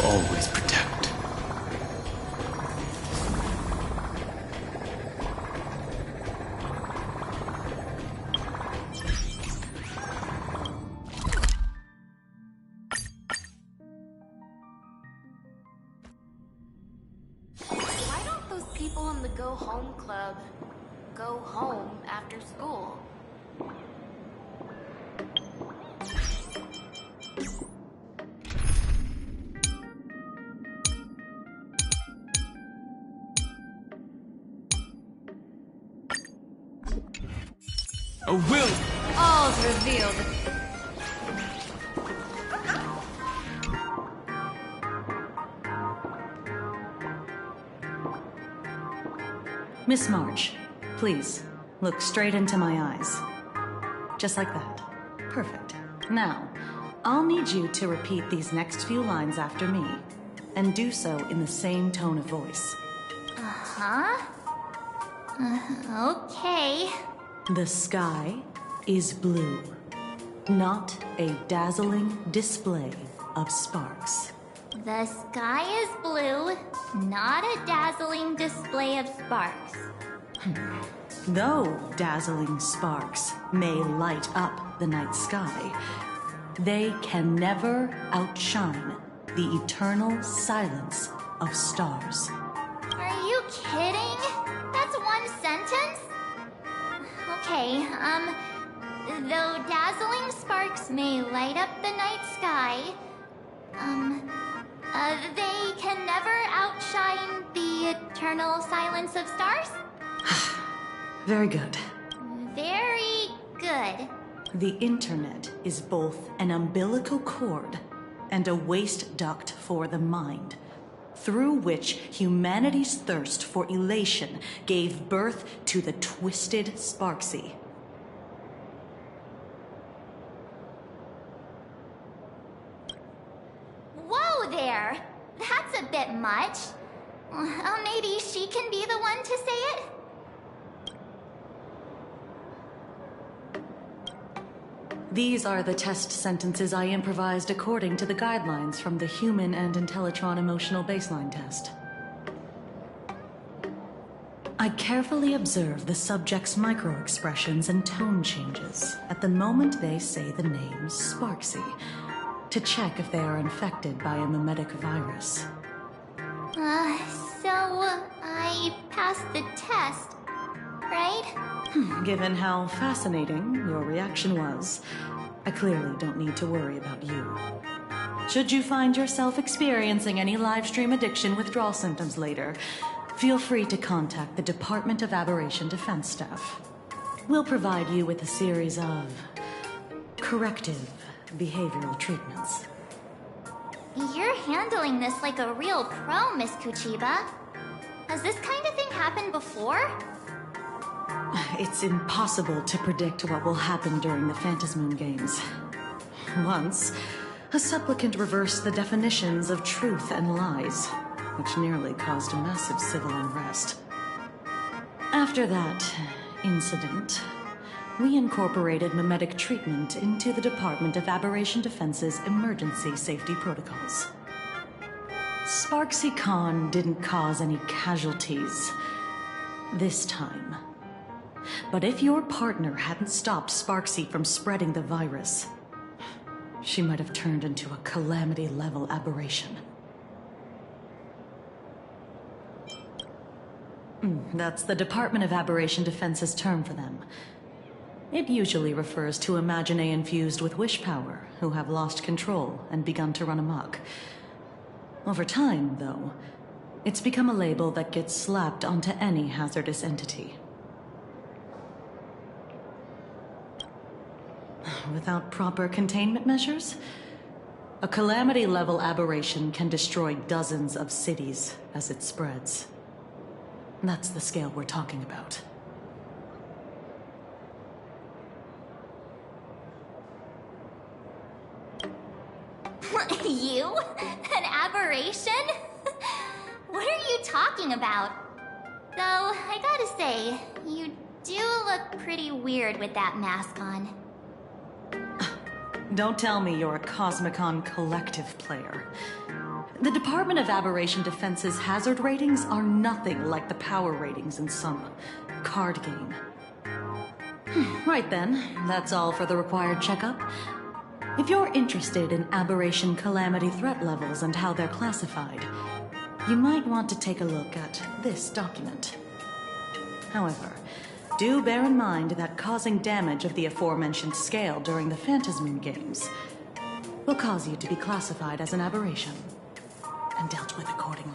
always protect. Why don't those people in the Go Home Club go home after school? A will! All's revealed. Miss March, please, look straight into my eyes. Just like that. Perfect. Now, I'll need you to repeat these next few lines after me, and do so in the same tone of voice. Okay. The sky is blue, not a dazzling display of sparks. The sky is blue, not a dazzling display of sparks. Though dazzling sparks may light up the night sky, they can never outshine the eternal silence of stars. Are you kidding? That's one sentence? Okay, though dazzling sparks may light up the night sky, they can never outshine the eternal silence of stars? Very good. Very good. The internet is both an umbilical cord and a waste duct for the mind, through which humanity's thirst for elation gave birth to the twisted Sparksy. Whoa there! That's a bit much. Maybe she can be the one to say it? These are the test sentences I improvised according to the guidelines from the Human and Intellitron Emotional Baseline Test. I carefully observe the subject's microexpressions and tone changes at the moment they say the name Sparksy, to check if they are infected by a mimetic virus. So I passed the test, right? Given how fascinating your reaction was, I clearly don't need to worry about you. Should you find yourself experiencing any livestream addiction withdrawal symptoms later, feel free to contact the Department of Aberration Defense staff. We'll provide you with a series of corrective behavioral treatments. You're handling this like a real pro, Miss Kuchiba. Has this kind of thing happened before? It's impossible to predict what will happen during the Phantasmoon Games. Once, a supplicant reversed the definitions of truth and lies, which nearly caused a massive civil unrest. After that incident, we incorporated mimetic treatment into the Department of Aberration Defense's emergency safety protocols. Sparksy Khan didn't cause any casualties this time. But if your partner hadn't stopped Sparksy from spreading the virus, she might have turned into a calamity-level aberration. That's the Department of Aberration Defense's term for them. It usually refers to Imaginae infused with wish power who have lost control and begun to run amok. Over time, though, it's become a label that gets slapped onto any hazardous entity. Without proper containment measures, a calamity-level aberration can destroy dozens of cities as it spreads. That's the scale we're talking about. You? An aberration? What are you talking about? Though, I gotta say, you do look pretty weird with that mask on. Don't tell me you're a Cosmicon collective player. The Department of Aberration Defense's hazard ratings are nothing like the power ratings in some card game. Right then, that's all for the required checkup. If you're interested in aberration calamity threat levels and how they're classified, you might want to take a look at this document. However, do bear in mind that causing damage of the aforementioned scale during the Phantasmoon games will cause you to be classified as an aberration and dealt with accordingly.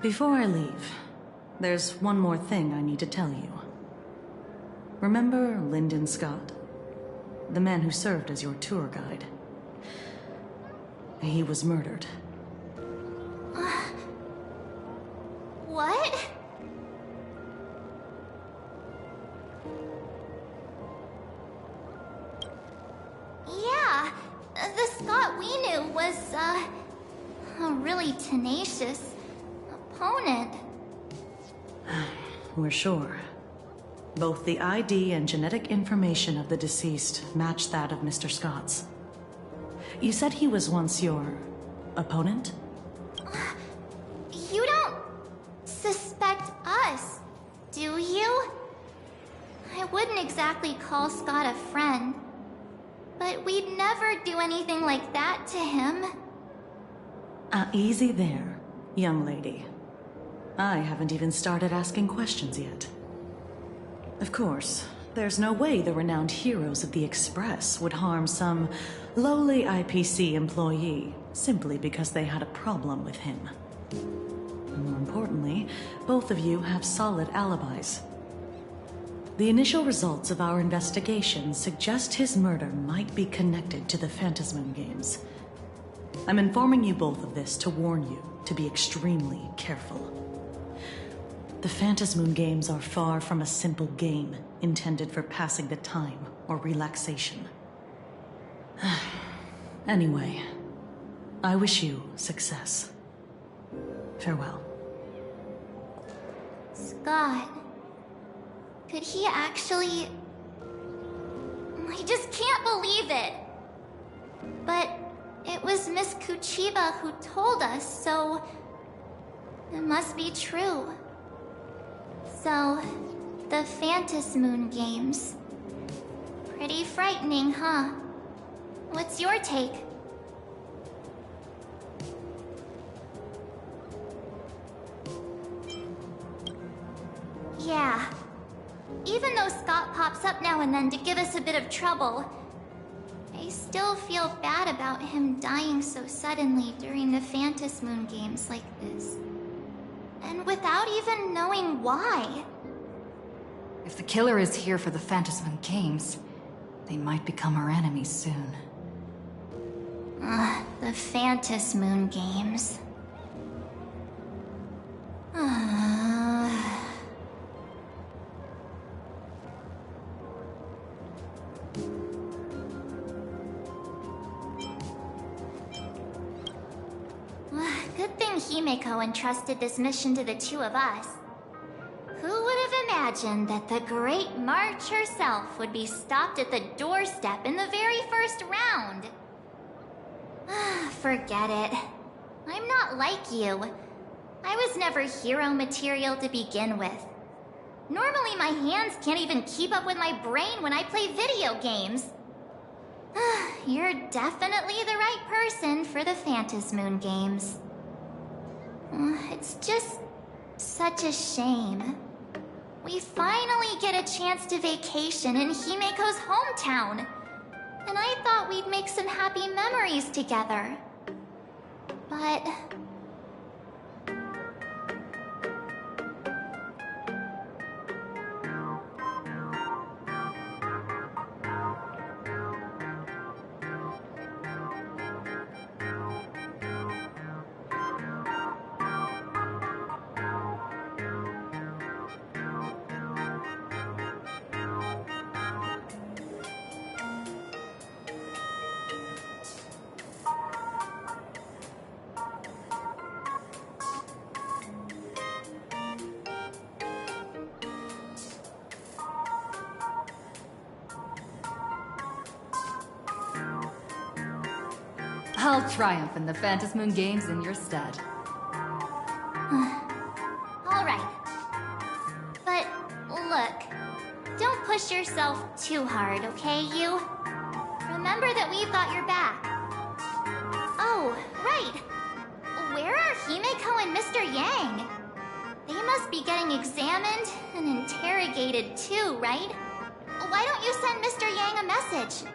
Before I leave, there's one more thing I need to tell you. Remember Lyndon Scott? The man who served as your tour guide. He was murdered. What? Yeah, the Scott we knew was, a really tenacious opponent. We're sure. Both the ID and genetic information of the deceased match that of Mr. Scott's. You said he was once your opponent? You don't suspect us, do you? I wouldn't exactly call Scott a friend, but we'd never do anything like that to him. Easy there, young lady. I haven't even started asking questions yet. Of course, there's no way the renowned heroes of the Express would harm some lowly IPC employee simply because they had a problem with him. More importantly, both of you have solid alibis. The initial results of our investigation suggest his murder might be connected to the Phantasmoon games. I'm informing you both of this to warn you to be extremely careful. The Phantasmoon games are far from a simple game intended for passing the time or relaxation. Anyway, I wish you success. Farewell. Scott. Could he actually... I just can't believe it. But it was Miss Kuchiba who told us, so... it must be true. So, the Phantasmoon games. Pretty frightening, huh? What's your take? Yeah. Even though Scott pops up now and then to give us a bit of trouble, I still feel bad about him dying so suddenly during the Phantasmoon games like this. And without even knowing why. If the killer is here for the Phantasmoon games, they might become our enemies soon. The Phantasmoon games. Good thing Himeko entrusted this mission to the two of us. Who would have imagined that the Great March herself would be stopped at the doorstep in the very first round? Forget it. I'm not like you. I was never hero material to begin with. Normally my hands can't even keep up with my brain when I play video games. You're definitely the right person for the Phantasmoon games. It's just such a shame. We finally get a chance to vacation in Himeko's hometown. And I thought we'd make some happy memories together. But... I'll triumph in the Phantasmoon Games in your stead. Alright. But, look. Don't push yourself too hard, okay, you? Remember that we've got your back. Oh, right. Where are Himeko and Mr. Yang? They must be getting examined and interrogated too, right? Why don't you send Mr. Yang a message?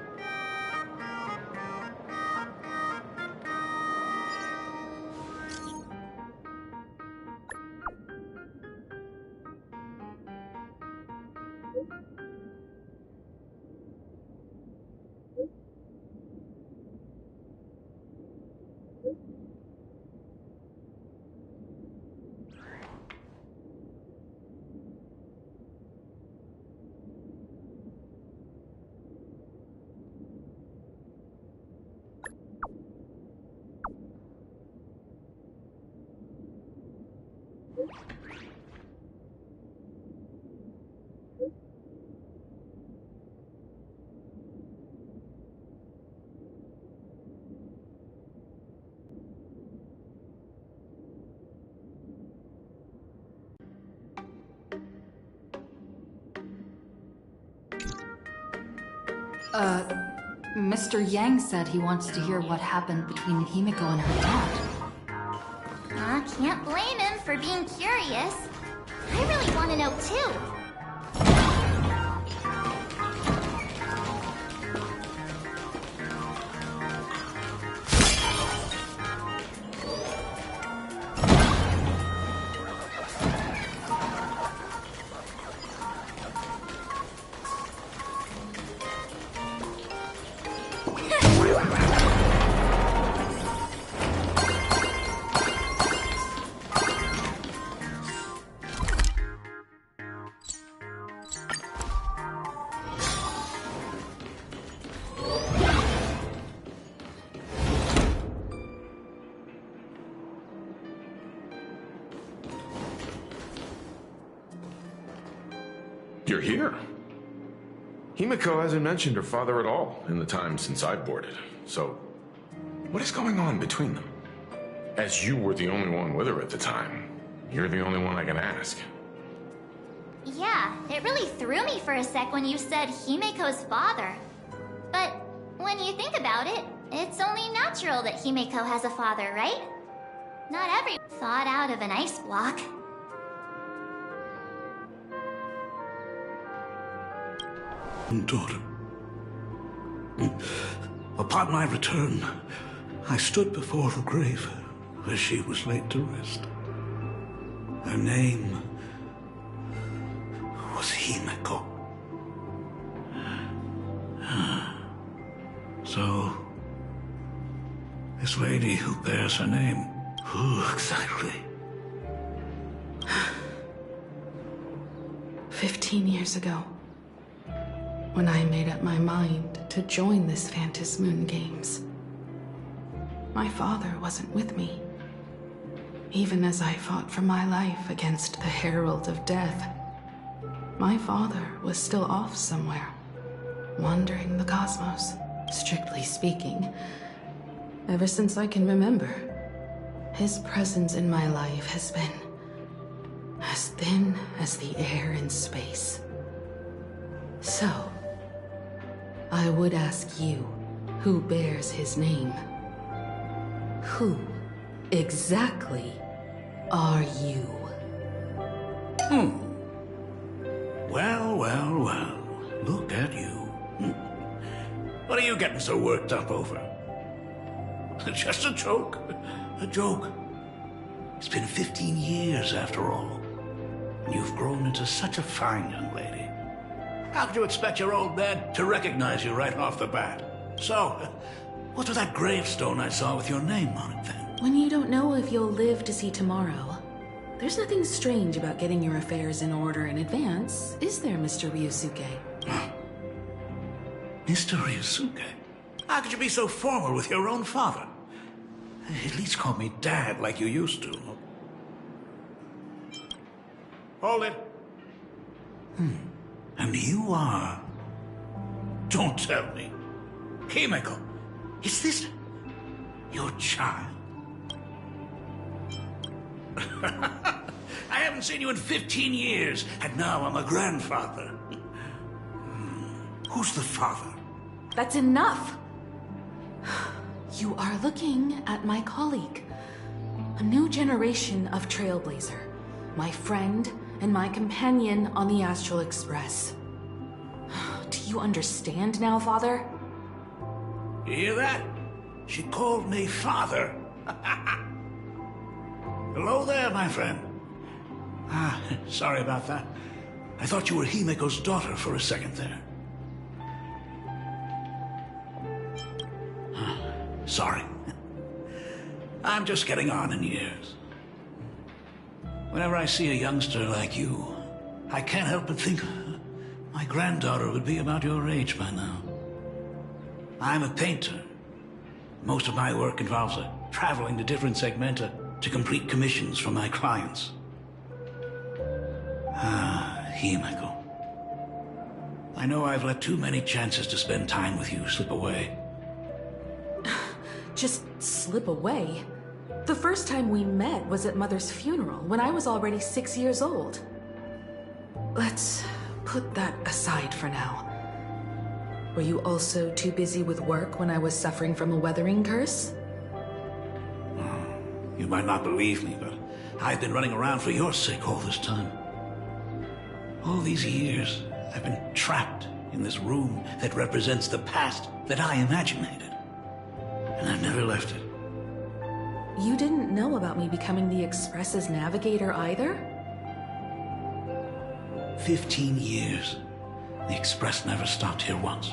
Mr. Yang said he wants to hear what happened between Himeko and her dad. Can't blame him for being curious. I really want to know too. You're here. Himeko hasn't mentioned her father at all in the time since I boarded. So, what is going on between them? As you were the only one with her at the time, you're the only one I can ask. Yeah, it really threw me for a sec when you said Himeko's father. But when you think about it, it's only natural that Himeko has a father, right? Not every thought out of an ice block. Daughter. Upon my return, I stood before the grave where she was laid to rest. Her name was Himeko. So, this lady who bears her name, who exactly? 15 years ago, when I made up my mind to join this Phantasmoon Games. My father wasn't with me. Even as I fought for my life against the Herald of Death, my father was still off somewhere, wandering the cosmos, strictly speaking. Ever since I can remember, his presence in my life has been as thin as the air in space. So, I would ask you, who bears his name? Who exactly are you? Well. Look at you. What are you getting so worked up over? Just a joke. A joke. It's been 15 years after all. And you've grown into such a fine young lady. How could you expect your old man to recognize you right off the bat? So, what's with that gravestone I saw with your name on it then? When you don't know if you'll live to see tomorrow, there's nothing strange about getting your affairs in order in advance, is there, Mr. Ryusuke? Mr. Ryusuke? How could you be so formal with your own father? At least call me Dad like you used to. Hold it. And you are... Don't tell me. Himeko, is this... Your child? I haven't seen you in 15 years, and now I'm a grandfather. Who's the father? That's enough! You are looking at my colleague. A new generation of Trailblazer. My friend and my companion on the Astral Express. Do you understand now, Father? You hear that? She called me father. Hello there, my friend. Sorry about that. I thought you were Himiko's daughter for a second there. Sorry. I'm just getting on in years. Whenever I see a youngster like you, I can't help but think my granddaughter would be about your age by now. I'm a painter. Most of my work involves traveling to different segmenta to complete commissions for my clients. Himiko. I know I've let too many chances to spend time with you slip away. Just slip away? The first time we met was at Mother's funeral, when I was already 6 years old. Let's put that aside for now. Were you also too busy with work when I was suffering from a weathering curse? You might not believe me, but I've been running around for your sake all this time. All these years, I've been trapped in this room that represents the past that I imaginated. And I've never left it. You didn't know about me becoming the Express's navigator either? 15 years. The Express never stopped here once.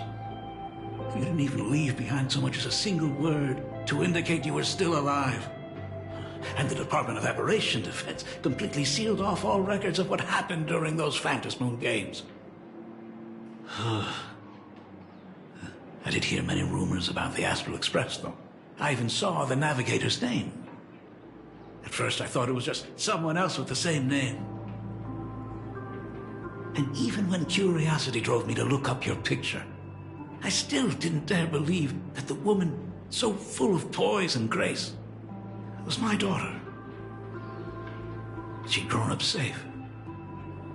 You didn't even leave behind so much as a single word to indicate you were still alive. And the Department of Aberration Defense completely sealed off all records of what happened during those Phantasmoon games. I did hear many rumors about the Astral Express, though. I even saw the navigator's name. At first I thought it was just someone else with the same name. And even when curiosity drove me to look up your picture, I still didn't dare believe that the woman so full of poise and grace was my daughter. She'd grown up safe,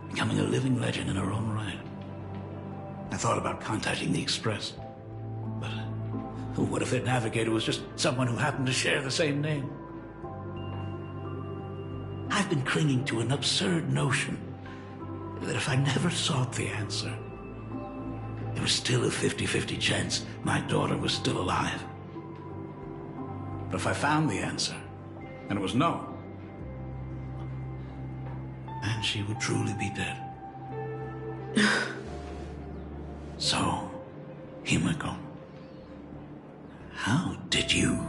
becoming a living legend in her own right. I thought about contacting the Express, but what if their navigator was just someone who happened to share the same name? I've been clinging to an absurd notion that if I never sought the answer, there was still a 50-50 chance my daughter was still alive. But if I found the answer, and it was no, then she would truly be dead. So, Himiko, how did you...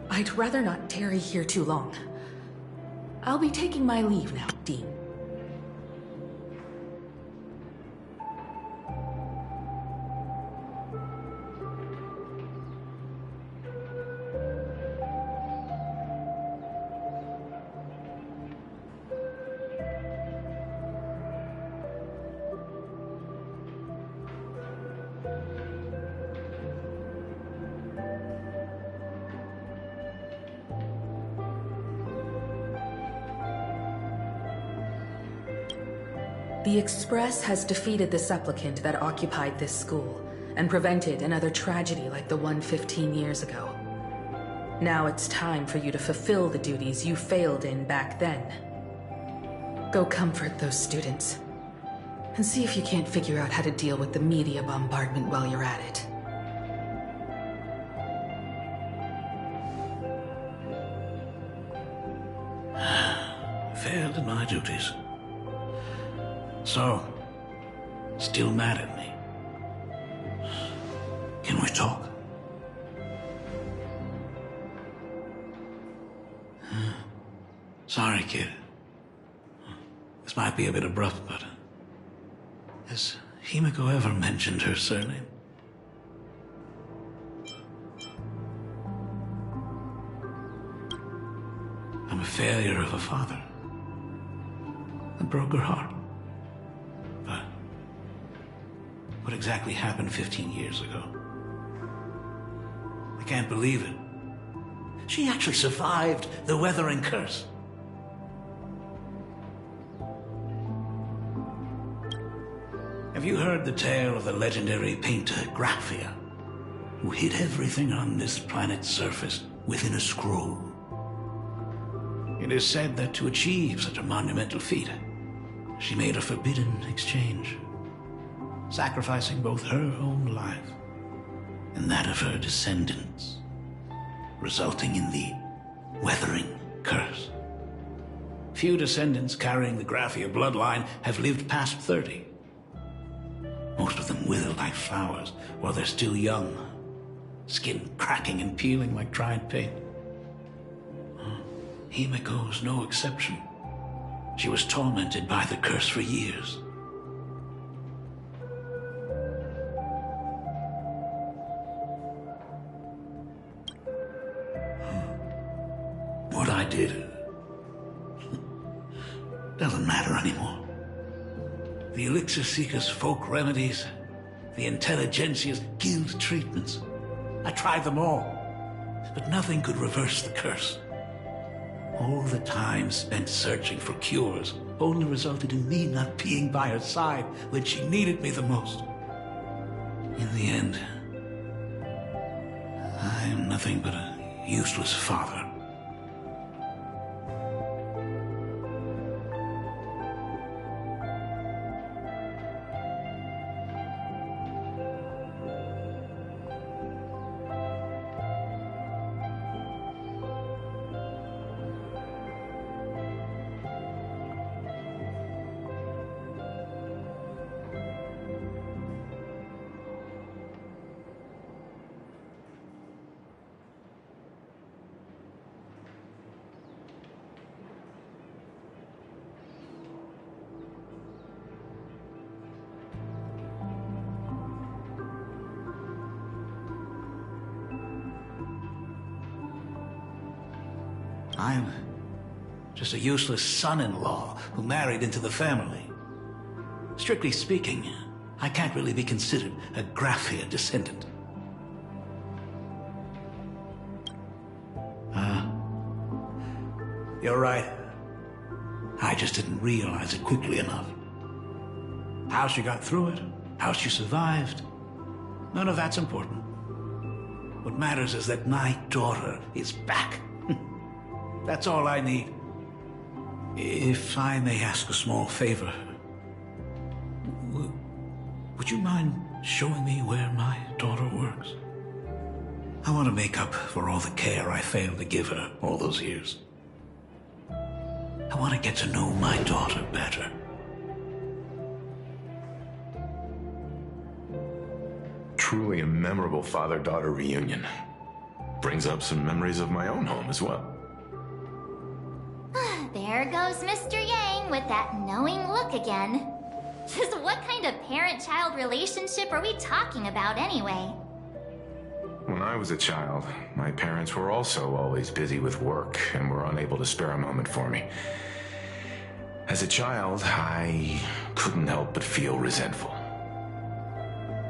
I'd rather not tarry here too long. I'll be taking my leave now, Dean. The Express has defeated the supplicant that occupied this school, and prevented another tragedy like the one 15 years ago. Now it's time for you to fulfill the duties you failed in back then. Go comfort those students, and see if you can't figure out how to deal with the media bombardment while you're at it. Failed in my duties. So, still mad at me. Can we talk? Sorry, kid. This might be a bit abrupt, but... has Himiko ever mentioned her surname? I'm a failure of a father. I broke her heart. But what exactly happened 15 years ago? I can't believe it. She actually survived the weathering curse. Have you heard the tale of the legendary painter Graphia, who hid everything on this planet's surface within a scroll? It is said that to achieve such a monumental feat, she made a forbidden exchange, sacrificing both her own life and that of her descendants, resulting in the weathering curse. Few descendants carrying the Graphia bloodline have lived past 30. Most of them wither like flowers while they're still young, skin cracking and peeling like dried paint. Himiko's no exception. She was tormented by the curse for years. What I did doesn't matter anymore. The Elixir Seeker's folk remedies, the Intelligentsia's guild treatments. I tried them all, but nothing could reverse the curse. All the time spent searching for cures only resulted in me not being by her side when she needed me the most. In the end, I am nothing but a useless father. I'm just a useless son-in-law who married into the family. Strictly speaking, I can't really be considered a Graphia descendant. You're right. I just didn't realize it quickly enough. How she got through it, how she survived, none of that's important. What matters is that my daughter is back. That's all I need. If I may ask a small favor, would you mind showing me where my daughter works? I want to make up for all the care I failed to give her all those years. I want to get to know my daughter better. Truly a memorable father-daughter reunion. Brings up some memories of my own home as well. There goes Mr. Yang with that knowing look again. Just what kind of parent-child relationship are we talking about anyway? When I was a child, my parents were also always busy with work and were unable to spare a moment for me. As a child, I couldn't help but feel resentful.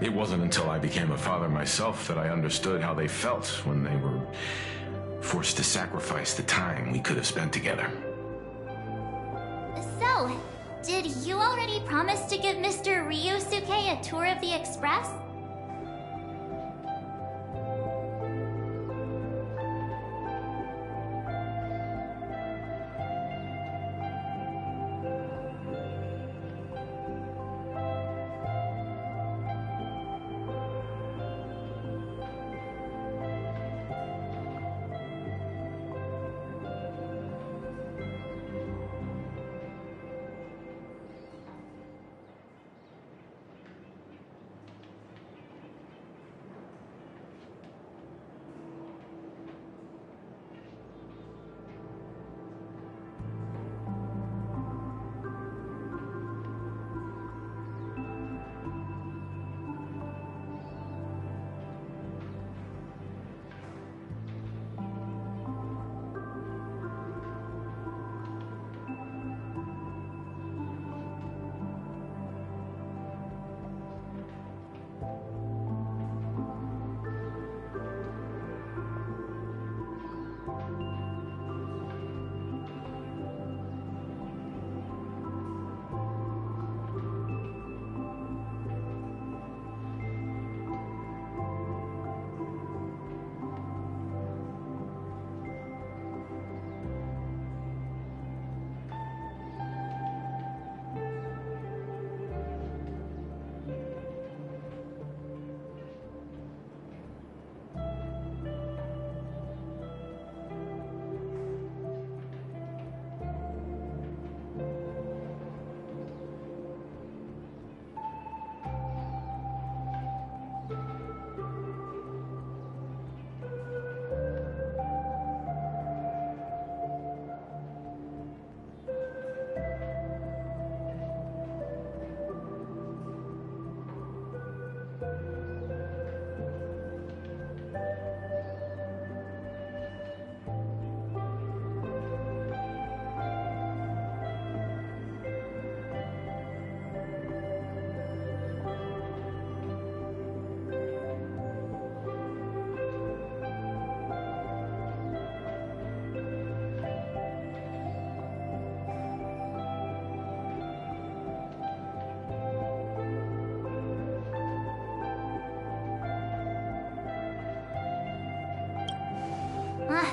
It wasn't until I became a father myself that I understood how they felt when they were forced to sacrifice the time we could have spent together. So, did you already promise to give Mr. Ryusuke a tour of the Express?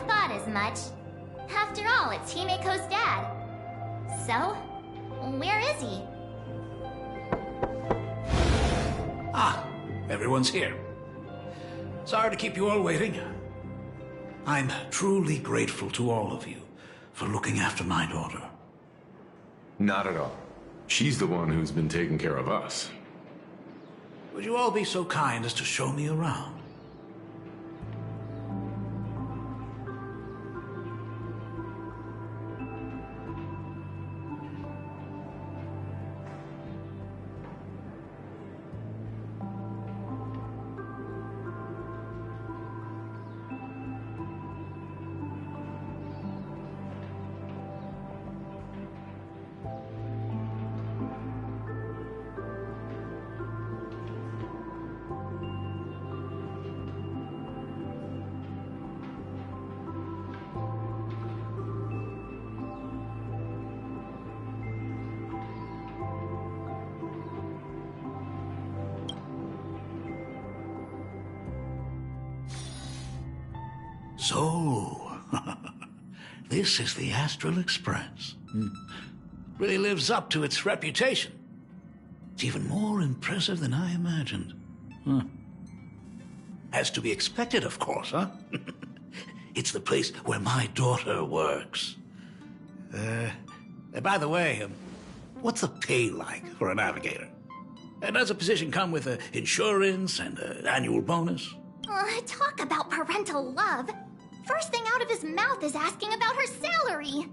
Thought as much. After all, it's Himeko's dad. So, where is he? Ah, everyone's here. Sorry to keep you all waiting. I'm truly grateful to all of you for looking after my daughter. Not at all. She's the one who's been taking care of us. Would you all be so kind as to show me around? So, this is the Astral Express. Really lives up to its reputation. It's even more impressive than I imagined. As to be expected, of course, huh? It's the place where my daughter works. By the way, what's the pay like for a navigator? Does a position come with insurance and an annual bonus? Talk about parental love. First thing out of his mouth is asking about her salary.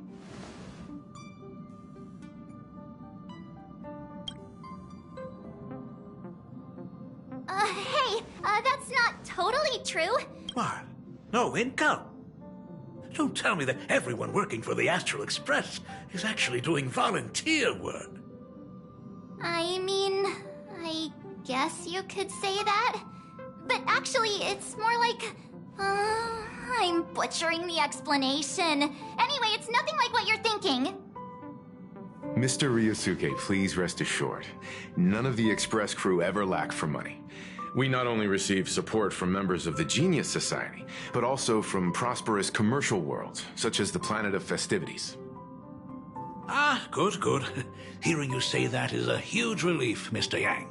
Hey, that's not totally true. What? No income? Don't tell me that everyone working for the Astral Express is actually doing volunteer work. I mean, I guess you could say that. But actually, it's more like... I'm butchering the explanation. Anyway, it's nothing like what you're thinking. Mr. Ryosuke, please rest assured. None of the Express crew ever lack for money. We not only receive support from members of the Genius Society, But also from prosperous commercial worlds, such as the Planet of Festivities. Ah, good, good. Hearing you say that is a huge relief, Mr. Yang.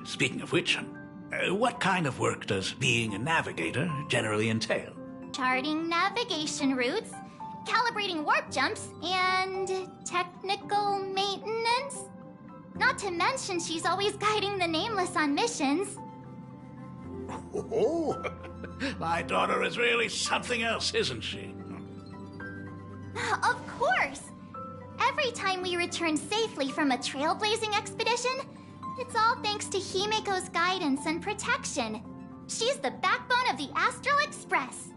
Speaking of which, what kind of work does being a navigator generally entail? Charting navigation routes, calibrating warp jumps, and technical maintenance? Not to mention she's always guiding the Nameless on missions. Oh, my daughter is really something else, isn't she? Of course! Every time we return safely from a trailblazing expedition, it's all thanks to Himeko's guidance and protection. She's the backbone of the Astral Express.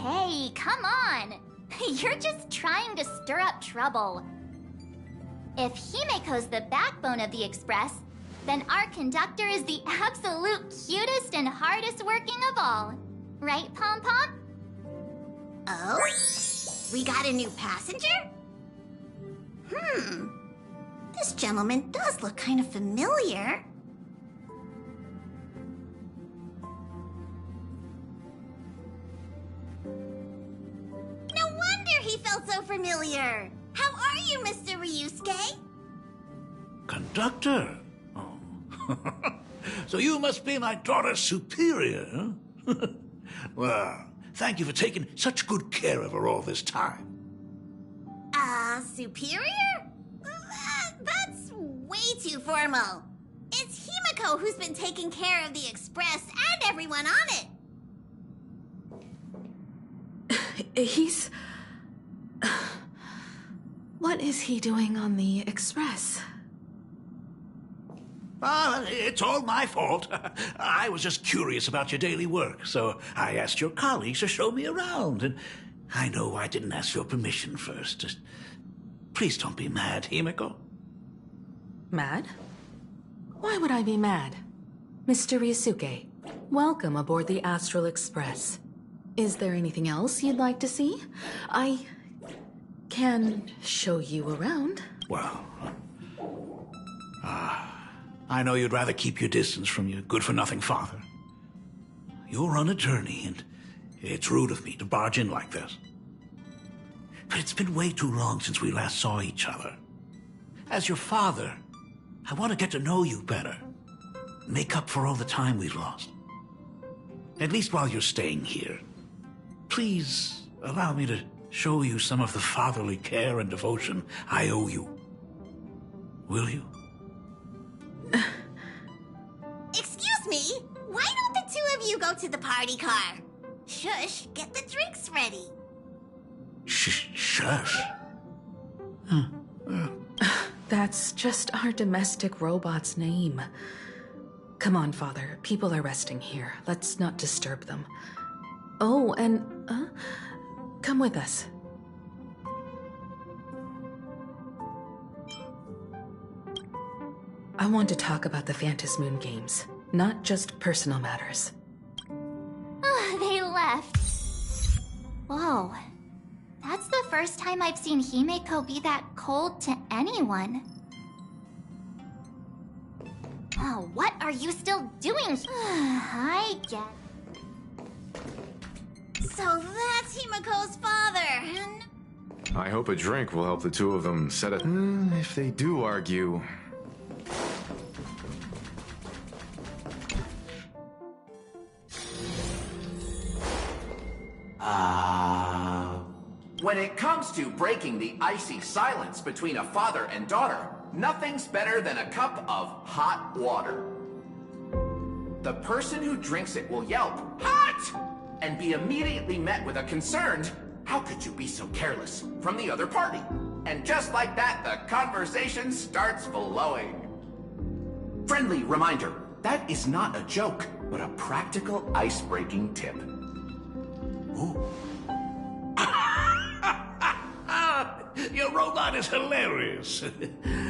Hey, come on! You're just trying to stir up trouble. If Himeko's the backbone of the Express, then our conductor is the absolute cutest and hardest working of all. Right, Pom Pom? Oh? We got a new passenger? This gentleman does look kind of familiar. No wonder he felt so familiar. How are you, Mr. Ryusuke? Conductor? Oh. So you must be my daughter's superior, huh? Well, thank you for taking such good care of her all this time. Superior? That's way too formal. It's Himiko who's been taking care of the Express and everyone on it. He's... What is he doing on the Express? It's all my fault. I was just curious about your daily work, so I asked your colleagues to show me around. And I know I didn't ask your permission first. Just please don't be mad, Himiko. Mad? Why would I be mad? Mr. Ryusuke, welcome aboard the Astral Express. Is there anything else you'd like to see? I can show you around. Well, I know you'd rather keep your distance from your good-for-nothing father. You're on a journey, and it's rude of me to barge in like this. But it's been way too long since we last saw each other. As your father, I want to get to know you better. Make up for all the time we've lost. At least while you're staying here. Please allow me to show you some of the fatherly care and devotion I owe you. Will you? Excuse me? Why don't the two of you go to the party car? Shush, get the drinks ready. Shush. That's just our domestic robot's name. Come on, Father. People are resting here. Let's not disturb them. Oh, and, come with us. I want to talk about the Phantasmoon Games, not just personal matters. They left. Whoa. That's the first time I've seen Himeko be that cold to anyone. Oh, what are you still doing? I get... So that's Himiko's father, and... I hope a drink will help the two of them set it. If they do argue... When it comes to breaking the icy silence between a father and daughter, nothing's better than a cup of hot water. The person who drinks it will yelp, "Hot!" and be immediately met with a concerned, "How could you be so careless?" from the other party. And just like that, the conversation starts flowing. Friendly reminder, that is not a joke, but a practical ice-breaking tip. Ooh. Your robot is hilarious.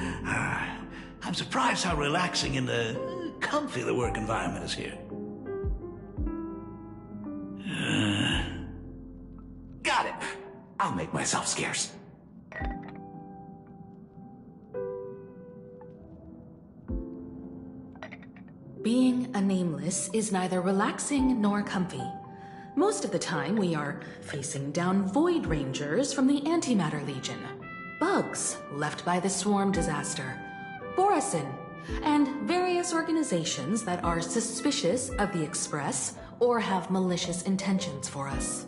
I'm surprised how relaxing and comfy the work environment is here. Got it. I'll make myself scarce. Being a nameless is neither relaxing nor comfy. Most of the time, we are facing down Void Rangers from the Antimatter Legion, bugs left by the Swarm disaster, Borisin, and various organizations that are suspicious of the Express or have malicious intentions for us.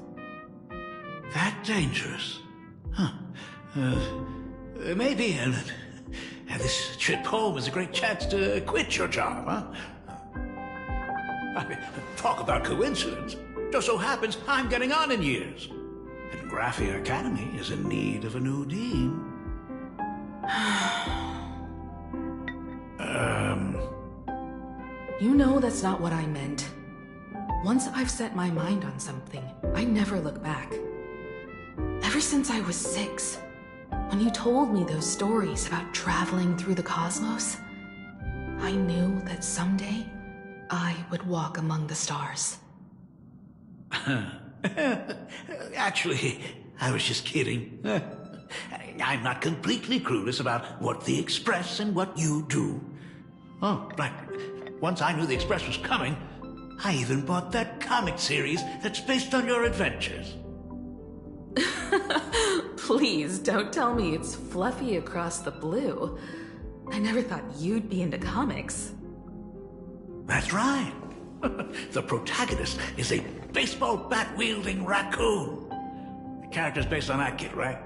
That dangerous? Huh. Maybe this trip home is a great chance to quit your job, huh? I mean, talk about coincidence. Just so happens I'm getting on in years. And Graphia Academy is in need of a new dean. You know that's not what I meant. Once I've set my mind on something, I never look back. Ever since I was 6, when you told me those stories about traveling through the cosmos, I knew that someday I would walk among the stars. Actually, I was just kidding. I'm not completely clueless about what the Express and what you do. Oh, right. Once I knew the Express was coming, I even bought that comic series that's based on your adventures. Please, don't tell me it's fluffy across the blue. I never thought you'd be into comics. That's right. The protagonist is a baseball bat-wielding raccoon. The character's based on that kid, right?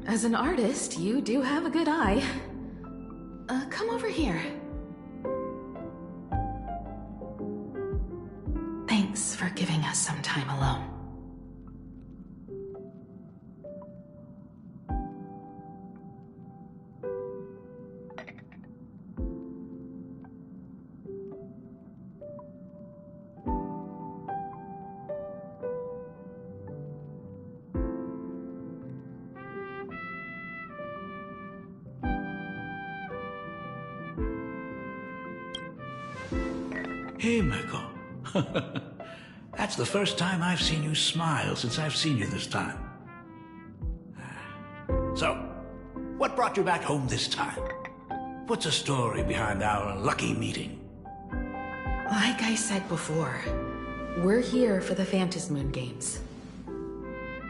As an artist, you do have a good eye. Come over here. Thanks for giving us some time alone. Hey, Miko. That's the first time I've seen you smile since I've seen you this time. So, what brought you back home this time? What's the story behind our lucky meeting? Like I said before, we're here for the Phantasmoon Games.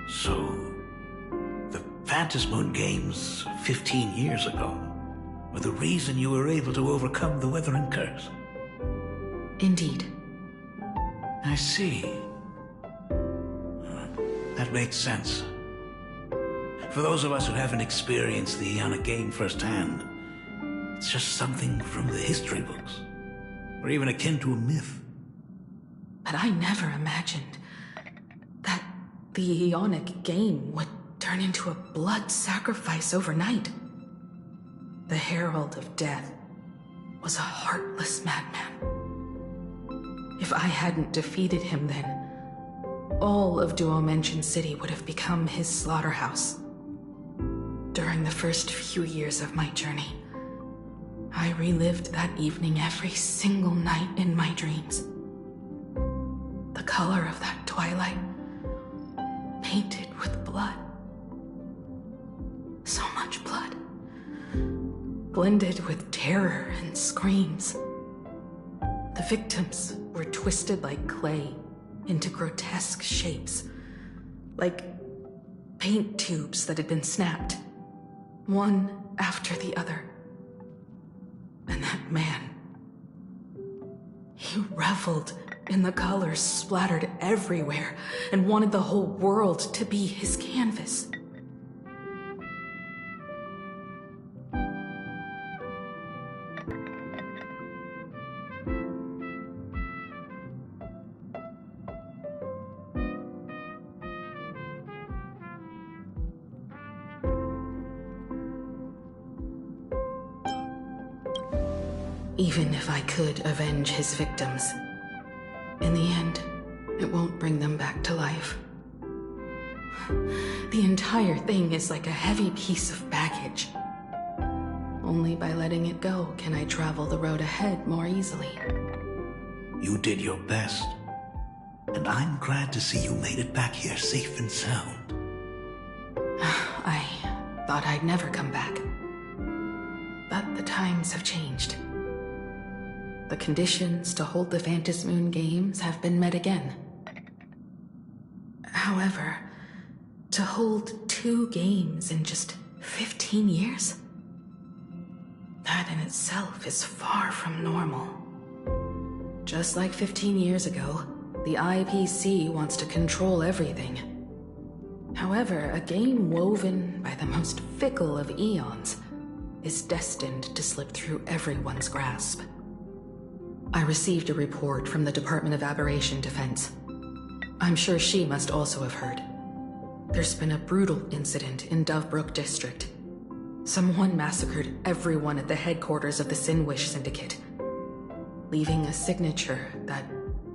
So, the Phantasmoon Games 15 years ago were the reason you were able to overcome the Weathering Curse? Indeed. I see. That makes sense. For those of us who haven't experienced the Ionic game firsthand, it's just something from the history books, or even akin to a myth. But I never imagined that the Ionic game would turn into a blood sacrifice overnight. The Herald of Death was a heartless madman. If I hadn't defeated him then, all of Duomension City would have become his slaughterhouse. During the first few years of my journey, I relived that evening every single night in my dreams. The color of that twilight, painted with blood. So much blood. Blended with terror and screams. The victims were twisted like clay into grotesque shapes, like paint tubes that had been snapped, one after the other. And that man, he reveled in the colors splattered everywhere and wanted the whole world to be his canvas. Even if I could avenge his victims, in the end, it won't bring them back to life. The entire thing is like a heavy piece of baggage. Only by letting it go can I travel the road ahead more easily. You did your best, and I'm glad to see you made it back here safe and sound. I thought I'd never come back. But the times have changed. The conditions to hold the Phantasmoon Games have been met again. However, to hold 2 games in just 15 years? That in itself is far from normal. Just like 15 years ago, the IPC wants to control everything. However, a game woven by the most fickle of eons is destined to slip through everyone's grasp. I received a report from the Department of Aberration Defense. I'm sure she must also have heard. There's been a brutal incident in Dovebrook District. Someone massacred everyone at the headquarters of the Sinwish Syndicate, leaving a signature that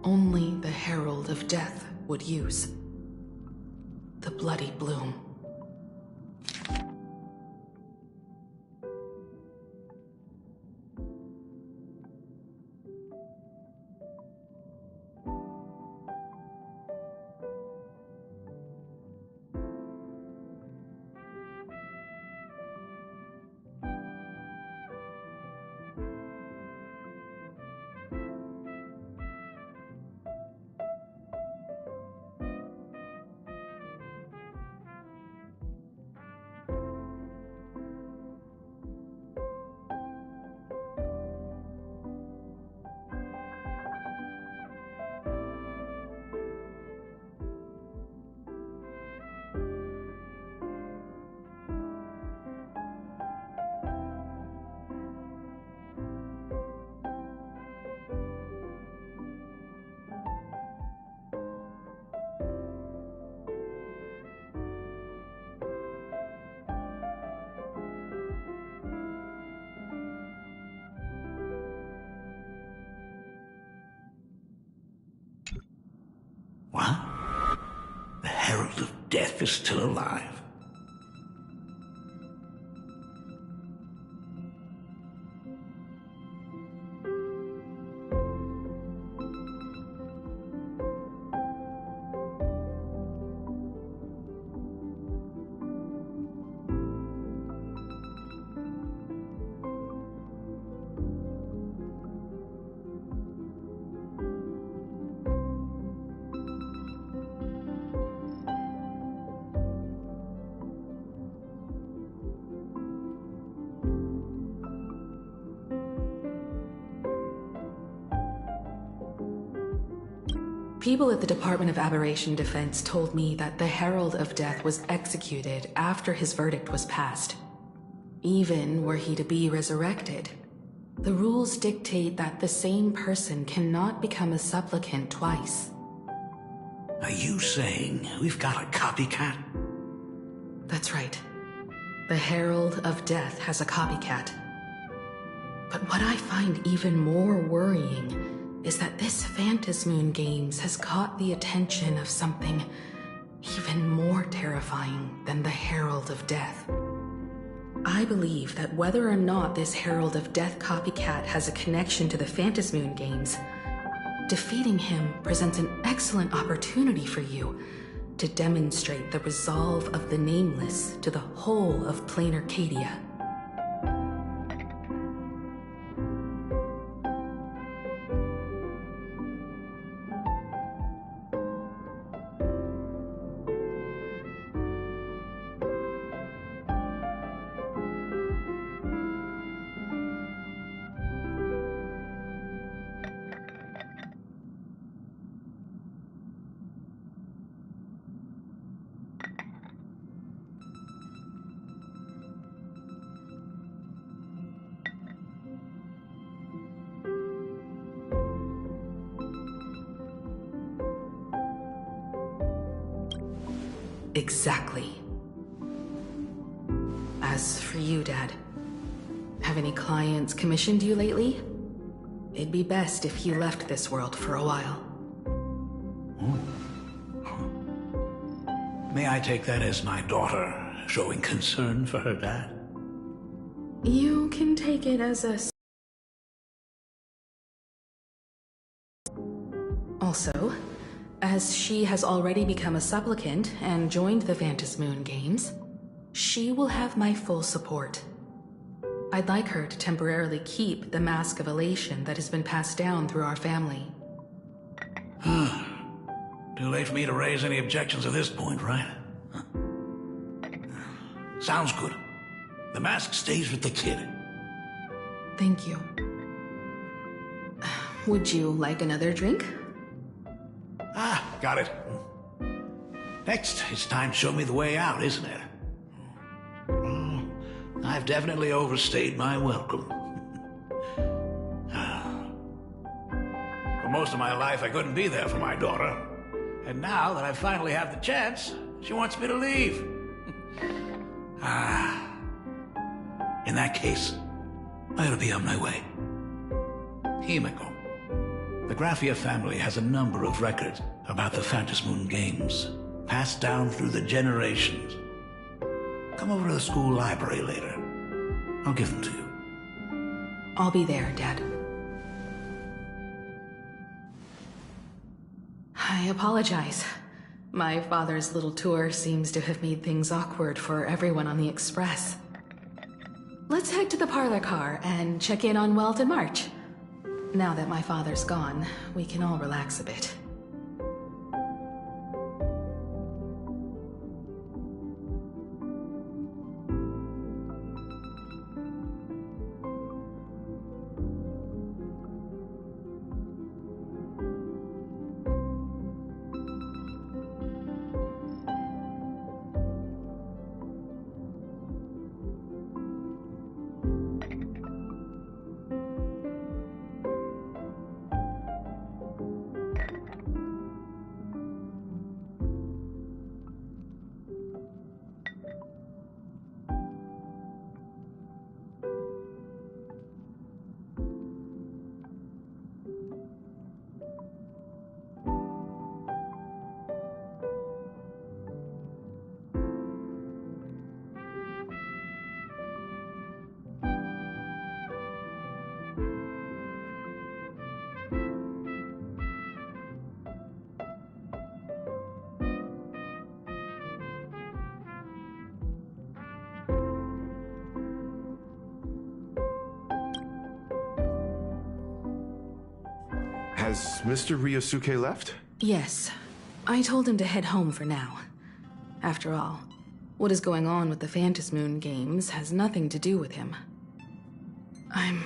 only the Herald of Death would use. The Bloody Bloom. Death is still alive. People at the Department of Aberration Defense told me that the Herald of Death was executed after his verdict was passed. Even were he to be resurrected, the rules dictate that the same person cannot become a supplicant twice. Are you saying we've got a copycat? That's right. The Herald of Death has a copycat. But what I find even more worrying is that this Phantasmoon Games has caught the attention of something even more terrifying than the Herald of Death. I believe that whether or not this Herald of Death copycat has a connection to the Phantasmoon Games, defeating him presents an excellent opportunity for you to demonstrate the resolve of the Nameless to the whole of Plain Arcadia. Exactly. As for you, Dad, have any clients commissioned you lately? It'd be best if you left this world for a while. May I take that as my daughter showing concern for her dad? You can take it as a... Also, as she has already become a supplicant and joined the Phantasmoon Games, she will have my full support. I'd like her to temporarily keep the Mask of Elation that has been passed down through our family. Too late for me to raise any objections at this point, right? Sounds good. The mask stays with the kid. Thank you. Would you like another drink? Got it. Next, it's time to show me the way out, isn't it? I've definitely overstayed my welcome. For most of my life, I couldn't be there for my daughter. And now that I finally have the chance, she wants me to leave. In that case, I ought to be on my way. Himiko. The Graphia family has a number of records about the Phantasmoon Games, passed down through the generations. Come over to the school library later. I'll give them to you. I'll be there, Dad. I apologize. My father's little tour seems to have made things awkward for everyone on the Express. Let's head to the parlor car and check in on Welt and March. Now that my father's gone, we can all relax a bit. Has Mr. Ryosuke left? Yes. I told him to head home for now. After all, what is going on with the Phantasmoon games has nothing to do with him. I'm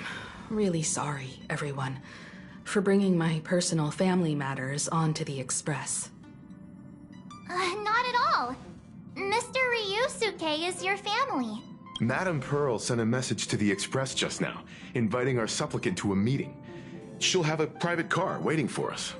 really sorry, everyone, for bringing my personal family matters onto the Express. Not at all. Mr. Ryusuke is your family. Madame Pearl sent a message to the Express just now, inviting our supplicant to a meeting. She'll have a private car waiting for us.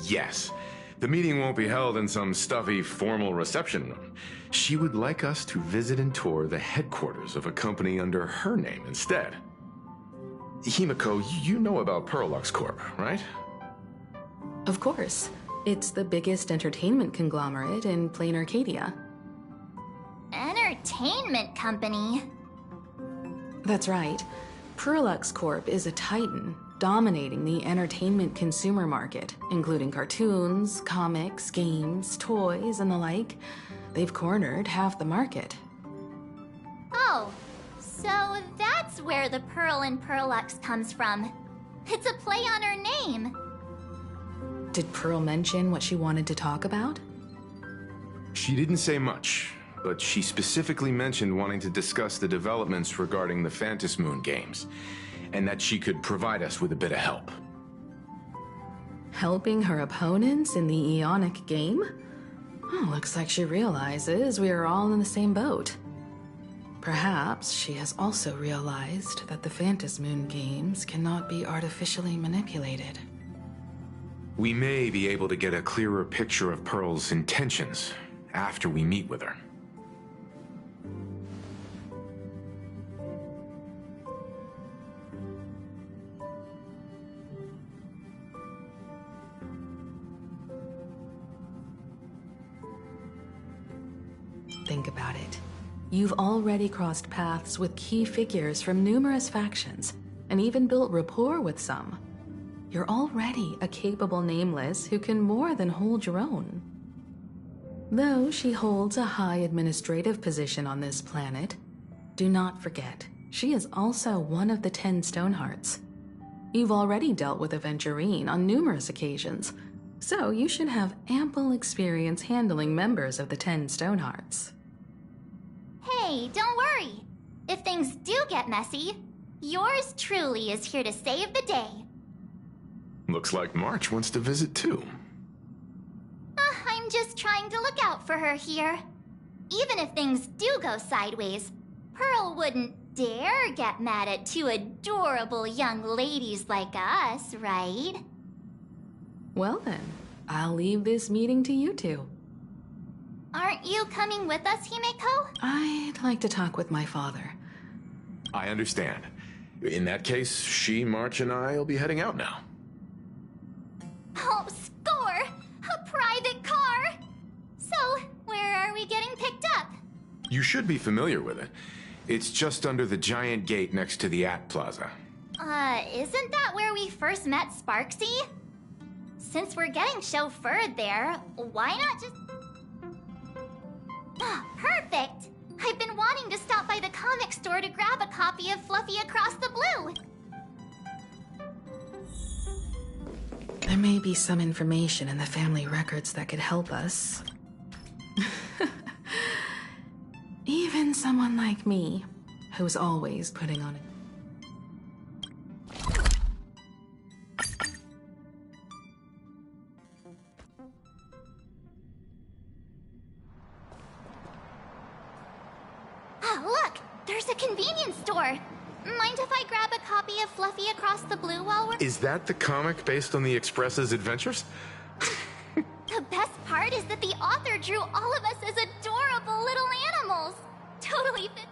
Yes. The meeting won't be held in some stuffy, formal reception room. She would like us to visit and tour the headquarters of a company under her name instead. Himiko, you know about Pearlux Corp, right? Of course. It's the biggest entertainment conglomerate in plain Arcadia. Entertainment company? That's right. Pearlux Corp is a titan, dominating the entertainment consumer market, including cartoons, comics, games, toys, and the like. They've cornered half the market. Oh, so that's where the Pearl in Pearlux comes from. It's a play on her name. Did Pearl mention what she wanted to talk about? She didn't say much, but she specifically mentioned wanting to discuss the developments regarding the Phantasmoon games, and that she could provide us with a bit of help. Helping her opponents in the Eonic game? Oh, looks like she realizes we are all in the same boat. Perhaps she has also realized that the Phantasmoon games cannot be artificially manipulated. We may be able to get a clearer picture of Pearl's intentions after we meet with her. Think about it. You've already crossed paths with key figures from numerous factions, and even built rapport with some. You're already a capable Nameless who can more than hold your own. Though she holds a high administrative position on this planet, do not forget, she is also one of the 10 Stonehearts. You've already dealt with Aventurine on numerous occasions, so you should have ample experience handling members of the 10 Stonehearts. Hey, don't worry. If things do get messy, yours truly is here to save the day. Looks like March wants to visit too. I'm just trying to look out for her here. Even if things do go sideways, Pearl wouldn't dare get mad at two adorable young ladies like us, right? Well then, I'll leave this meeting to you two. Aren't you coming with us, Himeko? I'd like to talk with my father. I understand. In that case, she, March, and I will be heading out now. Oh, score! A private car! So, where are we getting picked up? You should be familiar with it. It's just under the giant gate next to the At Plaza. Isn't that where we first met Sparksy? Since we're getting chauffeured there, why not just... Perfect! I've been wanting to stop by the comic store to grab a copy of Fluffy Across the Blue. There may be some information in the family records that could help us. Even someone like me, who's always putting on Look! There's a convenience store! Mind if I grab a copy of Fluffy Across the Blue while we're... Is that the comic based on the Express's adventures? The best part is that the author drew all of us as adorable little animals! Totally fit...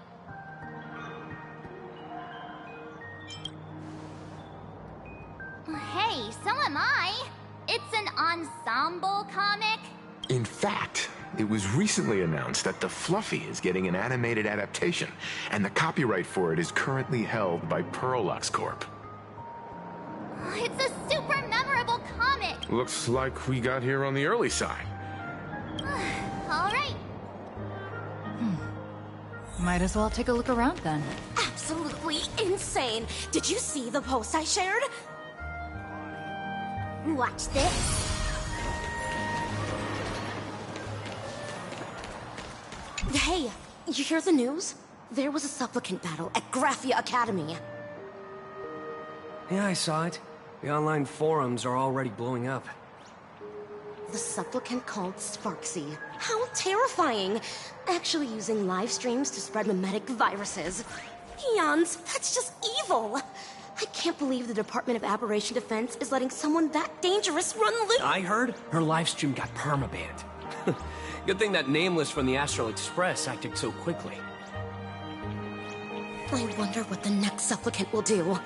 Hey, so am I. It's an ensemble comic. In fact, it was recently announced that the Fluffy is getting an animated adaptation, and the copyright for it is currently held by Pearlux Corp. It's a super memorable comic. Looks like we got here on the early side. All right. Might as well take a look around then. Absolutely insane. Did you see the post I shared? Watch this. Hey, you hear the news? There was a supplicant battle at Graphia Academy. Yeah, I saw it. The online forums are already blowing up. The supplicant called Sparksy. How terrifying! Actually using live streams to spread mimetic viruses. Eons, that's just evil! I can't believe the Department of Aberration Defense is letting someone that dangerous run loose. I heard her livestream got permabanned. Good thing that Nameless from the Astral Express acted so quickly. I wonder what the next supplicant will do.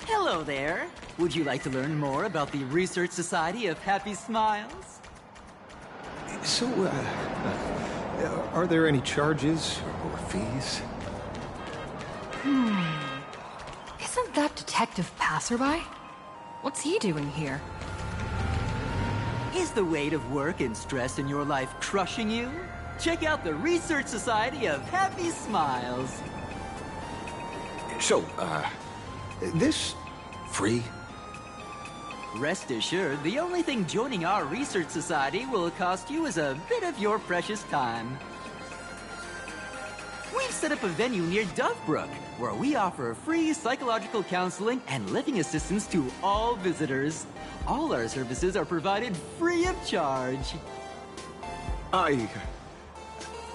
Hello there. Would you like to learn more about the Research Society of Happy Smiles? So, are there any charges or fees? Isn't that Detective Passerby? What's he doing here? Is the weight of work and stress in your life crushing you? Check out the Research Society of Happy Smiles. So, this free? Rest assured, the only thing joining our research society will cost you is a bit of your precious time. We've set up a venue near Dovebrook, where we offer free psychological counseling and living assistance to all visitors. All our services are provided free of charge. I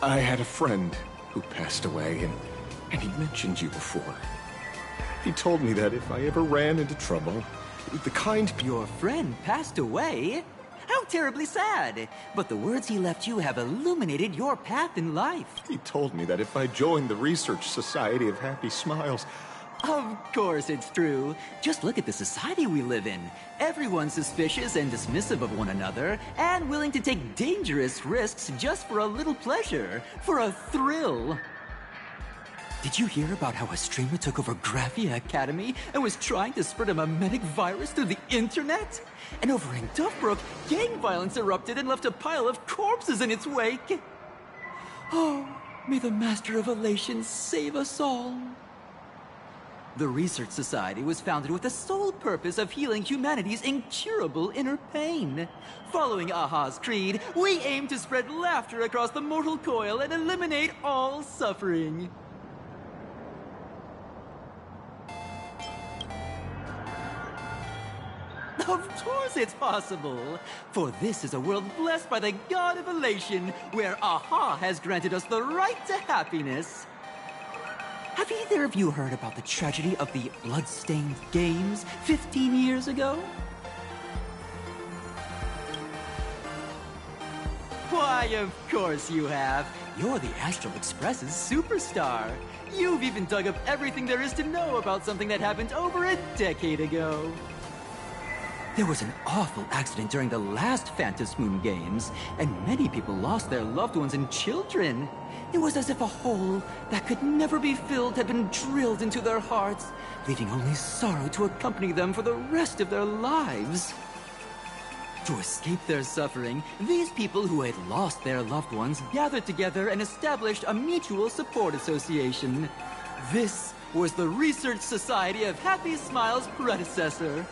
had a friend who passed away, and he mentioned you before. He told me that if I ever ran into trouble, the kind... Your friend passed away? How terribly sad. But the words he left you have illuminated your path in life. He told me that if I joined the Research Society of Happy Smiles... Of course it's true. Just look at the society we live in. Everyone's suspicious and dismissive of one another, and willing to take dangerous risks just for a little pleasure, for a thrill. Did you hear about how a streamer took over Graphia Academy and was trying to spread a mimetic virus through the internet? And over in Dovebrook, gang violence erupted and left a pile of corpses in its wake. Oh, may the Master of Elation save us all. The Research Society was founded with the sole purpose of healing humanity's incurable inner pain. Following Aha's creed, we aim to spread laughter across the mortal coil and eliminate all suffering. Of course it's possible! For this is a world blessed by the god of elation, where Aha has granted us the right to happiness. Have either of you heard about the tragedy of the Bloodstained Games 15 years ago? Why, of course you have. You're the Astral Express's superstar. You've even dug up everything there is to know about something that happened over a decade ago. There was an awful accident during the last Phantom Moon Games, and many people lost their loved ones and children. It was as if a hole that could never be filled had been drilled into their hearts, leaving only sorrow to accompany them for the rest of their lives. To escape their suffering, these people who had lost their loved ones gathered together and established a mutual support association. This was the Research Society of Happy Smiles' predecessor.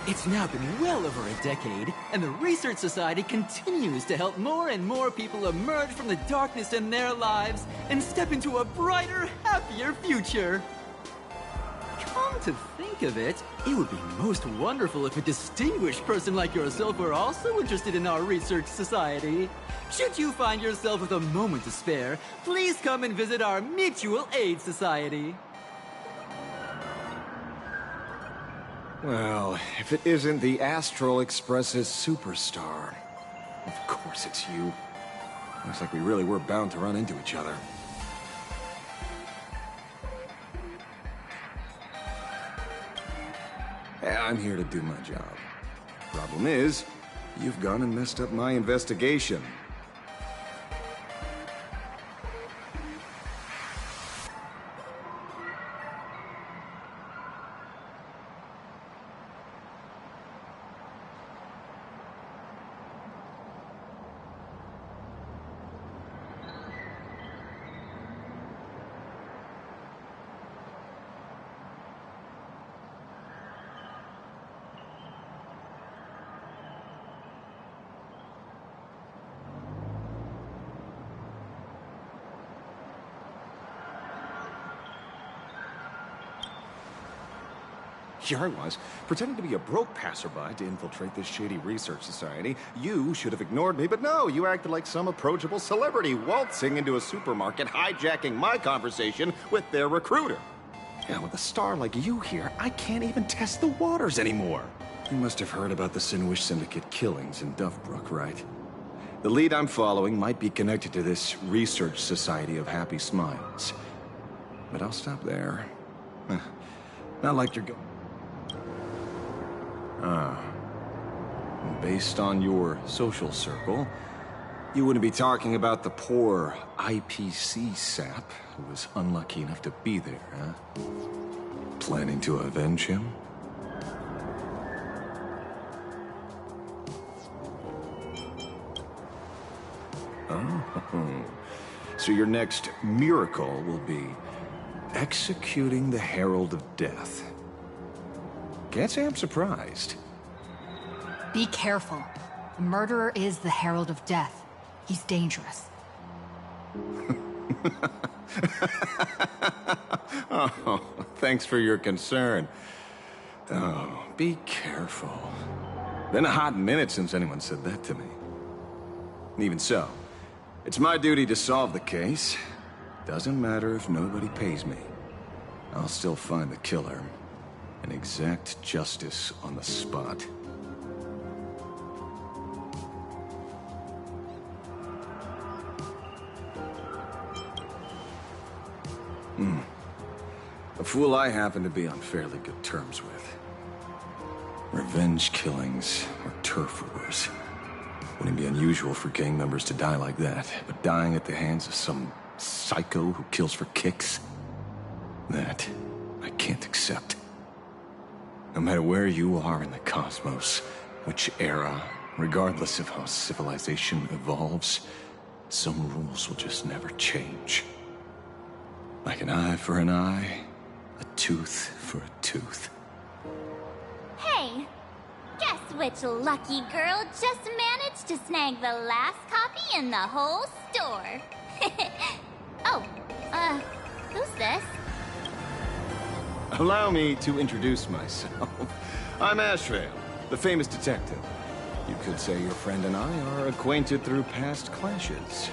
It's now been well over a decade, and the Research Society continues to help more and more people emerge from the darkness in their lives and step into a brighter, happier future. Come to think of it, it would be most wonderful if a distinguished person like yourself were also interested in our Research Society. Should you find yourself with a moment to spare, please come and visit our Mutual Aid Society. Well, if it isn't the Astral Express's superstar. Of course it's you. Looks like we really were bound to run into each other. Yeah, I'm here to do my job. Problem is, you've gone and messed up my investigation. Here I was, pretending to be a broke passerby to infiltrate this shady research society. You should have ignored me, but no, you acted like some approachable celebrity waltzing into a supermarket, hijacking my conversation with their recruiter. Yeah, with a star like you here, I can't even test the waters anymore. You must have heard about the Sinwish Syndicate killings in Dovebrook, right? The lead I'm following might be connected to this research society of happy smiles. But I'll stop there. Not like you're going... Based on your social circle, you wouldn't be talking about the poor IPC sap who was unlucky enough to be there, huh? Planning to avenge him? Oh, so your next miracle will be executing the Herald of Death. Can't say I'm surprised. Be careful. The murderer is the Herald of Death. He's dangerous. Oh, thanks for your concern. Oh, be careful. Been a hot minute since anyone said that to me. Even so, it's my duty to solve the case. Doesn't matter if nobody pays me. I'll still find the killer and exact justice on the spot. A fool I happen to be on fairly good terms with. Revenge killings or turf wars. Wouldn't be unusual for gang members to die like that, but dying at the hands of some psycho who kills for kicks? That I can't accept. No matter where you are in the cosmos, which era, regardless of how civilization evolves, some rules will just never change. Like an eye for an eye, a tooth for a tooth. Hey, guess which lucky girl just managed to snag the last copy in the whole store? Who's this? Allow me to introduce myself. I'm Ashvale, the famous detective. You could say your friend and I are acquainted through past clashes.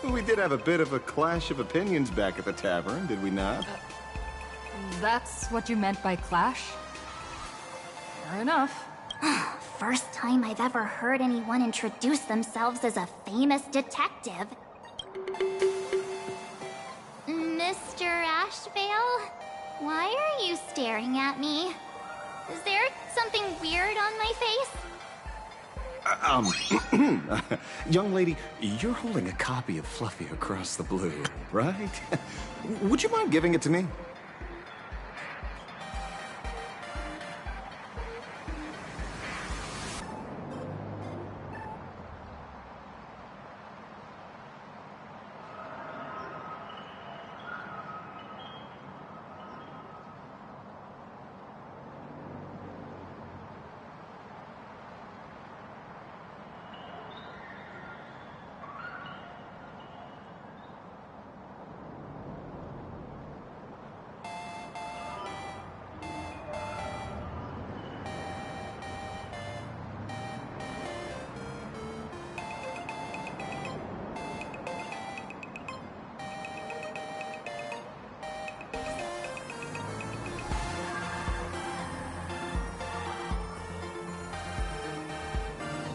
We did have a bit of a clash of opinions back at the tavern, did we not? That's what you meant by clash? Fair enough. First time I've ever heard anyone introduce themselves as a famous detective. Mr. Ashvale? Why are you staring at me? Is there something weird on my face? Young lady, you're holding a copy of Fluffy Across the Blue, right? Would you mind giving it to me?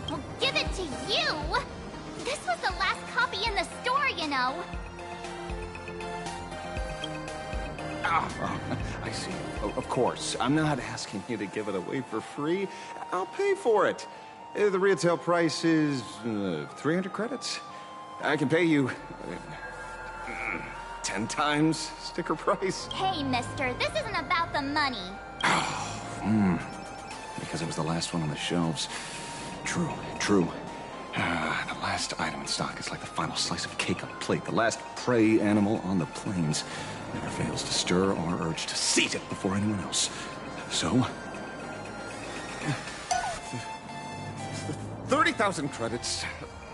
Well, give it to you! This was the last copy in the store, you know. Oh, I see. Of course. I'm not asking you to give it away for free. I'll pay for it. The retail price is 300 credits. I can pay you 10 times sticker price. Hey, mister, this isn't about the money. Because it was the last one on the shelves. True, true. The last item in stock is like the final slice of cake on a plate. The last prey animal on the plains never fails to stir our urge to seize it before anyone else. So, 30,000 credits.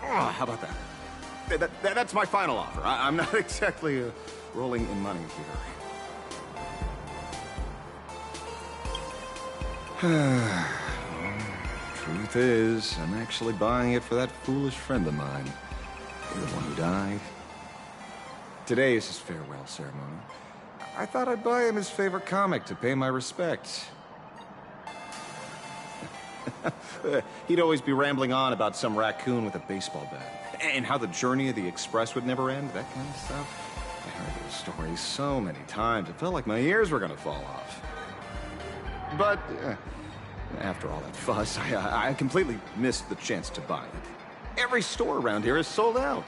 How about that? That's my final offer. I'm not exactly rolling in money here. Truth is, I'm actually buying it for that foolish friend of mine. The one who died. Today is his farewell ceremony. I thought I'd buy him his favorite comic to pay my respects. He'd always be rambling on about some raccoon with a baseball bat. And how the journey of the Express would never end, that kind of stuff. I heard those stories so many times, it felt like my ears were gonna fall off. But, after all that fuss, I completely missed the chance to buy it. Every store around here is sold out.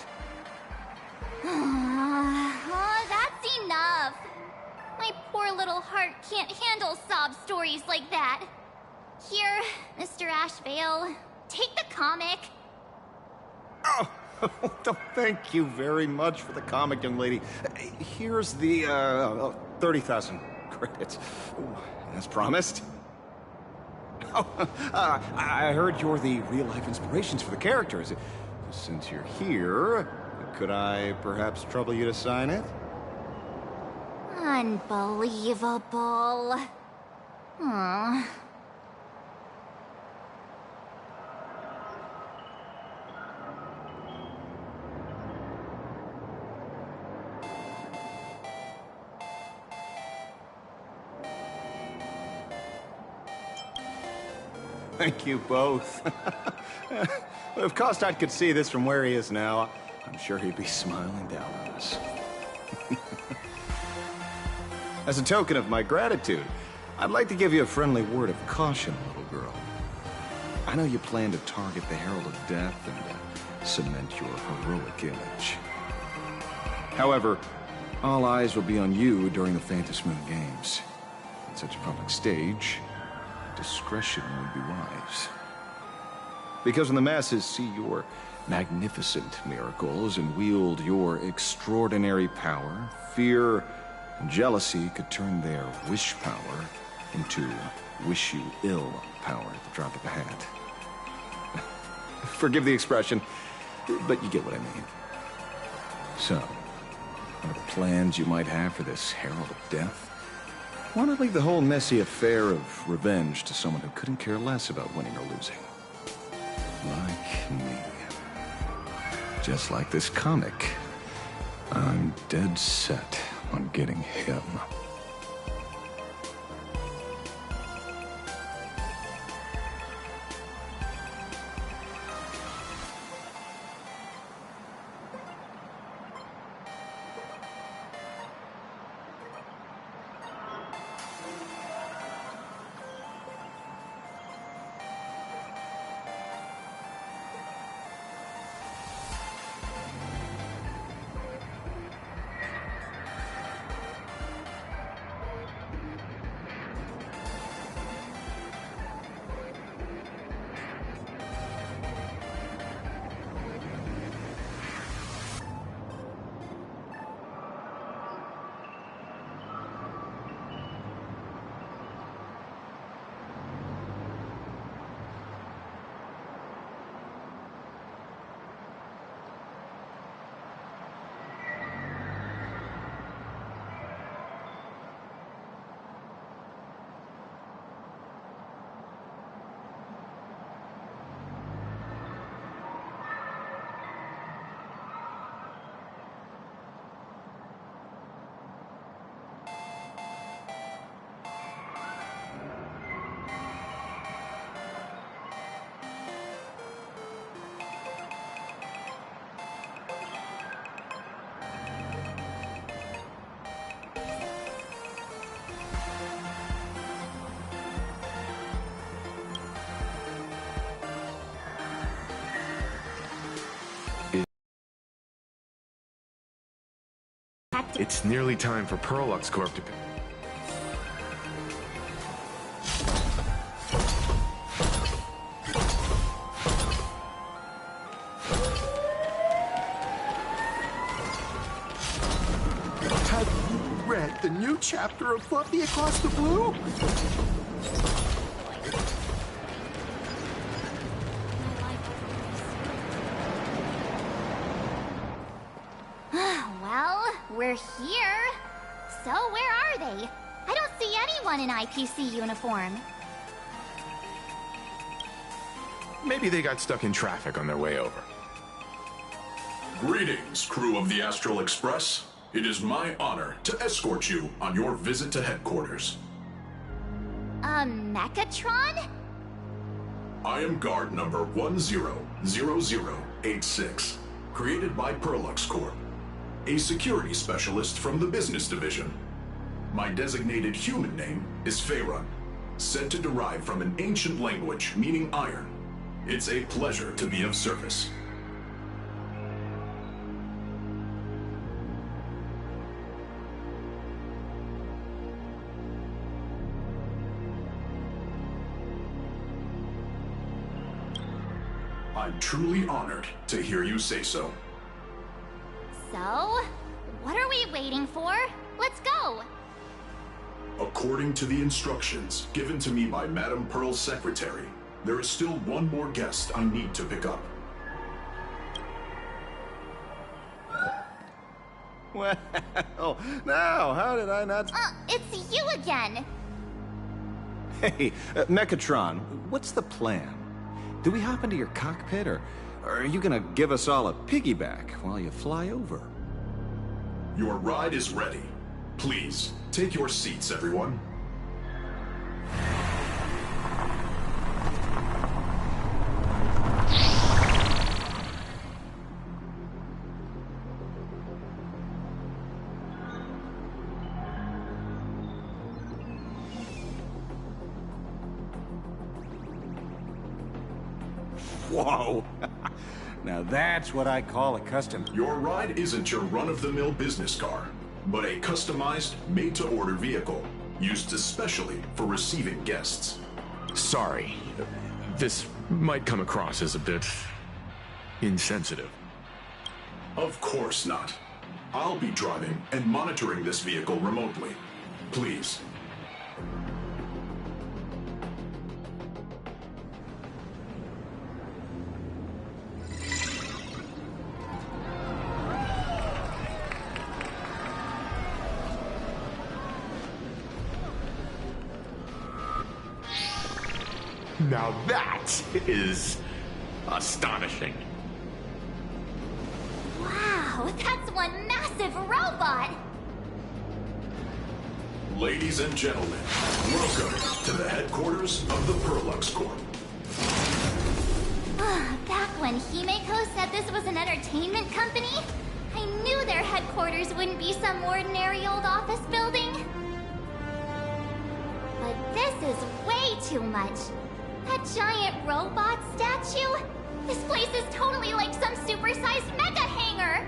Oh, that's enough. My poor little heart can't handle sob stories like that. Here, Mr. Ashvale, take the comic. Oh, thank you very much for the comic, young lady. Here's the 30,000 credits. Ooh, as promised. Oh, I heard you're the real-life inspirations for the characters. Since you're here, could I perhaps trouble you to sign it? Unbelievable. Aww. Thank you both. If Kostad could see this from where he is now, I'm sure he'd be smiling down on us. As a token of my gratitude, I'd like to give you a friendly word of caution, little girl. I know you plan to target the Herald of Death and cement your heroic image. However, all eyes will be on you during the Phantom Moon Games. On such a public stage, discretion would be wise. Because when the masses see your magnificent miracles and wield your extraordinary power, fear and jealousy could turn their wish power into wish you ill power at the drop of a hat. Forgive the expression, but you get what I mean. So, what are the plans you might have for this Herald of Death? Why not leave the whole messy affair of revenge to someone who couldn't care less about winning or losing? Like me. Just like this comic. I'm dead set on getting him. It's nearly time for Perlux Corp to... Have you read the new chapter of Fluffy Across the Blue? Well, we're here. So where are they? I don't see anyone in IPC uniform. Maybe they got stuck in traffic on their way over. Greetings, crew of the Astral Express. It is my honor to escort you on your visit to headquarters. Mechatron? I am guard number 100086, created by Perlux Corp, a security specialist from the business division. My designated human name is Faerun, said to derive from an ancient language meaning iron. It's a pleasure to be of service. I'm truly honored to hear you say so. So, what are we waiting for? Let's go! According to the instructions given to me by Madame Pearl's secretary, there is still one more guest I need to pick up. Well, now, how did I not... It's you again! Hey, Mechatron, what's the plan? Do we hop into your cockpit, or are you gonna give us all a piggyback while you fly over? Your ride is ready. Please, take your seats, everyone. Whoa! Now that's what I call a custom. Your ride isn't your run-of-the-mill business car, but a customized, made-to-order vehicle, used especially for receiving guests. Sorry. This might come across as a bit... insensitive. Of course not. I'll be driving and monitoring this vehicle remotely. Please. Now that is astonishing. Wow, that's one massive robot! Ladies and gentlemen, welcome to the headquarters of the Perlux Corp. Back when Himeko said this was an entertainment company, I knew their headquarters wouldn't be some ordinary old office building. But this is way too much. That giant robot statue? This place is totally like some supersized mega hangar!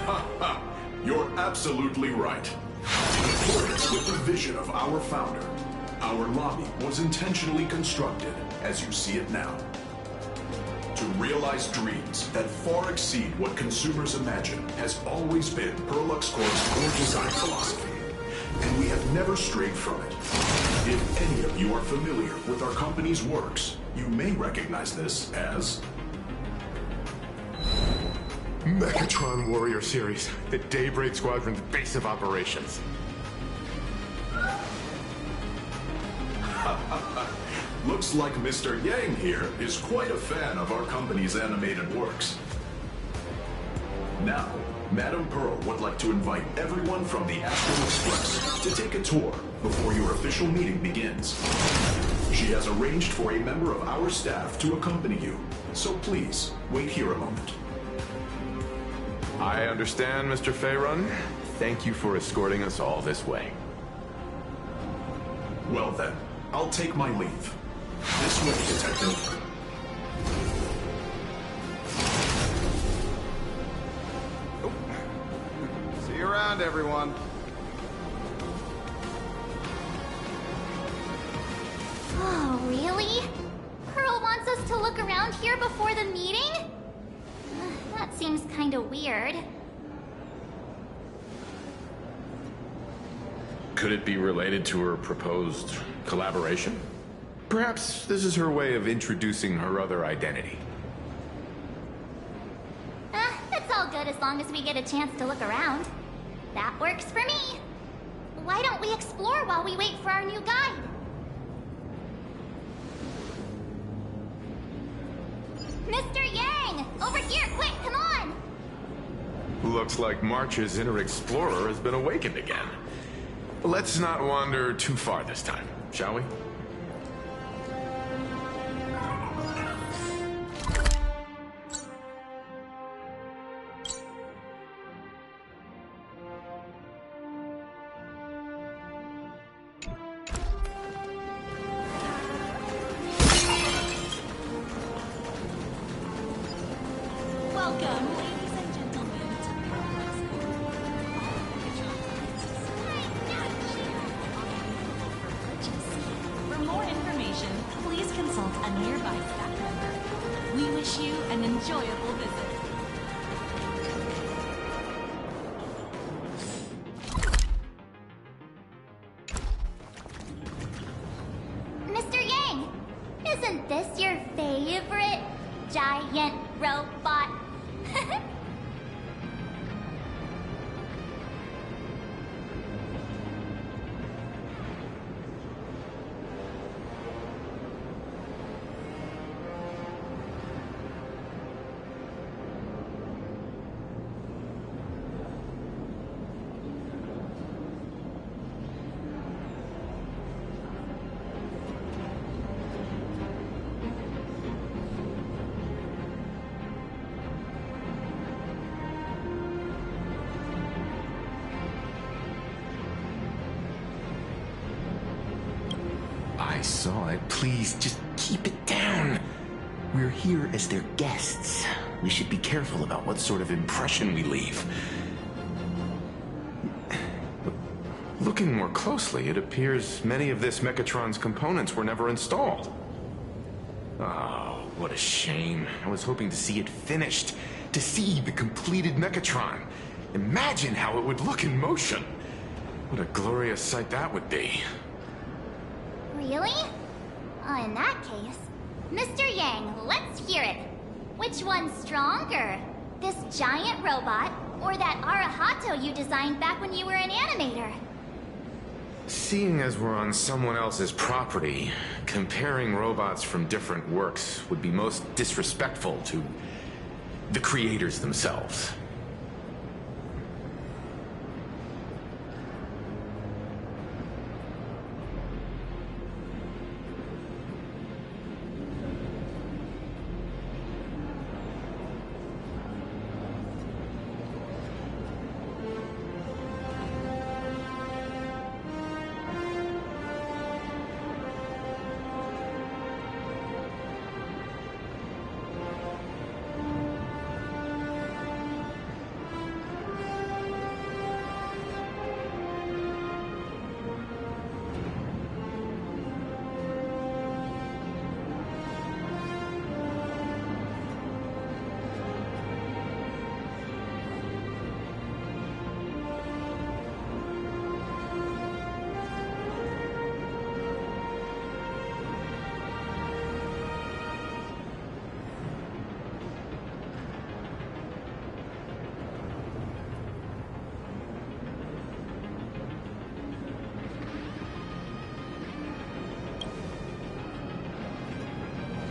Ha ha! You're absolutely right. In accordance with the vision of our founder, our lobby was intentionally constructed as you see it now. To realize dreams that far exceed what consumers imagine has always been Perlux Corp's core design philosophy, and we have never strayed from it. If any of you are familiar with our company's works, you may recognize this as... Mechatron Warrior Series, the Daybreak Squadron's base of operations. Looks like Mr. Yang here is quite a fan of our company's animated works. Now, Madame Pearl would like to invite everyone from the Astral Express to take a tour before your official meeting begins. She has arranged for a member of our staff to accompany you, so please, wait here a moment. I understand, Mr. Faerun. Thank you for escorting us all this way. Well then, I'll take my leave. This way, Detective. around, everyone. Oh, really? Pearl wants us to look around here before the meeting? That seems kinda weird. Could it be related to her proposed collaboration? Perhaps this is her way of introducing her other identity. It's all good as long as we get a chance to look around. That works for me. Why don't we explore while we wait for our new guide? Mr. Yang! Over here, quick, come on! Looks like March's inner explorer has been awakened again. Let's not wander too far this time, shall we? Welcome, ladies and gentlemen, to For more information, please consult a nearby staff member. We wish you an enjoyable visit. Mr. Yang! Isn't this your favorite giant robot? I saw it. Please, just keep it down. We're here as their guests. We should be careful about what sort of impression we leave. Looking more closely, it appears many of this Mechatron's components were never installed. Oh, what a shame. I was hoping to see it finished, to see the completed Mechatron. Imagine how it would look in motion. What a glorious sight that would be. Really? In that case, Mr. Yang, let's hear it. Which one's stronger? This giant robot, or that Arahato you designed back when you were an animator? Seeing as we're on someone else's property, comparing robots from different works would be most disrespectful to the creators themselves.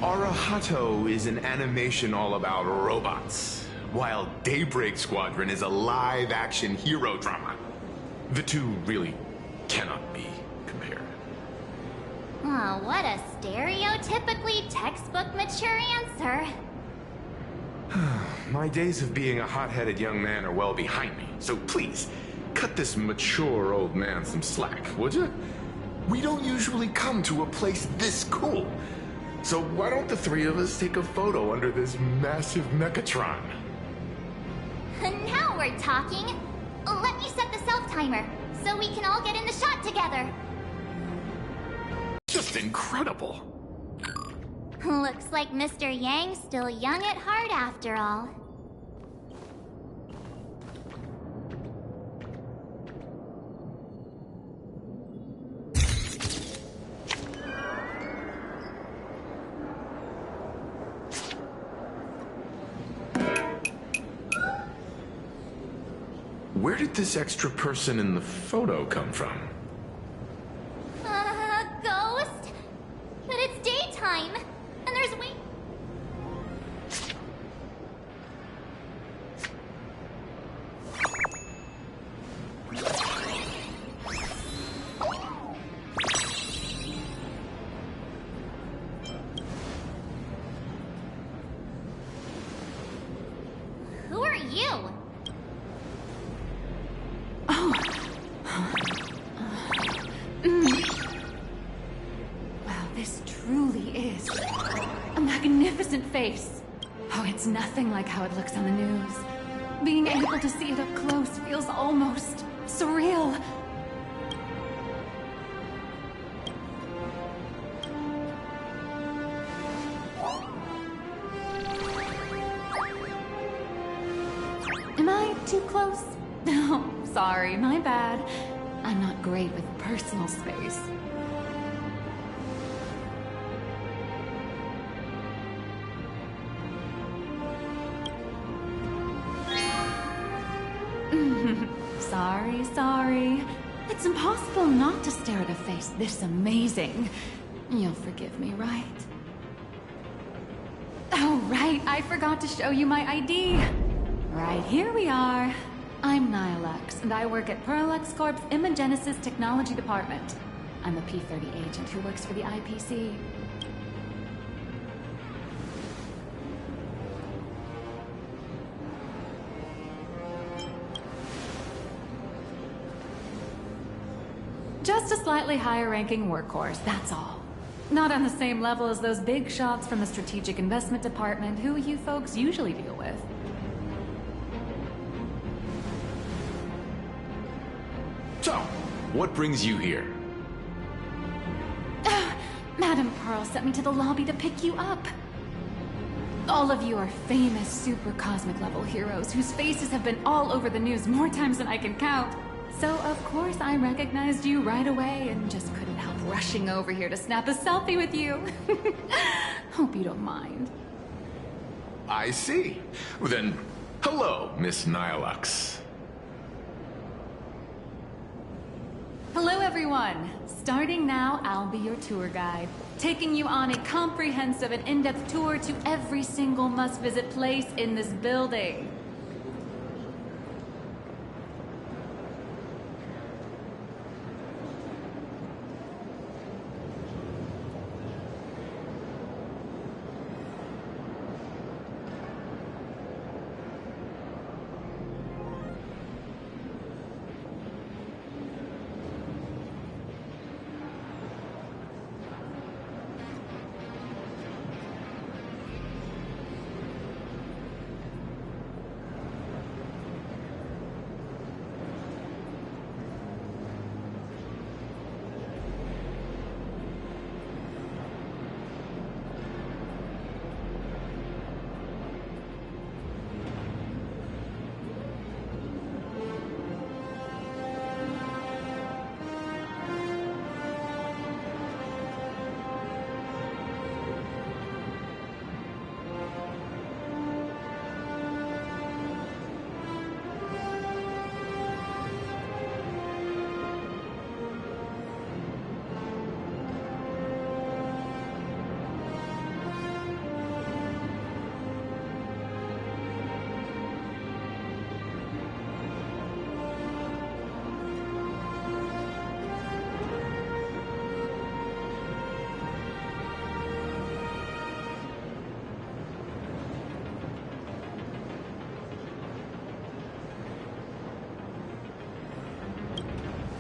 Arahato is an animation all about robots, while Daybreak Squadron is a live-action hero drama. The two really cannot be compared. Oh, what a stereotypically textbook mature answer. My days of being a hot-headed young man are well behind me, so please, cut this mature old man some slack, would you? We don't usually come to a place this cool. So why don't the three of us take a photo under this massive Mechatron? Now we're talking. Let me set the self-timer, so we can all get in the shot together. Just incredible. Looks like Mr. Yang's still young at heart after all. Where did this extra person in the photo come from? Ghost? But it's daytime, and there's Who are you? Wow, this truly is a magnificent face. Oh, it's nothing like how it looks on the news. Being able to see it up close feels almost surreal. Am I too close? Oh, sorry, my bad. I'm not great with personal space. Sorry. It's impossible not to stare at a face this amazing. You'll forgive me, right? Oh, right, I forgot to show you my ID. Right, here we are. I'm Nihilux, and I work at Parallax Corp's Imagenesis Technology Department. I'm a P-30 agent who works for the IPC. Just a slightly higher-ranking workhorse, that's all. Not on the same level as those big shots from the Strategic Investment Department who you folks usually deal with. So, what brings you here? Madam Pearl sent me to the lobby to pick you up. All of you are famous super cosmic level heroes whose faces have been all over the news more times than I can count. So of course I recognized you right away and just couldn't help rushing over here to snap a selfie with you. Hope you don't mind. I see. Well, then, hello, Miss Nihilux. Hello everyone! Starting now, I'll be your tour guide, taking you on a comprehensive and in-depth tour to every single must-visit place in this building.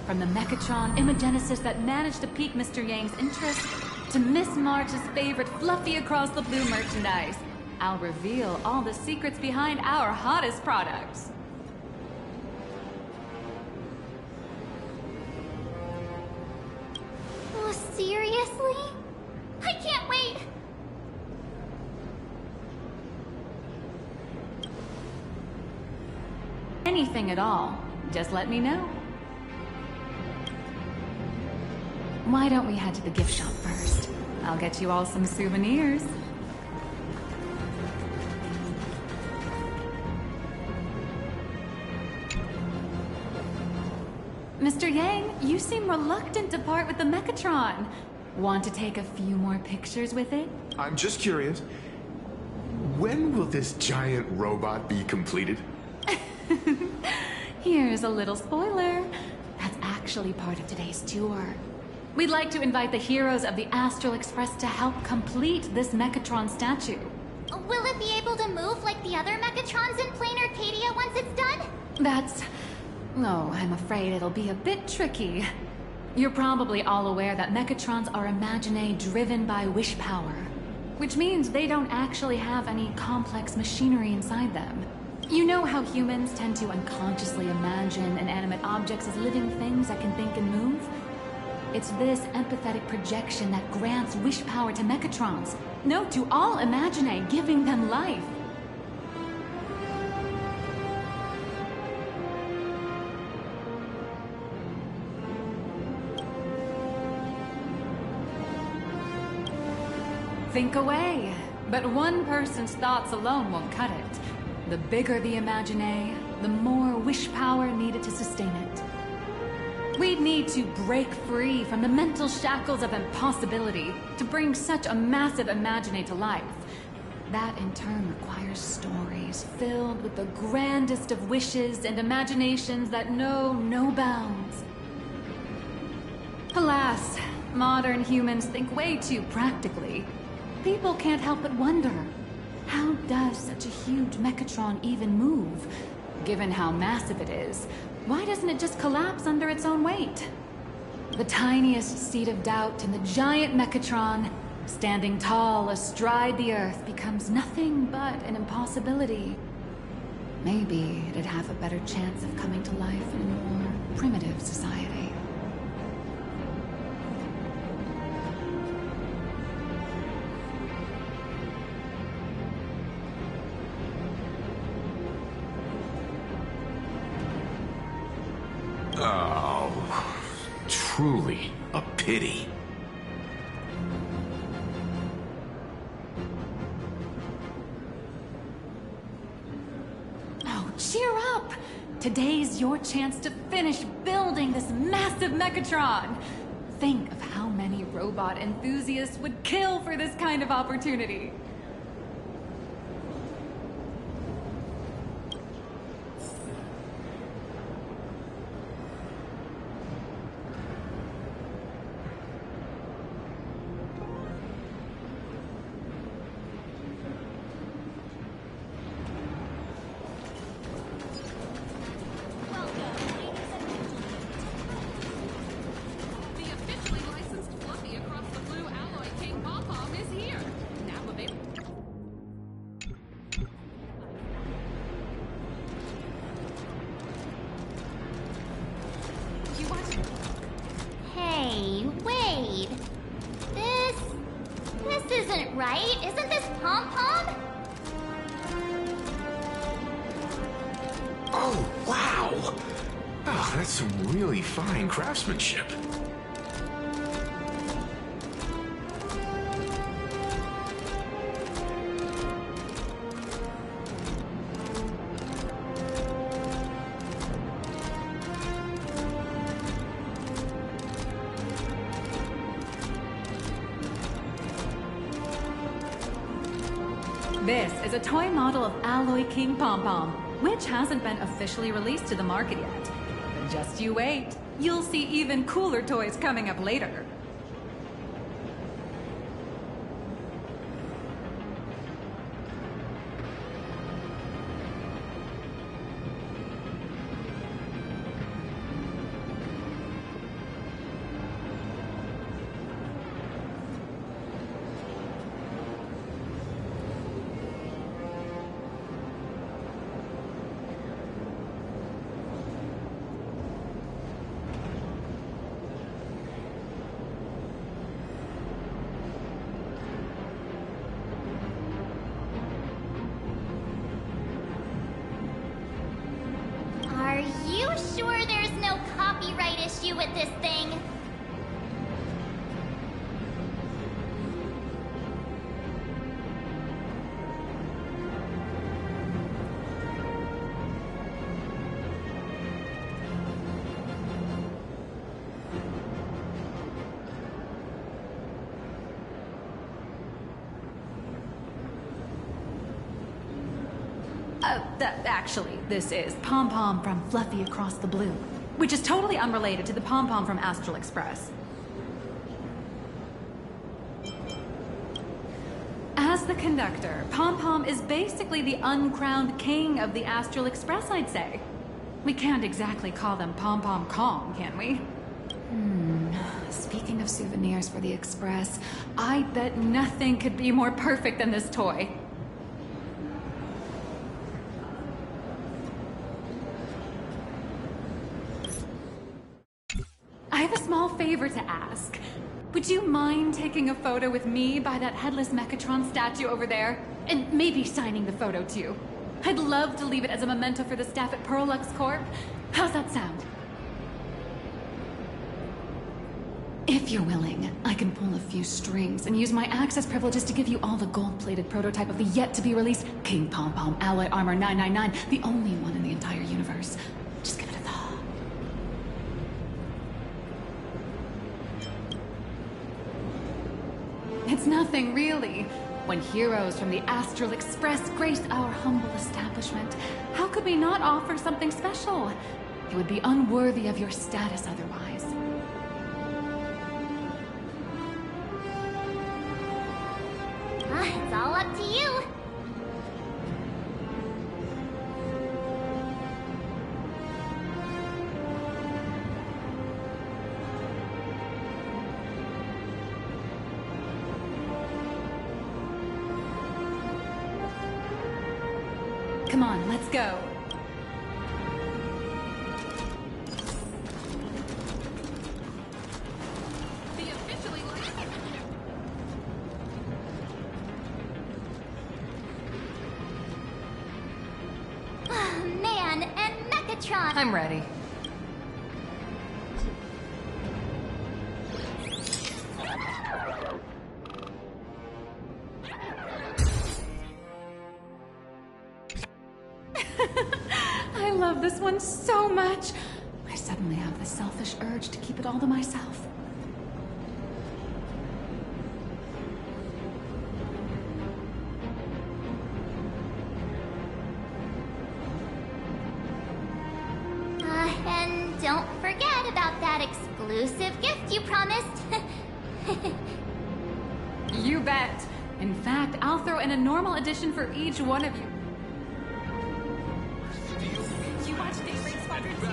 From the Mechatron Imagenesis that managed to pique Mr. Yang's interest, to Miss March's favorite fluffy across the blue merchandise, I'll reveal all the secrets behind our hottest products. Oh, seriously? I can't wait! Anything at all, just let me know. Why don't we head to the gift shop first? I'll get you all some souvenirs. Mr. Yang, you seem reluctant to part with the Mechatron. Want to take a few more pictures with it? I'm just curious. When will this giant robot be completed? Here's a little spoiler. That's actually part of today's tour. We'd like to invite the heroes of the Astral Express to help complete this Mechatron statue. Will it be able to move like the other Mechatrons in Plain Arcadia once it's done? Oh, I'm afraid it'll be a bit tricky. You're probably all aware that Mechatrons are imaginae driven by wish power, which means they don't actually have any complex machinery inside them. You know how humans tend to unconsciously imagine inanimate objects as living things that can think and move? It's this empathetic projection that grants wish power to Mechatrons. No, to all imaginae, giving them life. Think away, but one person's thoughts alone won't cut it. The bigger the imaginae, the more wish power needed to sustain it. We'd need to break free from the mental shackles of impossibility to bring such a massive imaginae to life. That in turn requires stories filled with the grandest of wishes and imaginations that know no bounds. Alas, modern humans think way too practically. People can't help but wonder, how does such a huge Mechatron even move? Given how massive it is, why doesn't it just collapse under its own weight? The tiniest seed of doubt in the giant Mechatron, standing tall astride the Earth, becomes nothing but an impossibility. Maybe it'd have a better chance of coming to life in a more primitive society. Oh, truly a pity. Oh, cheer up! Today's your chance to finish building this massive Mechatron! Think of how many robot enthusiasts would kill for this kind of opportunity. Hey, wait. This isn't right. Isn't this Pom-Pom? Oh, wow! Oh, that's some really fine craftsmanship. This is a toy model of Alloy King Pom-Pom, which hasn't been officially released to the market yet. But just you wait. You'll see even cooler toys coming up later. sure there's no copyright issue with this thing? Actually, this is Pom Pom from Fluffy Across the Blue, which is totally unrelated to the Pom Pom from Astral Express. As the conductor, Pom Pom is basically the uncrowned king of the Astral Express, I'd say. We can't exactly call them Pom Pom Kong, can we? Speaking of souvenirs for the Express, I bet nothing could be more perfect than this toy. I have a small favor to ask. Would you mind taking a photo with me by that headless Mechatron statue over there? And maybe signing the photo too. I'd love to leave it as a memento for the staff at Perlux Corp. How's that sound? If you're willing, I can pull a few strings and use my access privileges to give you all the gold-plated prototype of the yet-to-be-released King Pom Pom Alloy Armor 999, the only one in the entire universe. Just give it a thought. It's nothing, really. When heroes from the Astral Express grace our humble establishment, how could we not offer something special? It would be unworthy of your status otherwise. It's all up to you. Come on, let's go. Man, and Mechatron! I'm ready. I love this one so much. I suddenly have the selfish urge to keep it all to myself. And don't forget about that exclusive gift you promised. You bet. In fact, I'll throw in a normal edition for each one of you. You watch Daybreak Squadron 2?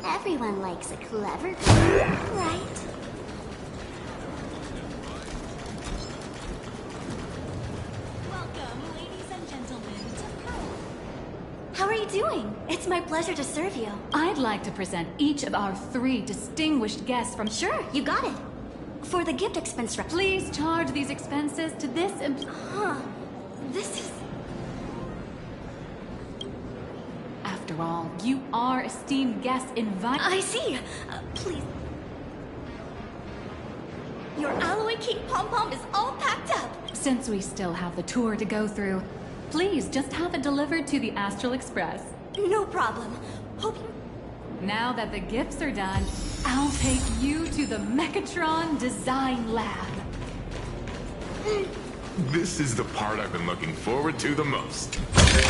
Everyone likes a clever girl, right? Welcome, ladies and gentlemen, to Pearl. How are you doing? It's my pleasure to serve you. I'd like to present each of our 3 distinguished guests from... Sure, you got it. For the gift expense rep. Please charge these expenses to this This is... After all, you are esteemed guests invited. I see. Please. Your Alloy King pom-pom is all packed up. Since we still have the tour to go through, please just have it delivered to the Astral Express. No problem. Hope you... Now that the gifts are done, I'll take you to the Mechatron Design Lab. This is the part I've been looking forward to the most. Ladies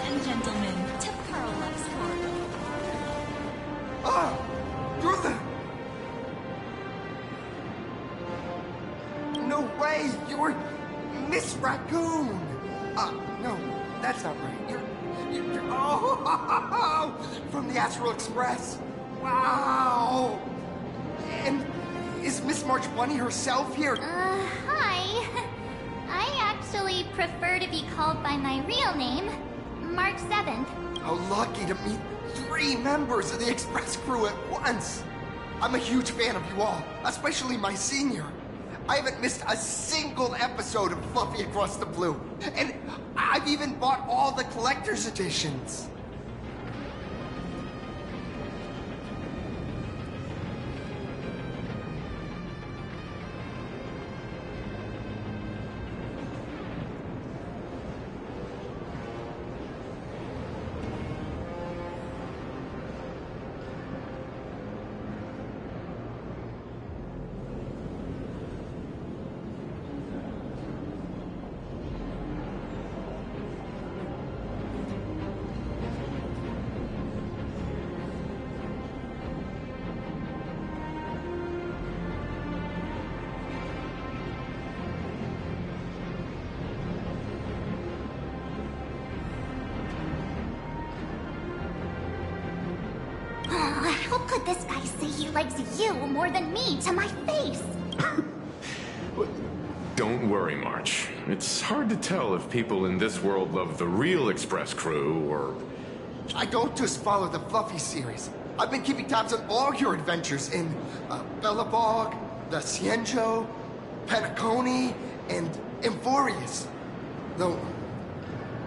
and gentlemen, to Pearl Love's Corridor. Ah! Brother! No way! You're Miss Raccoon! No, that's not right. You're oh! From the Astral Express! Wow! And is Miss March Bunny herself here? Hi. I actually prefer to be called by my real name, March 7th. How lucky to meet 3 members of the Express crew at once! I'm a huge fan of you all, especially my senior. I haven't missed a single episode of Fluffy Across the Blue. And I've even bought all the collector's editions. How could this guy say he likes you more than me to my face? Don't worry, March. It's hard to tell if people in this world love the real Express crew or... I don't just follow the Fluffy series. I've been keeping tabs on all your adventures in Bellabog, the Cienjo, Penacony, and Emphorius. Though,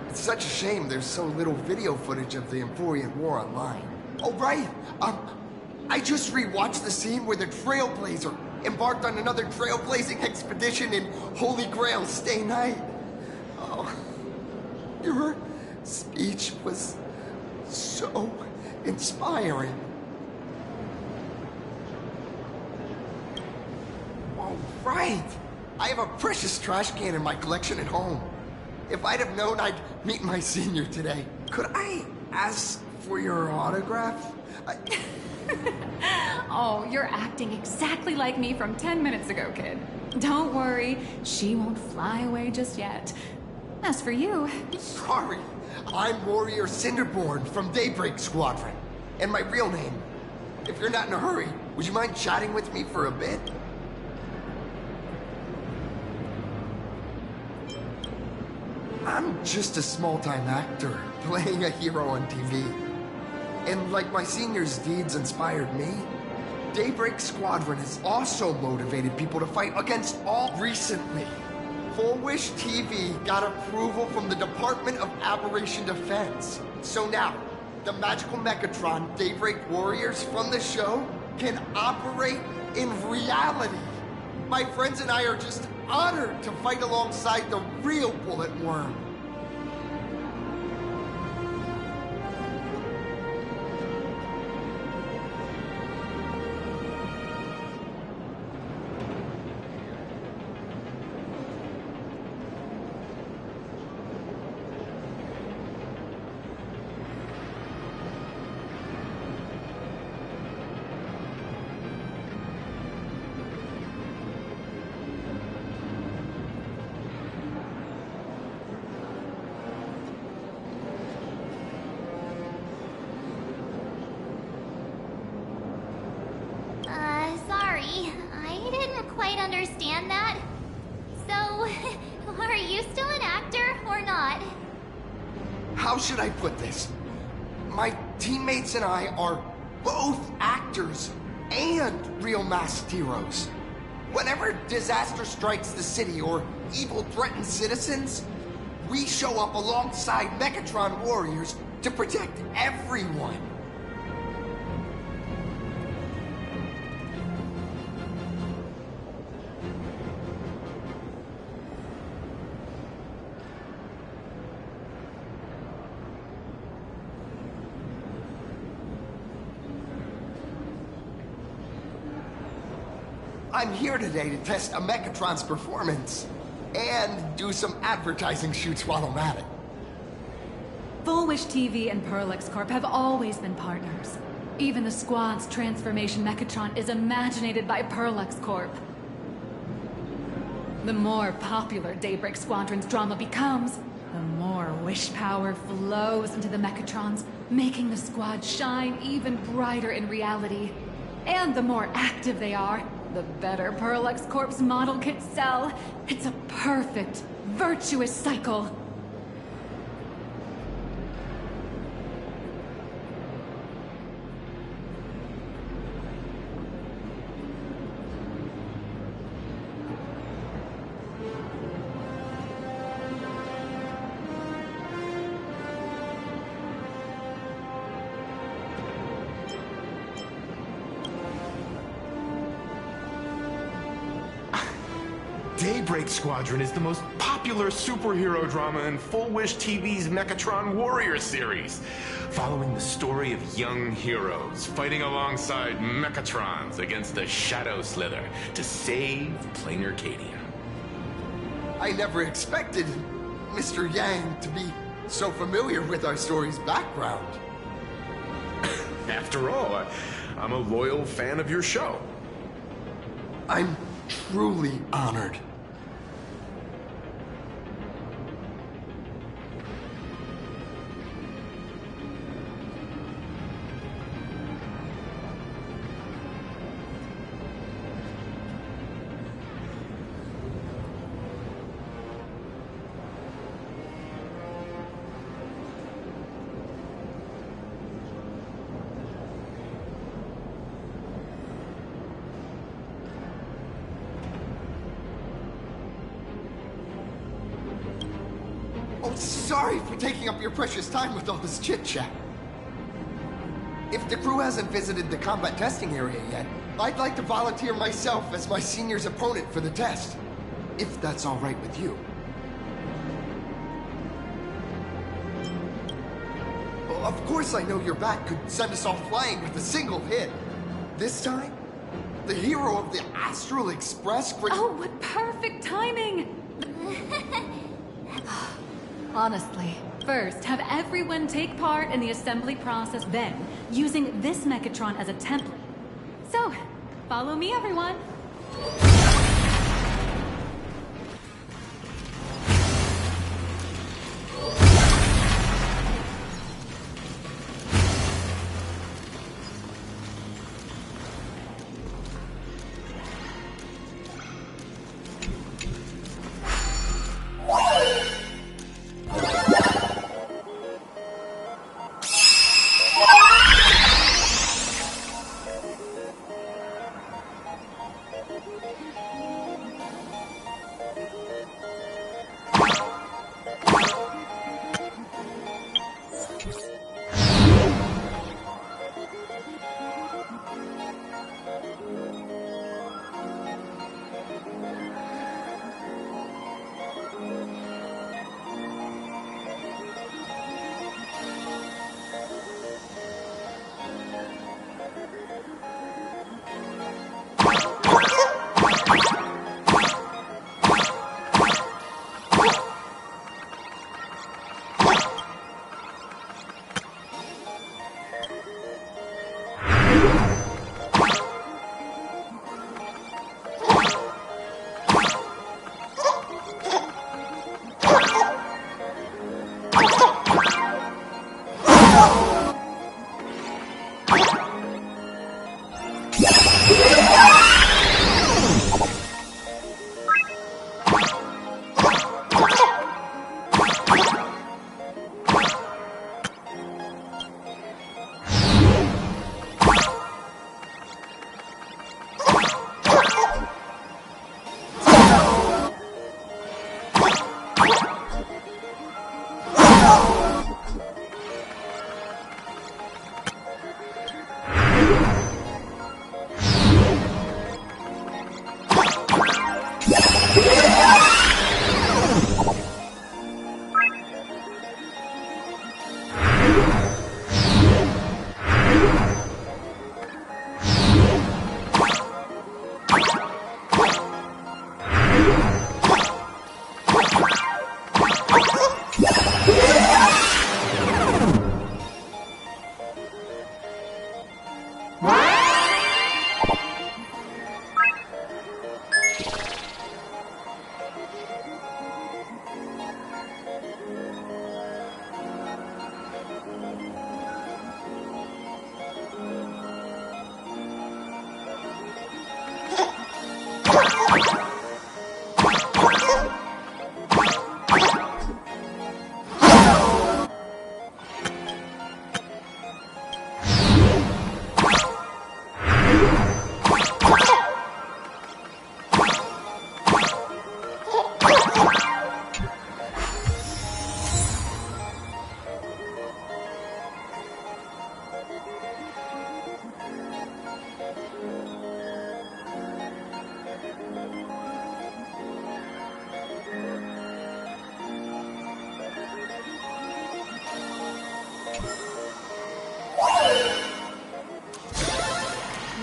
it's such a shame there's so little video footage of the Emphorian War online. Oh, right! I just rewatched the scene where the Trailblazer embarked on another trailblazing expedition in Holy Grail Stay Night. Oh, your speech was so inspiring. Oh, right! I have a precious trash can in my collection at home. If I'd have known I'd meet my senior today, could I ask for your autograph? Oh, you're acting exactly like me from 10 minutes ago, kid. Don't worry, she won't fly away just yet. As for you... Sorry, I'm Warrior Cinderborn from Daybreak Squadron. And my real name. If you're not in a hurry, would you mind chatting with me for a bit? I'm just a small-time actor, playing a hero on TV. And like my senior's deeds inspired me, Daybreak Squadron has also motivated people to fight against all. Recently, Full Wish TV got approval from the Department of Aberration Defense. So now, the magical Mechatron Daybreak Warriors from the show can operate in reality. My friends and I are just honored to fight alongside the real Bullet Worm. Sorry. I didn't quite understand that. So, are you still an actor or not? How should I put this? My teammates and I are both actors, and real masked heroes. Whenever disaster strikes the city or evil threatens citizens, we show up alongside Megatron warriors to protect everyone. I'm here today to test a Megatron's performance and do some advertising shoots while I'm at it. Full Wish TV and Perlex Corp have always been partners. Even the squad's transformation Mechatron is imaginated by Perlex Corp. The more popular Daybreak Squadron's drama becomes, the more wish power flows into the Mechatrons, making the squad shine even brighter in reality. And the more active they are, the better Perlex Corp's model kits sell. It's a perfect, virtuous cycle. Daybreak Squadron is the most popular superhero drama in Full Wish TV's Mechatron Warrior series, following the story of young heroes fighting alongside Mechatrons against the Shadow Slither to save Plain Arcadia. I never expected Mr. Yang to be so familiar with our story's background. After all, I'm a loyal fan of your show. I'm truly honored. Oh, sorry for taking up your precious time with all this chit-chat. If the crew hasn't visited the combat testing area yet, I'd like to volunteer myself as my senior's opponent for the test. If that's all right with you. Well, of course I know your bat could send us all flying with a single hit. This time, the hero of the Astral Express... Oh, what perfect timing! Honestly, first, have everyone take part in the assembly process, then, using this Mechatron as a template. So, follow me, everyone.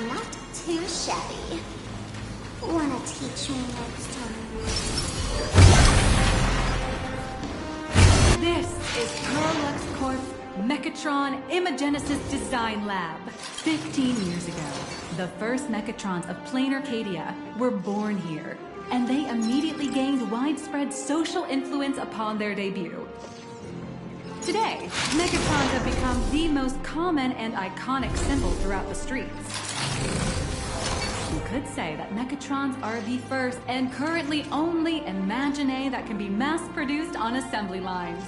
Not too shabby. Wanna teach me next time? This is Perlux Corp's Mechatron Imagenesis Design Lab. 15 years ago, the first Mechatrons of Plain Arcadia were born here, and they immediately gained widespread social influence upon their debut. Today, Mechatrons have become the most common and iconic symbol throughout the streets. You could say that Mechatrons are the first and currently only Imagine that can be mass-produced on assembly lines.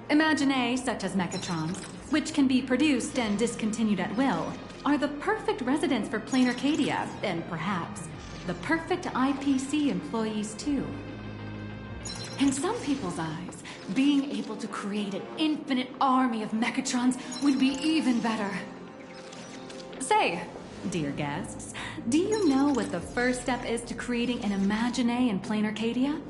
Imagine such as Mechatrons, which can be produced and discontinued at will, are the perfect residents for Plain Arcadia, and perhaps the perfect IPC employees too. In some people's eyes, being able to create an infinite army of Mechatrons would be even better. Say, dear guests, do you know what the first step is to creating an Imagine in Plain Arcadia?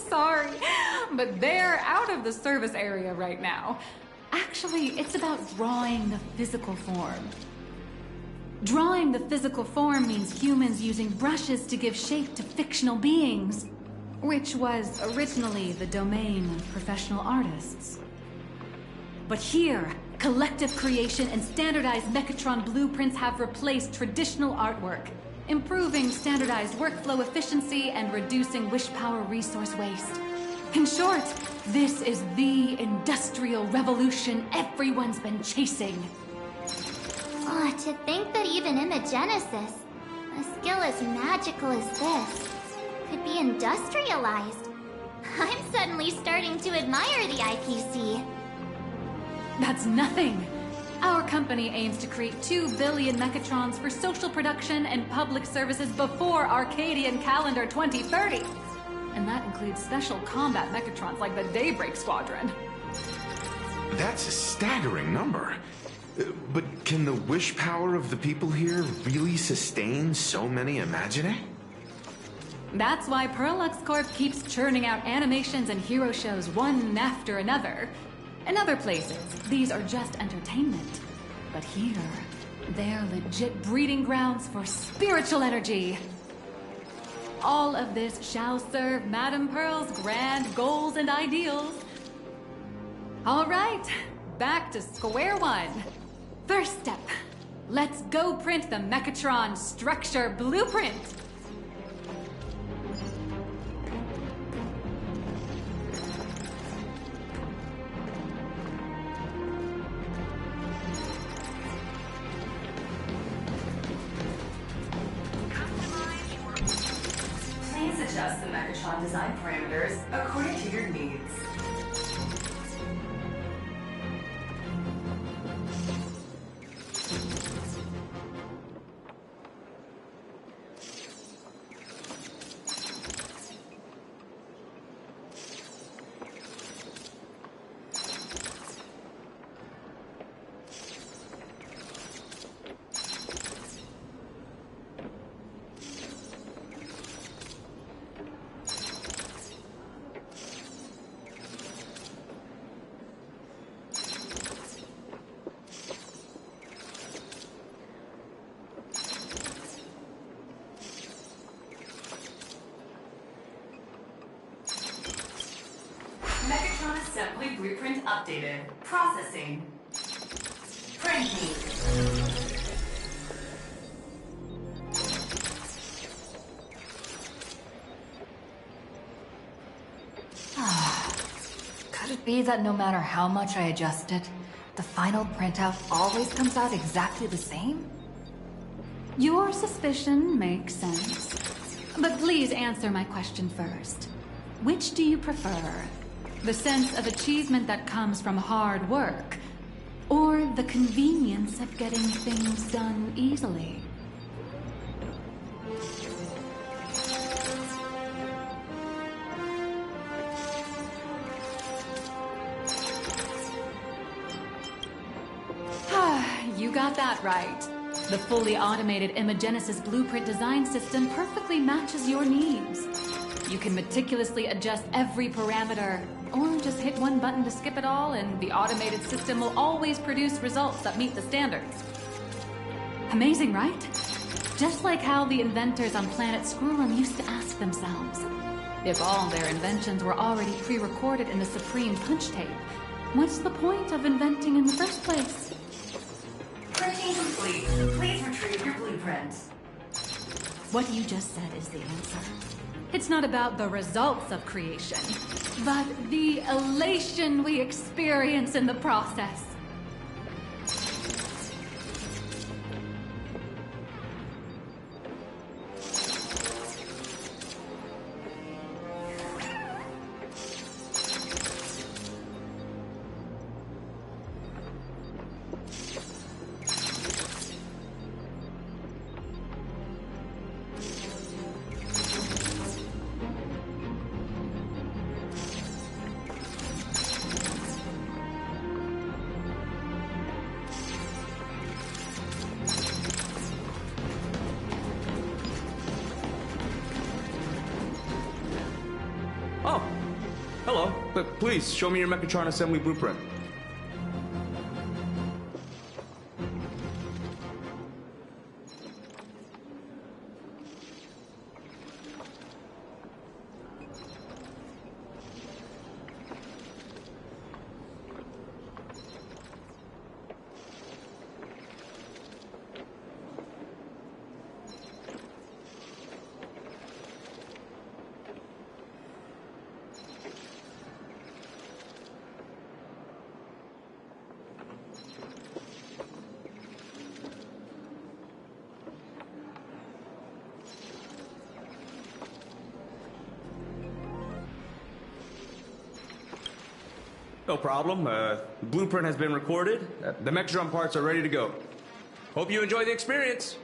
Sorry, but they're out of the service area right now. Actually, it's about drawing the physical form. Drawing the physical form means humans using brushes to give shape to fictional beings, which was originally the domain of professional artists. But here, collective creation and standardized Mechatron blueprints have replaced traditional artwork, improving standardized workflow efficiency and reducing wish power resource waste. In short, this is the industrial revolution everyone's been chasing. Oh, to think that even Imagenesis, a skill as magical as this, could be industrialized. I'm suddenly starting to admire the IPC. That's nothing. Our company aims to create 2 billion Mechatrons for social production and public services before Arcadian calendar 2030. And that includes special combat Mechatrons like the Daybreak Squadron. That's a staggering number. But can the wish power of the people here really sustain so many Imagine? That's why Perlux Corp keeps churning out animations and hero shows one after another. In other places, these are just entertainment. But here, they're legit breeding grounds for spiritual energy. All of this shall serve Madame Pearl's grand goals and ideals. All right, back to square one. First step, let's go print the Mechatron structure blueprint. Please adjust the Megatron design parameters according to your needs. Megatron assembly blueprint updated. Processing. Printing. Could it be that no matter how much I adjust it, the final printout always comes out exactly the same? Your suspicion makes sense. But please answer my question first. Which do you prefer? The sense of achievement that comes from hard work, or the convenience of getting things done easily? You got that right. The fully automated Imogenesis blueprint design system perfectly matches your needs. You can meticulously adjust every parameter, or just hit one button to skip it all, and the automated system will always produce results that meet the standards. Amazing, right? Just like how the inventors on planet Skrullum used to ask themselves, if all their inventions were already pre-recorded in the Supreme Punch Tape, what's the point of inventing in the first place? Printing complete. Please retrieve your blueprint. What you just said is the answer. It's not about the results of creation, but the elation we experience in the process. Oh, hello. But please, show me your Megatron assembly blueprint. No problem. The blueprint has been recorded. The Megatron parts are ready to go. Hope you enjoy the experience.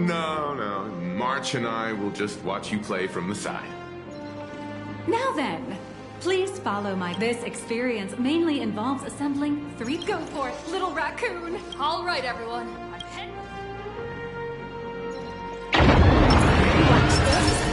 No. March and I will just watch you play from the side. Now then, please follow my... This experience mainly involves assembling 3... Go for it, little raccoon! All right, everyone. I'm heading... Watch this.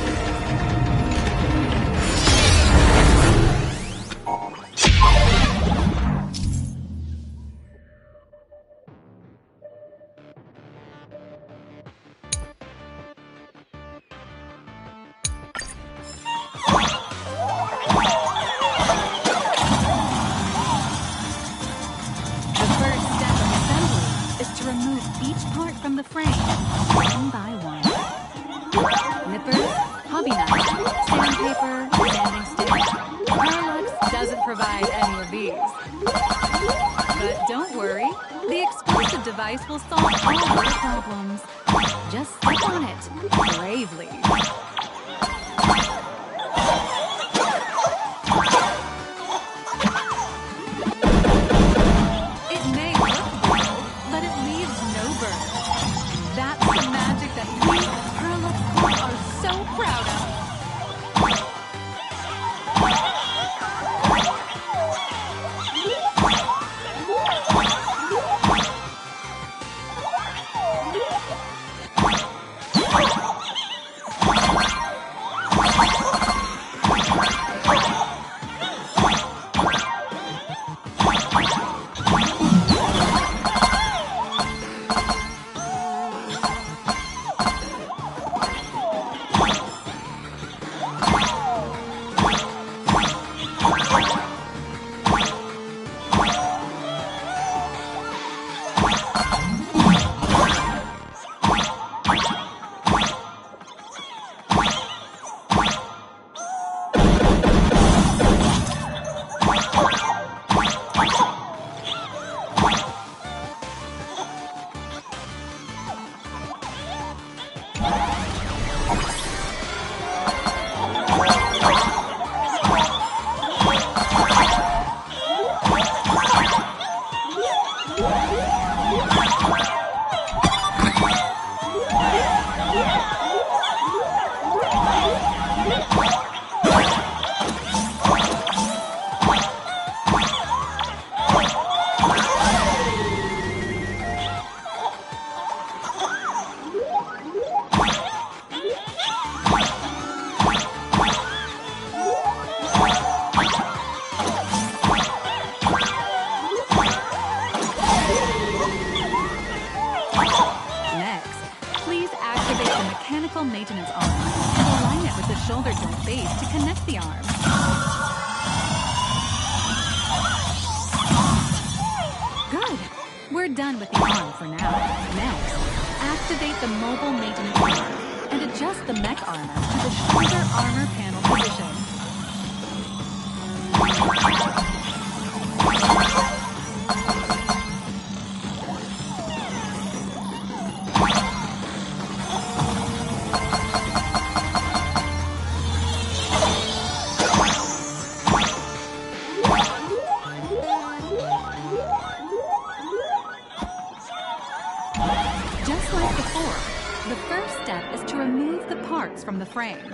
This will solve all your problems. Just step on it bravely. It may look brutal, but it leaves no burn. That's the magic that we at Pearl of Court are so proud of. Maintenance arm and align it with the shoulder joint base to connect the arm. Good. We're done with the arm for now. Next, activate the mobile maintenance arm and adjust the mech armor to the shoulder armor panel position. The first step is to remove the parts from the frame.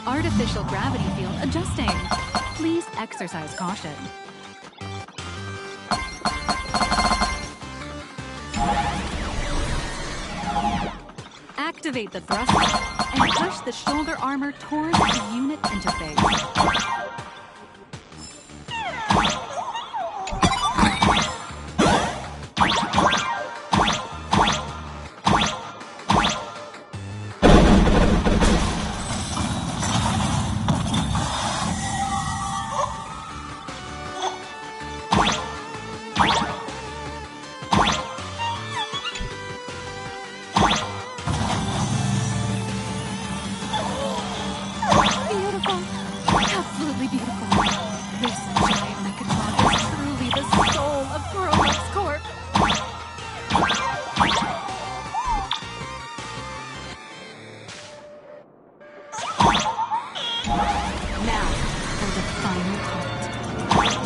Artificial gravity field adjusting. Please exercise caution. Activate the thruster and push the shoulder armor towards the unit interface. Absolutely beautiful. This giant Mechatron is truly the soul of Pearl Corp. Now, for the final part.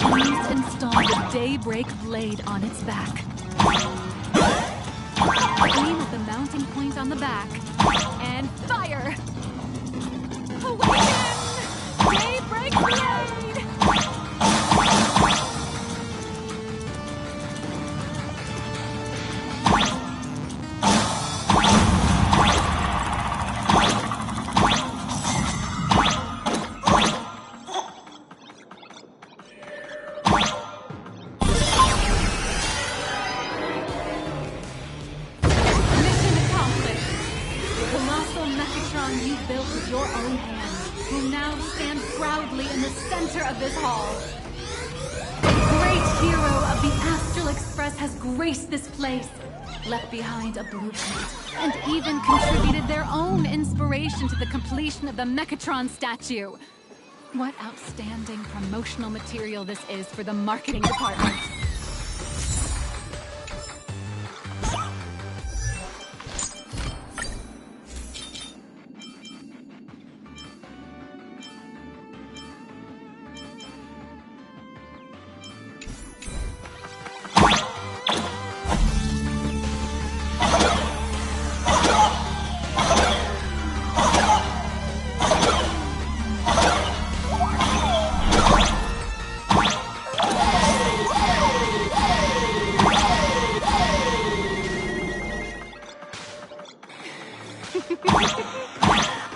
Please install the Daybreak blade on its back. Aim at the mounting point on the back and fire! Awaken! Daybreak blade! Mission accomplished! The colossal Mechatron you built with your own hands will now stand proudly in the center of this hall. The great hero of the Astral Express has graced this place, left behind a blueprint, and even contributed their own inspiration to the completion of the Mechatron statue. What outstanding promotional material this is for the marketing department.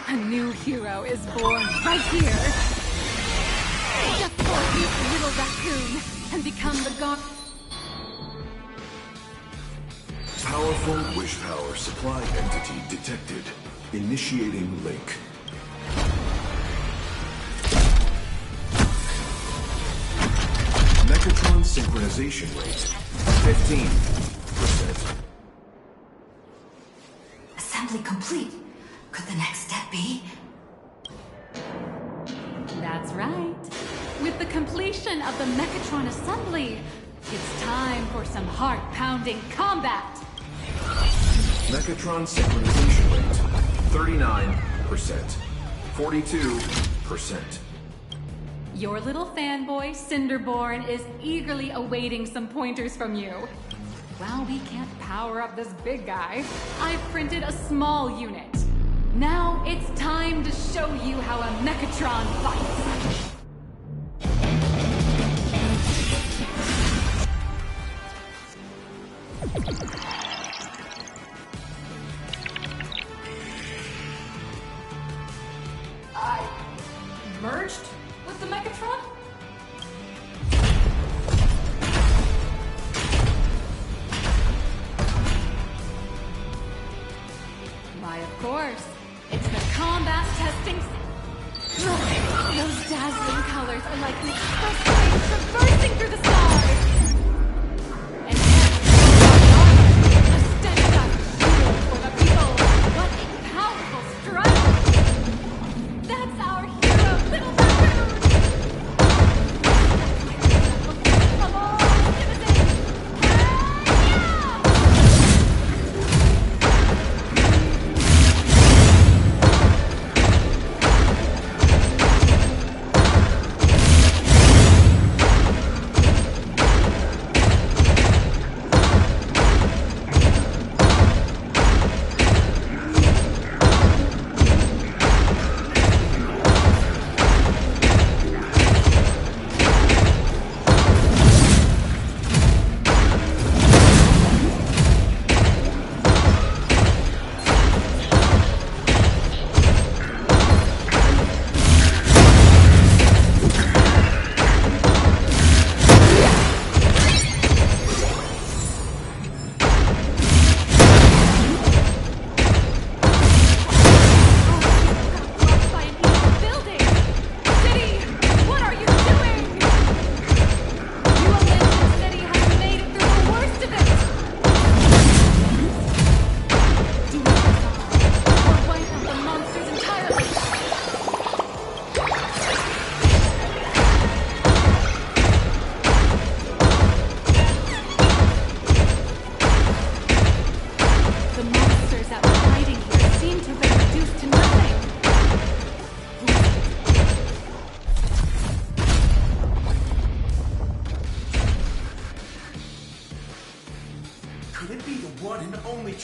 A new hero is born right here. Just go eat little raccoon and become the god. Powerful wish power supply entity detected. Initiating link. Mechatron synchronization rate 15%. Assembly complete. Could the next step be? That's right. With the completion of the Mechatron assembly, it's time for some heart-pounding combat. Mechatron synchronization rate 39%. 42%. Your little fanboy, Cinderborn, is eagerly awaiting some pointers from you. While we can't power up this big guy, I've printed a small unit. Now it's time to show you how a Mechatron fights. I merged with the Mechatron? Why, of course. It's the combat testing. Those dazzling colors are like an express train traversing through the stars. And a steadfast shield for the people. What a powerful strike! That's our hero, Little Raccoon! Come on, citizens!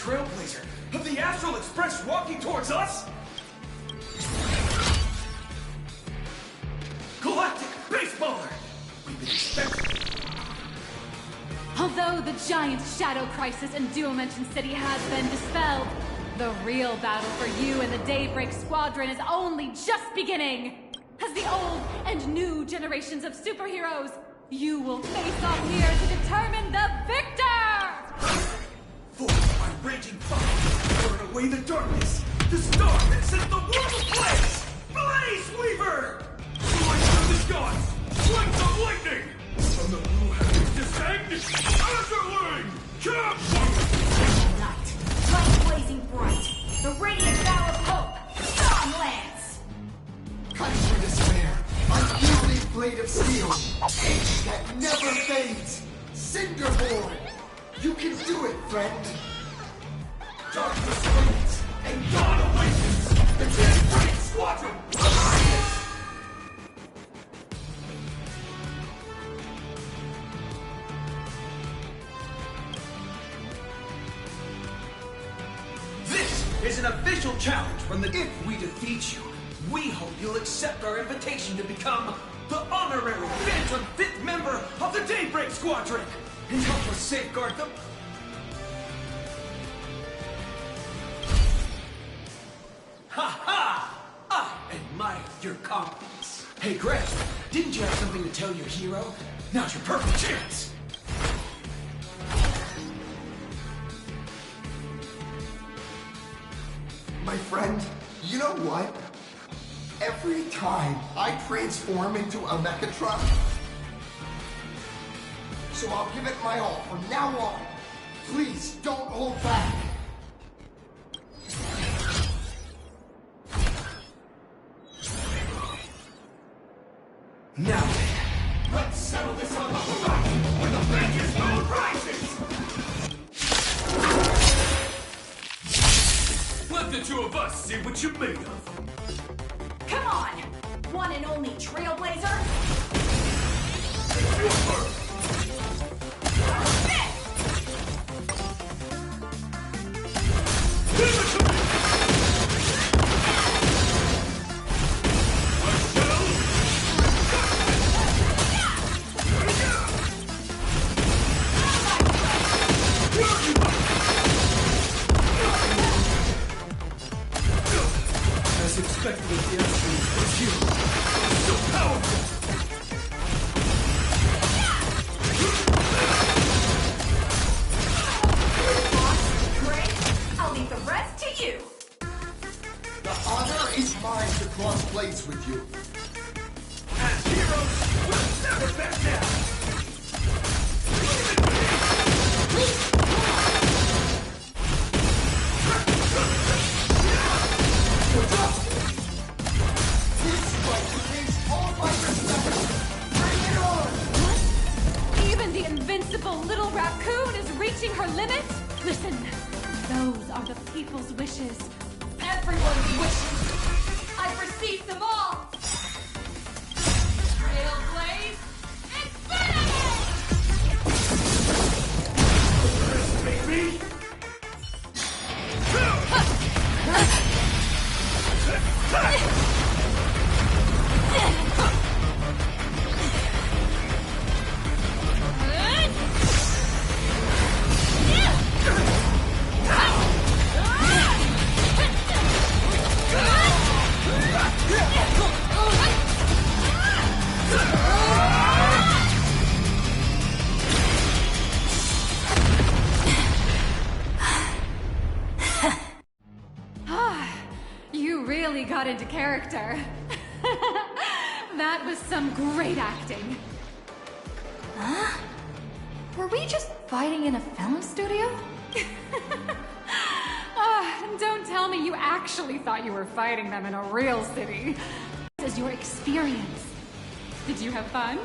trailblazer of the Astral Express walking towards us? Galactic Baseballer! We've been expecting... Although the giant shadow crisis in Duomension City has been dispelled, the real battle for you and the Daybreak Squadron is only just beginning! As the old and new generations of superheroes, you will face off here to determine the victor! Forced by raging fire, burn away the darkness, the star that set the world ablaze! Blaze Weaver! Slice through the skies, flights of lightning! From the blue heavens descend, Azurling! Night, light blazing bright, the radiant bow of hope, Stormlands! Cuts for despair, Darkness waits, and dawn awakens! The Daybreak Squadron! This is an official challenge from the... If we defeat you, we hope you'll accept our invitation to become the honorary Phantom 5th member of the Daybreak Squadron and help us safeguard the... Ha ha! I admire your confidence. Hey, Greg, didn't you have something to tell your hero? Now's your perfect chance! My friend, you know what? Every time I transform into a Mechatron, so I'll give it my all from now on. Please don't hold back. Now then, let's settle this on the horizon when the Phantom moon rises! Let the two of us see what you're made of. Come on! One and only Trailblazer! It's your turn! As expected of the Airstreams, but you are so powerful! Great! I'll leave the rest to you! The honor is mine to cross blades with you. As heroes, we'll never back down! What's up? This fight remains all my respect. Bring it on! Even the invincible little raccoon is reaching her limit? Listen, those are the people's wishes. Everyone's wishes! I've received them all! Trailblaze Baby! You really got into character. That was some great acting. Huh? Were we just fighting in a film studio? Don't tell me you actually thought you were fighting them in a real city. What is your experience? Did you have fun?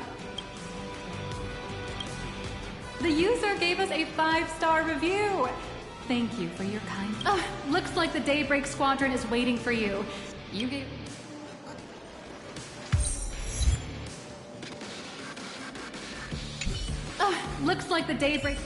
The user gave us a 5-star review. Thank you for your kind... looks like the Daybreak Squadron is waiting for you. You gave... looks like the Daybreak...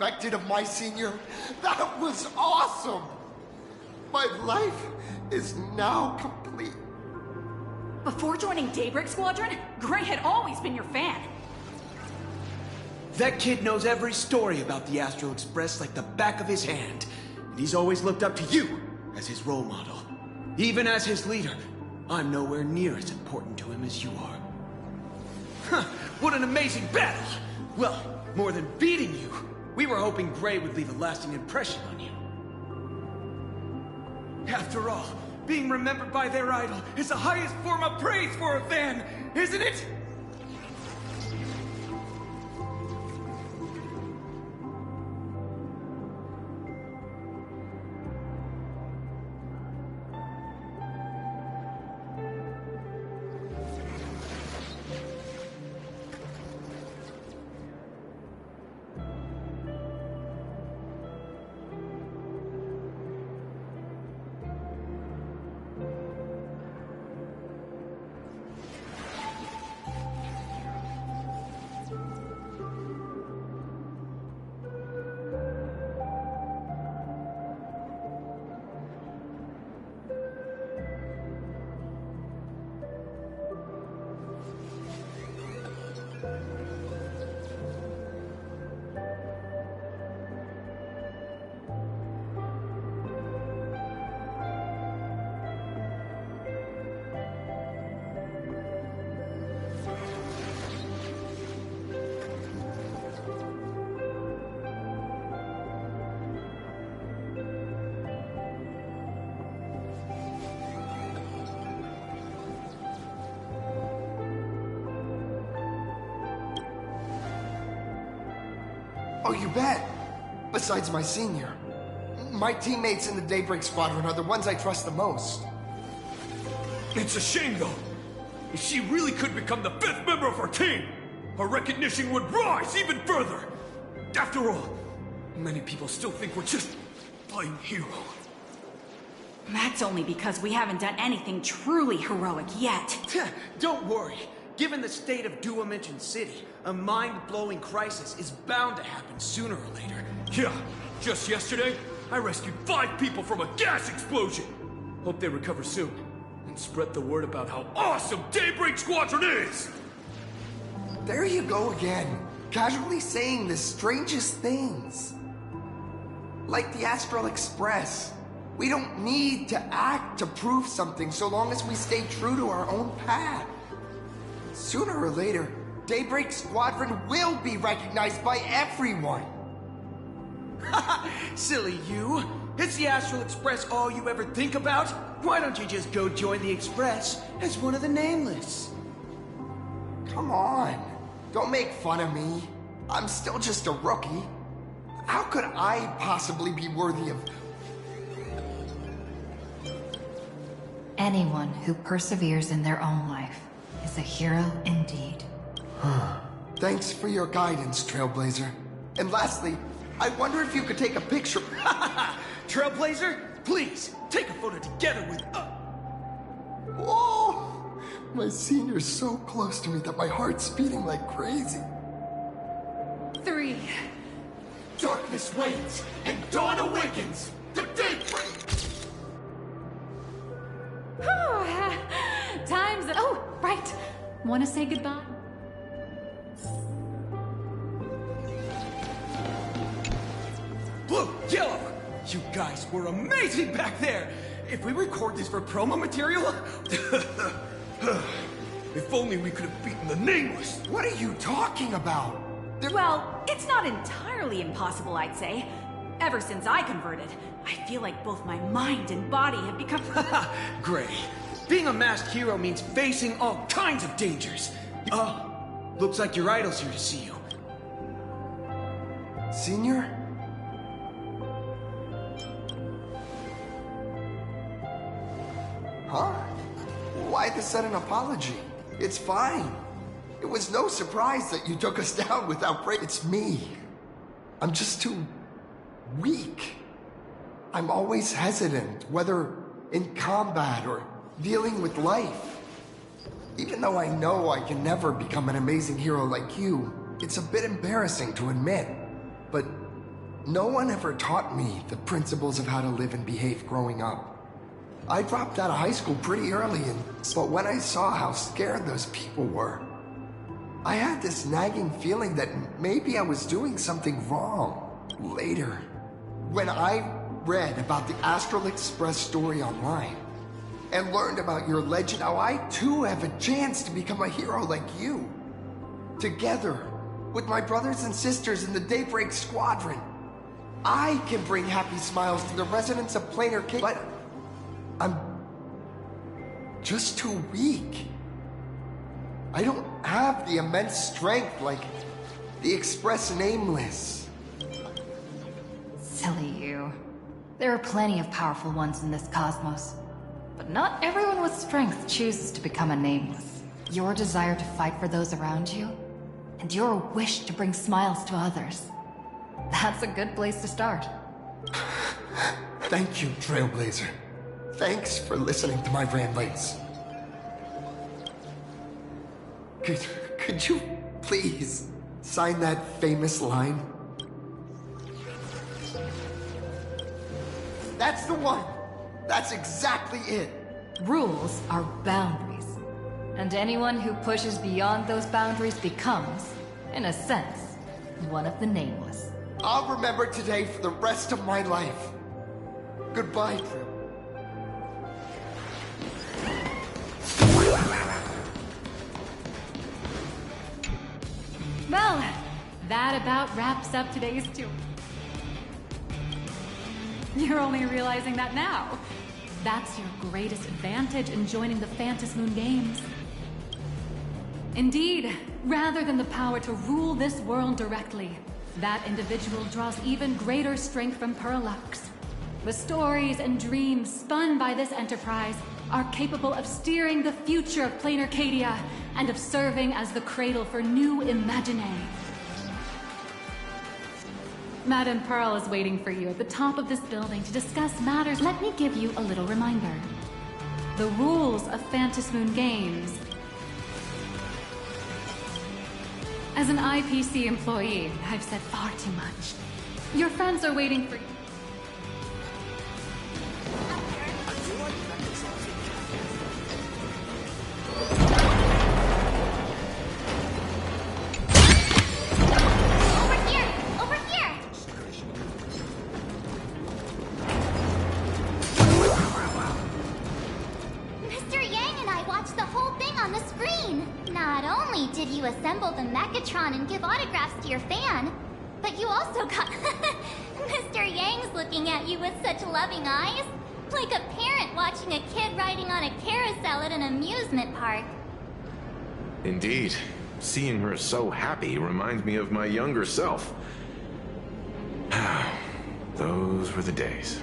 expected of my senior. That was awesome! My life is now complete. Before joining Daybreak Squadron, Gray had always been your fan. That kid knows every story about the Astral Express like the back of his hand. And he's always looked up to you as his role model. Even as his leader, I'm nowhere near as important to him as you are. Huh, what an amazing battle! Well, more than beating you, we were hoping Gray would leave a lasting impression on you. After all, being remembered by their idol is the highest form of praise for a fan, isn't it? Oh, you bet. Besides my senior. My teammates in the Daybreak Squadron are the ones I trust the most. It's a shame, though. If she really could become the 5th member of our team, our recognition would rise even further. After all, many people still think we're just playing hero. That's only because we haven't done anything truly heroic yet. Don't worry. Given the state of Duomension City, a mind-blowing crisis is bound to happen sooner or later. Yeah, just yesterday, I rescued 5 people from a gas explosion. Hope they recover soon, and spread the word about how awesome Daybreak Squadron is! There you go again, casually saying the strangest things. Like the Astral Express. We don't need to act to prove something so long as we stay true to our own path. Sooner or later, Daybreak Squadron will be recognized by everyone. Silly you. Is the Astral Express all you ever think about? Why don't you just go join the Express as one of the Nameless? Come on. Don't make fun of me. I'm still just a rookie. How could I possibly be worthy of... Anyone who perseveres in their own life is a hero indeed. Thanks for your guidance, Trailblazer. And lastly, I wonder if you could take a picture... Trailblazer, please, take a photo together with... Whoa! My senior's so close to me that my heart's beating like crazy. 3. Darkness waits, and dawn awakens! The daybreak! Time's... Oh, right. Want to say goodbye? Blue, yellow! You guys were amazing back there! If we record this for promo material... If only we could have beaten the Nameless! What are you talking about? Well, it's not entirely impossible, I'd say. Ever since I converted, I feel like both my mind and body have become... Gray, being a masked hero means facing all kinds of dangers. Oh, looks like your idol's here to see you. Senior? Huh? Why the sudden apology? It's fine. It was no surprise that you took us down without break. It's me. I'm just too weak. I'm always hesitant, whether in combat or dealing with life. Even though I know I can never become an amazing hero like you, it's a bit embarrassing to admit. But no one ever taught me the principles of how to live and behave growing up. I dropped out of high school pretty early, but when I saw how scared those people were, I had this nagging feeling that maybe I was doing something wrong. Later, when I read about the Astral Express story online, and learned about your legend, how I too have a chance to become a hero like you. Together, with my brothers and sisters in the Daybreak Squadron, I can bring happy smiles to the residents of Planar Cadia. But I'm just too weak. I don't have the immense strength like the Express Nameless. Silly you. There are plenty of powerful ones in this cosmos. But not everyone with strength chooses to become a nameless. Your desire to fight for those around you, and your wish to bring smiles to others. That's a good place to start. Thank you, Trailblazer. Thanks for listening to my ramblings. Could you please sign that famous line? That's the one! That's exactly it! Rules are boundaries. And anyone who pushes beyond those boundaries becomes, in a sense, one of the nameless. I'll remember today for the rest of my life. Goodbye, Trail. Well, that about wraps up today's tour. You're only realizing that now. That's your greatest advantage in joining the Phantasmoon Games. Indeed, rather than the power to rule this world directly, that individual draws even greater strength from Parallax. The stories and dreams spun by this enterprise are capable of steering the future of Planar Cadia and of serving as the cradle for new Imaginae. Madame Pearl is waiting for you at the top of this building to discuss matters. Let me give you a little reminder. The rules of Phantasmoon Games. As an IPC employee, I've said far too much. Your friends are waiting for you. Assemble the Mechatron and give autographs to your fan, but you also got Mr. Yang's looking at you with such loving eyes, like a parent watching a kid riding on a carousel at an amusement park. Indeed. Seeing her so happy reminds me of my younger self. Those were the days.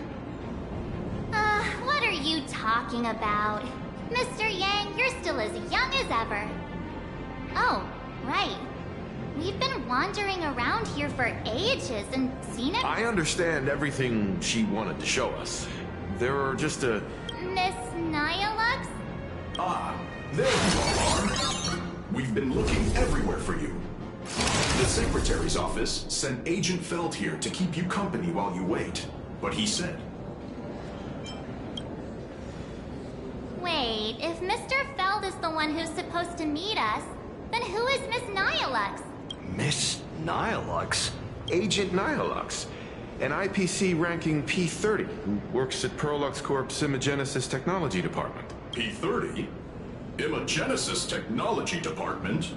What are you talking about? Mr. Yang, you're still as young as ever. Oh, right. We've been wandering around here for ages and seen it. I understand everything she wanted to show us. There are just a... Miss Nihilux? Ah, there you all are. We've been looking everywhere for you. The Secretary's office sent Agent Feld here to keep you company while you wait. But he said... Wait, if Mr. Feld is the one who's supposed to meet us, then who is Miss Nihilux? Miss Nihilux? Agent Nihilux. An IPC ranking P30 who works at Perlux Corp's Imagenesis Technology Department. P30? Imagenesis Technology Department?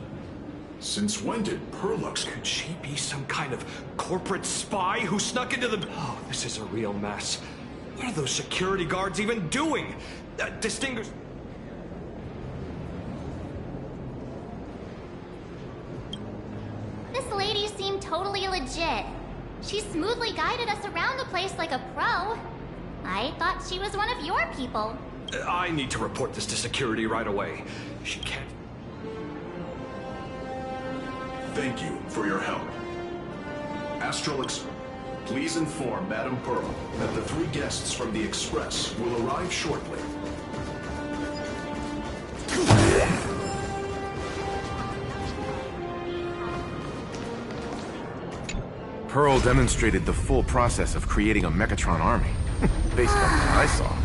Since when did Perlux... Could she be some kind of corporate spy who snuck into the... Oh, this is a real mess. What are those security guards even doing? Distinguished... This lady seemed totally legit. She smoothly guided us around the place like a pro. I thought she was one of your people. I need to report this to security right away. She can't... Thank you for your help. Astrolix, please inform Madame Pearl that the 3 guests from the Express will arrive shortly. Pearl demonstrated the full process of creating a Mechatron army, based on what I saw.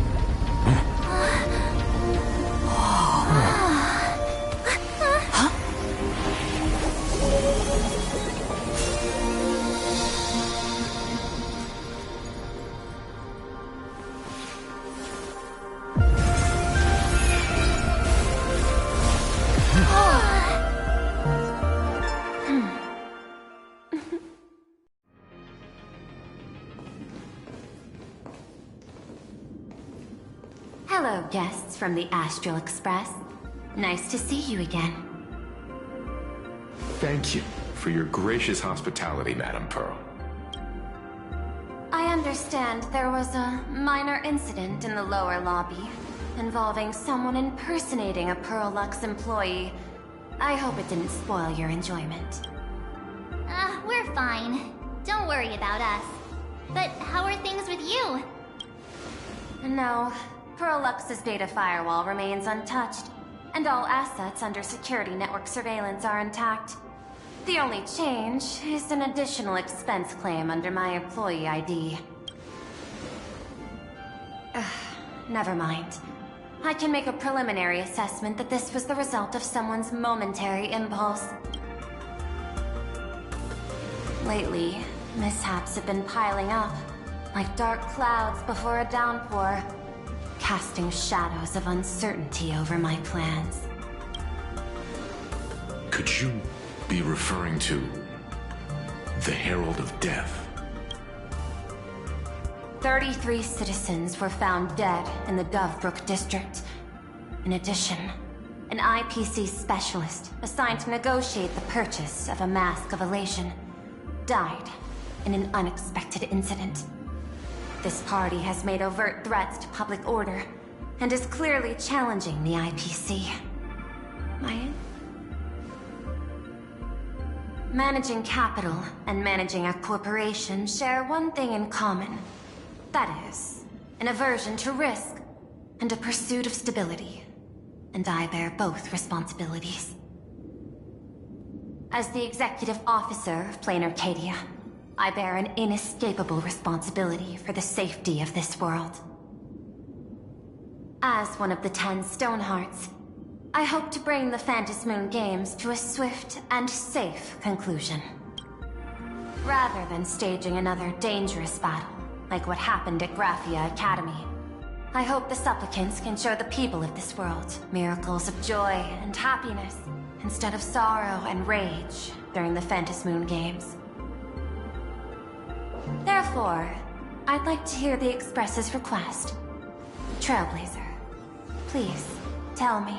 Hello, guests from the Astral Express. Nice to see you again. Thank you for your gracious hospitality, Madam Pearl. I understand there was a minor incident in the lower lobby involving someone impersonating a Pearl Lux employee. I hope it didn't spoil your enjoyment. We're fine. Don't worry about us. But how are things with you? No. Pearl Lux's data firewall remains untouched, and all assets under security network surveillance are intact. The only change is an additional expense claim under my employee ID. Never mind. I can make a preliminary assessment that this was the result of someone's momentary impulse. Lately, mishaps have been piling up, like dark clouds before a downpour, casting shadows of uncertainty over my plans. Could you be referring to the Herald of Death? 33 citizens were found dead in the Dovebrook district. In addition, an IPC specialist assigned to negotiate the purchase of a Mask of Elation died in an unexpected incident. This party has made overt threats to public order and is clearly challenging the IPC. Managing capital and managing a corporation share one thing in common. That is, an aversion to risk and a pursuit of stability. And I bear both responsibilities. As the executive officer of Plain Arcadia, I bear an inescapable responsibility for the safety of this world. As one of the 10 Stonehearts, I hope to bring the Phantasmoon Games to a swift and safe conclusion. Rather than staging another dangerous battle, like what happened at Graphia Academy, I hope the supplicants can show the people of this world miracles of joy and happiness, instead of sorrow and rage during the Phantasmoon Games. Therefore, I'd like to hear the Express's request. Trailblazer, please, tell me.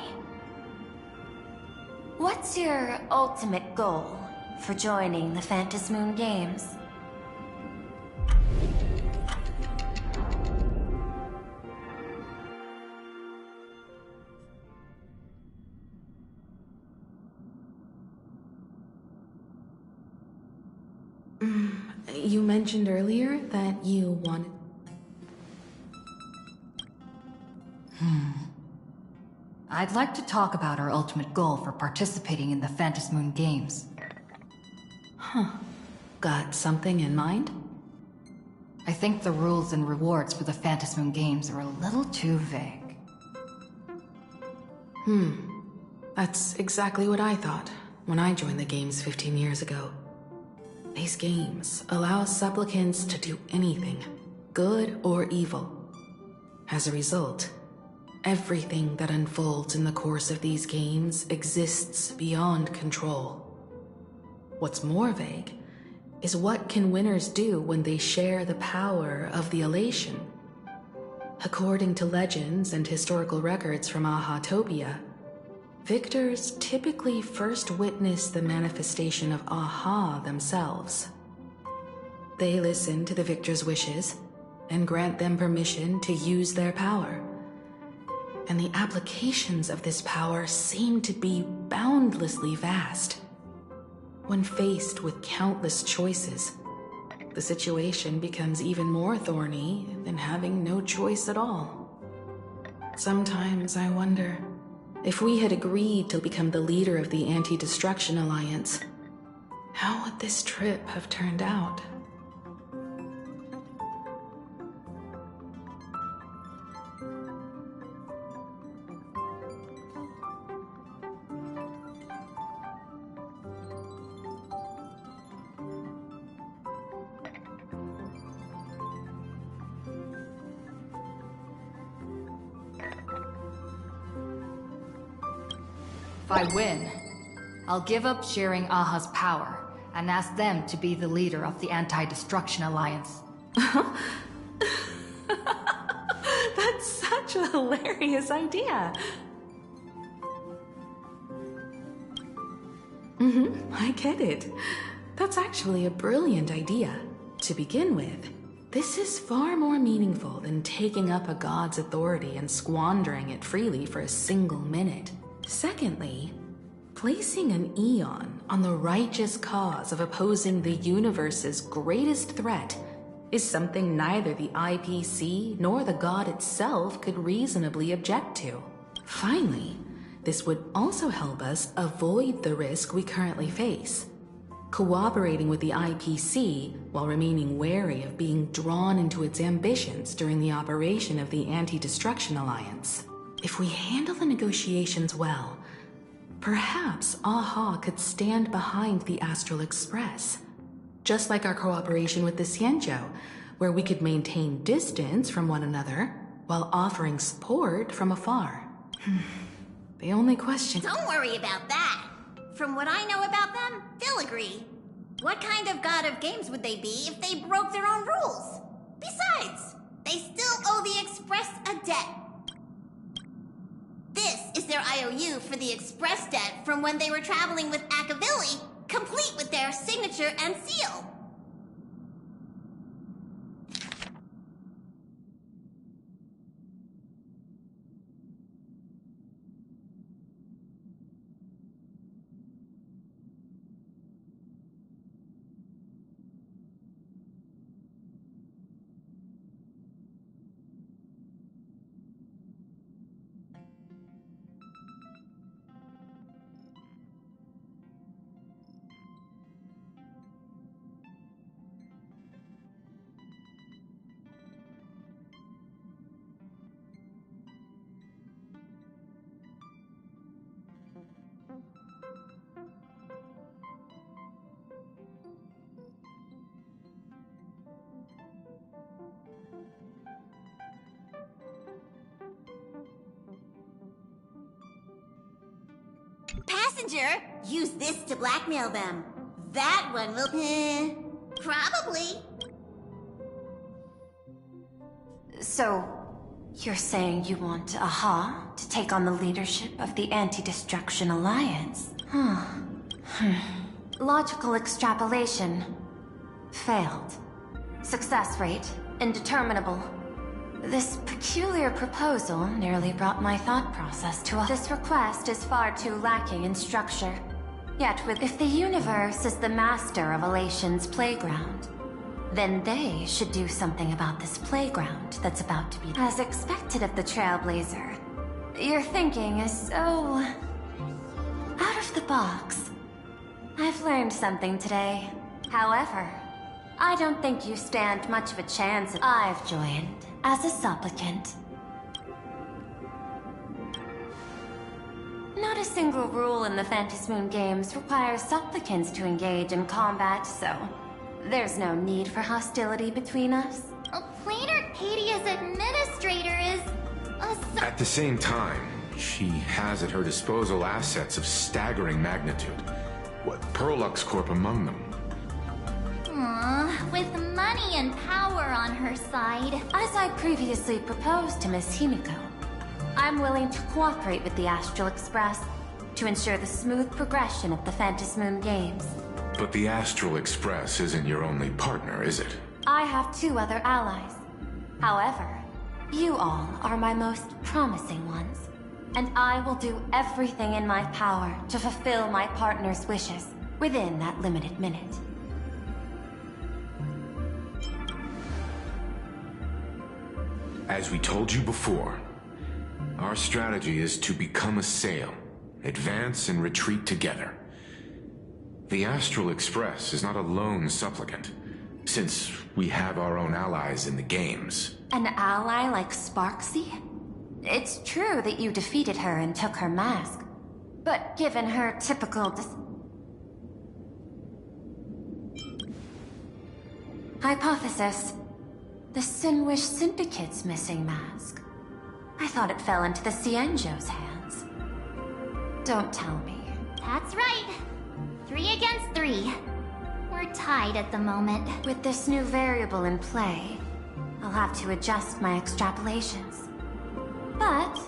What's your ultimate goal for joining the Phantasmoon Games? You mentioned earlier that you wanted... I'd like to talk about our ultimate goal for participating in the Phantasmoon Games. Huh. Got something in mind? I think the rules and rewards for the Phantasmoon Games are a little too vague. That's exactly what I thought when I joined the games 15 years ago. These games allow supplicants to do anything, good or evil. As a result, everything that unfolds in the course of these games exists beyond control. What's more vague is what can winners do when they share the power of the elation. According to legends and historical records from Ahatopia, victors typically first witness the manifestation of Aha themselves. They listen to the victor's wishes and grant them permission to use their power. And the applications of this power seem to be boundlessly vast. When faced with countless choices, the situation becomes even more thorny than having no choice at all. Sometimes I wonder, if we had agreed to become the leader of the Anti-Destruction Alliance, how would this trip have turned out? If I win, I'll give up sharing Aha's power and ask them to be the leader of the Anti-Destruction Alliance. That's such a hilarious idea. I get it. That's actually a brilliant idea. To begin with, this is far more meaningful than taking up a god's authority and squandering it freely for a single minute. Secondly, placing an Eon on the righteous cause of opposing the universe's greatest threat is something neither the IPC nor the god itself could reasonably object to. Finally, this would also help us avoid the risk we currently face. Cooperating with the IPC while remaining wary of being drawn into its ambitions during the operation of the Anti-Destruction Alliance. If we handle the negotiations well, perhaps Aha could stand behind the Astral Express. Just like our cooperation with the Xianzhou, where we could maintain distance from one another while offering support from afar. The only question... Don't worry about that. From what I know about them, they'll agree. What kind of god of games would they be if they broke their own rules? Besides, they still owe the Express a debt. This is their IOU for the Express debt from when they were traveling with Akavili, complete with their signature and seal. Passenger, use this to blackmail them. That one will... probably. So, you're saying you want Aha to take on the leadership of the Anti-Destruction Alliance? Logical extrapolation. Failed. Success rate indeterminable. This peculiar proposal nearly brought my thought process to a... This request is far too lacking in structure. Yet if the universe is the master of Elation's playground, then they should do something about this playground that's about to be... As expected of the Trailblazer, your thinking is so... out of the box. I've learned something today. However, I don't think you stand much of a chance. I've joined as a supplicant. Not a single rule in the Phantasmoon games requires supplicants to engage in combat, so there's no need for hostility between us. Plain Arcadia's administrator is... At the same time, she has at her disposal assets of staggering magnitude. What, Perlux Corp among them. With money and power on her side. As I previously proposed to Miss Himiko, I'm willing to cooperate with the Astral Express to ensure the smooth progression of the Phantasmoon games. But the Astral Express isn't your only partner, is it? I have 2 other allies. However, you all are my most promising ones, and I will do everything in my power to fulfill my partner's wishes within that limited minute. As we told you before, our strategy is to become a sail, advance and retreat together. The Astral Express is not a lone supplicant, since we have our own allies in the games. An ally like Sparksy? It's true that you defeated her and took her mask, but given her typical hypothesis, the Sinwish Syndicate's missing mask. I thought it fell into the Xianzhou's hands. Don't tell me. That's right. 3 against 3. We're tied at the moment. With this new variable in play, I'll have to adjust my extrapolations. But...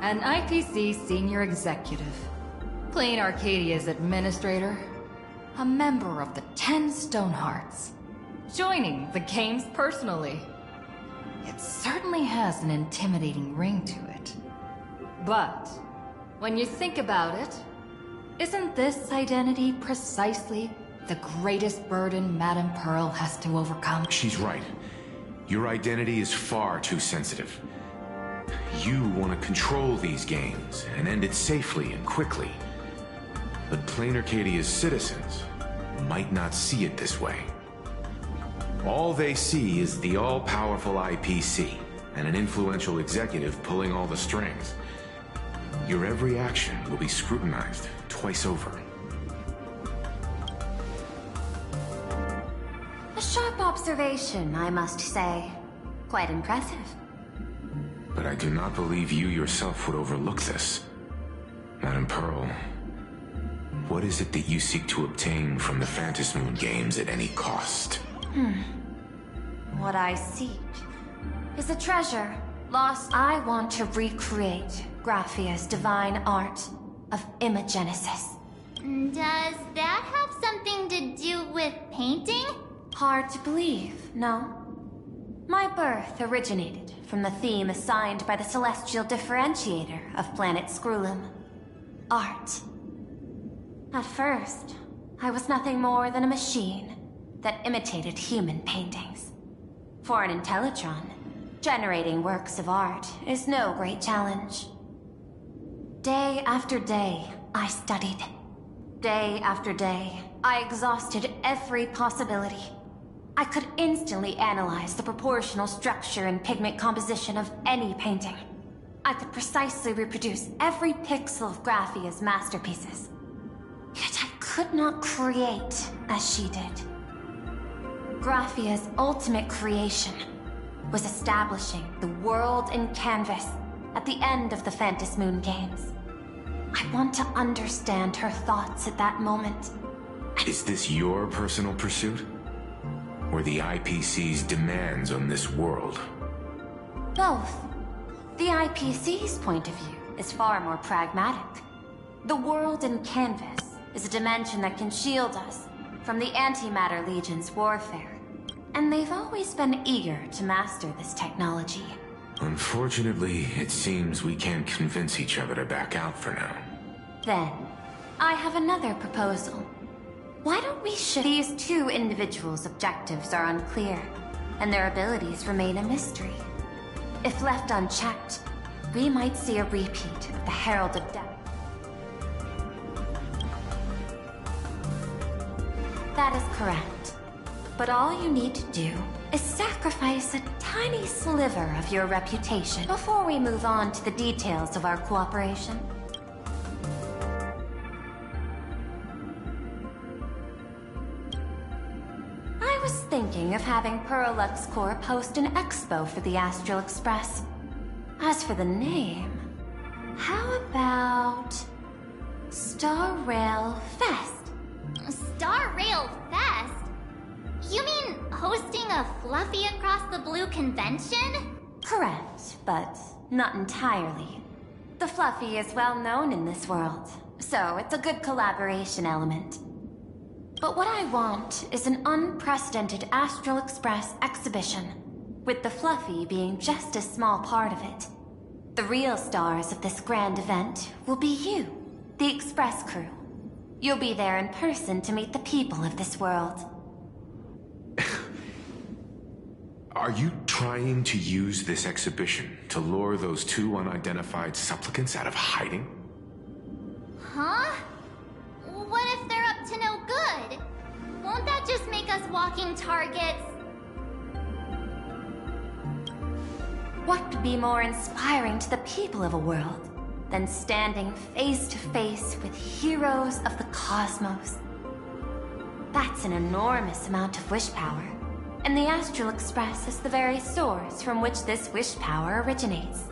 An IPC senior executive. Plain Arcadia's administrator. A member of the 10 Stonehearts. Joining the games personally. It certainly has an intimidating ring to it. But, when you think about it, isn't this identity precisely the greatest burden Madame Pearl has to overcome? She's right. Your identity is far too sensitive. You want to control these games and end it safely and quickly. But Plain Arcadia's citizens might not see it this way. All they see is the all-powerful IPC and an influential executive pulling all the strings. Your every action will be scrutinized twice over. A sharp observation, I must say. Quite impressive. But I do not believe you yourself would overlook this. Madame Pearl, what is it that you seek to obtain from the Phantasmoon games at any cost? What I seek is a treasure lost. I want to recreate Graphia's divine art of imagenesis. Does that have something to do with painting? Hard to believe, no? My birth originated from the theme assigned by the celestial differentiator of planet Scrulum. Art. At first, I was nothing more than a machine that imitated human paintings. For an Intellitron, generating works of art is no great challenge. Day after day, I studied. Day after day, I exhausted every possibility. I could instantly analyze the proportional structure and pigment composition of any painting. I could precisely reproduce every pixel of Graphia's masterpieces. Yet I could not create as she did. Graphia's ultimate creation was establishing the world in canvas at the end of the Phantasmoon games. I want to understand her thoughts at that moment. Is this your personal pursuit? Or the IPC's demands on this world? Both. The IPC's point of view is far more pragmatic. The world in canvas is a dimension that can shield us from the Antimatter Legion's warfare. And they've always been eager to master this technology. Unfortunately, it seems we can't convince each other to back out for now. Then, I have another proposal. Why don't we shift? These two individuals' objectives are unclear, and their abilities remain a mystery. If left unchecked, we might see a repeat of the Herald of Death. That is correct. But all you need to do is sacrifice a tiny sliver of your reputation before we move on to the details of our cooperation. I was thinking of having Pearl-Lux Corp host an expo for the Astral Express. As for the name, how about Star Rail Fest? Star Rail Fest? You mean hosting a Fluffy Across the Blue convention? Correct, but not entirely. The Fluffy is well known in this world, so it's a good collaboration element. But what I want is an unprecedented Astral Express exhibition, with the Fluffy being just a small part of it. The real stars of this grand event will be you, the Express crew. You'll be there in person to meet the people of this world. Are you trying to use this exhibition to lure those two unidentified supplicants out of hiding? Huh? What if they're up to no good? Won't that just make us walking targets? What could be more inspiring to the people of a world than standing face to face with heroes of the cosmos? That's an enormous amount of wish power, and the Astral Express is the very source from which this wish power originates.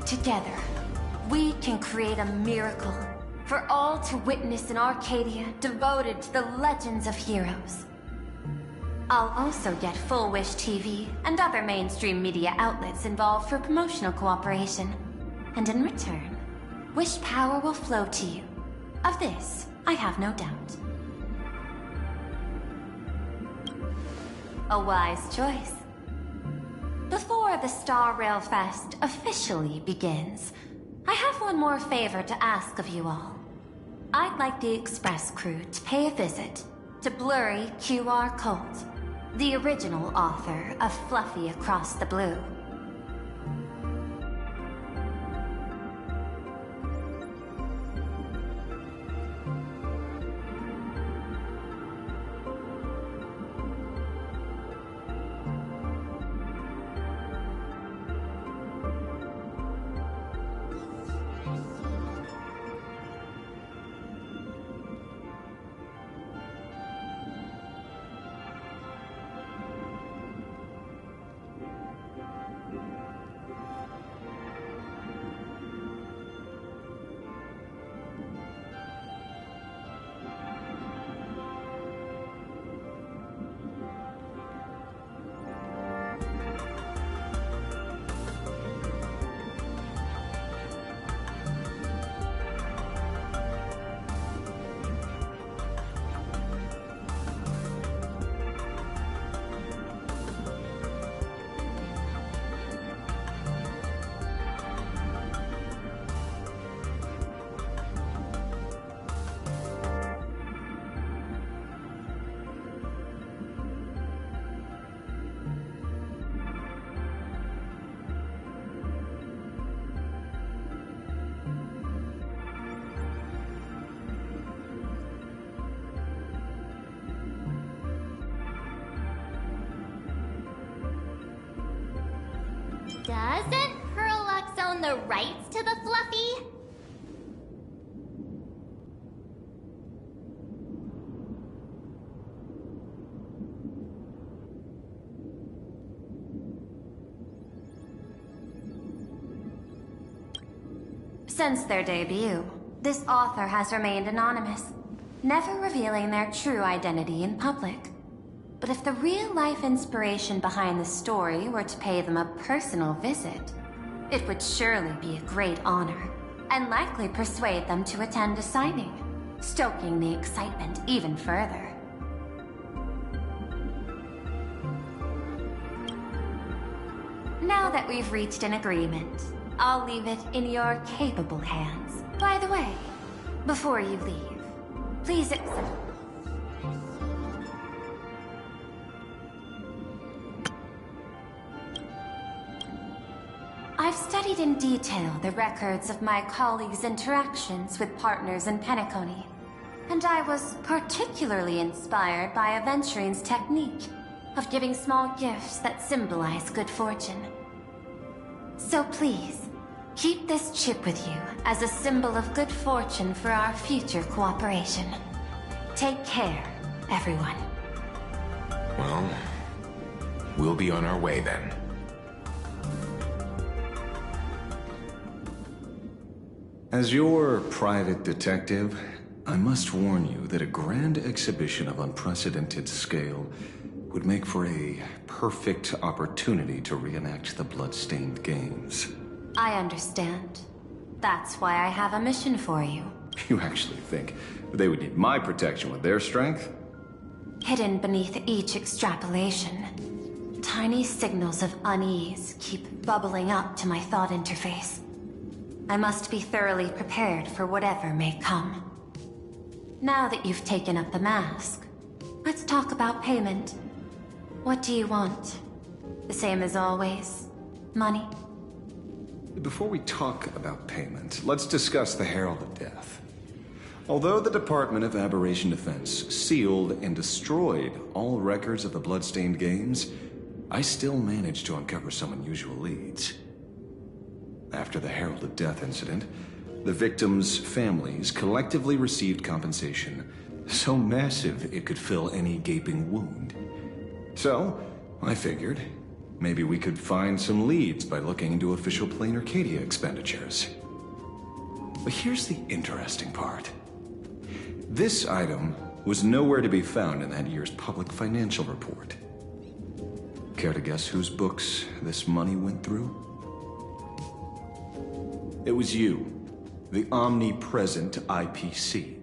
Together, we can create a miracle for all to witness in Arcadia devoted to the legends of heroes. I'll also get Full Wish TV and other mainstream media outlets involved for promotional cooperation. And in return, Wish power will flow to you. Of this, I have no doubt. A wise choice. Before the Star Rail Fest officially begins, I have one more favor to ask of you all. I'd like the Express crew to pay a visit to Blurry QR Colt, the original author of Fluffy Across the Blue. Doesn't Herlux own the rights to the Fluffy? Since their debut, this author has remained anonymous, never revealing their true identity in public. But if the real-life inspiration behind the story were to pay them a personal visit, it would surely be a great honor, and likely persuade them to attend a signing, stoking the excitement even further. Now that we've reached an agreement, I'll leave it in your capable hands. By the way, before you leave, please accept... I've studied in detail the records of my colleagues' interactions with partners in Penacony, and I was particularly inspired by Aventurine's technique of giving small gifts that symbolize good fortune. So please, keep this chip with you as a symbol of good fortune for our future cooperation. Take care, everyone. Well, we'll be on our way then. As your private detective, I must warn you that a grand exhibition of unprecedented scale would make for a perfect opportunity to reenact the blood-stained games. I understand. That's why I have a mission for you. You actually think they would need my protection with their strength? Hidden beneath each extrapolation, tiny signals of unease keep bubbling up to my thought interface. I must be thoroughly prepared for whatever may come. Now that you've taken up the mask, let's talk about payment. What do you want? The same as always? Money? Before we talk about payment, let's discuss the Herald of Death. Although the Department of Aberration Defense sealed and destroyed all records of the Bloodstained Games, I still managed to uncover some unusual leads. After the Herald of Death incident, the victims' families collectively received compensation so massive it could fill any gaping wound. So, I figured, Maybe we could find some leads by looking into official Plain Arcadia expenditures. But here's the interesting part. This item was nowhere to be found in that year's public financial report. Care to guess whose books this money went through? It was you, the omnipresent IPC.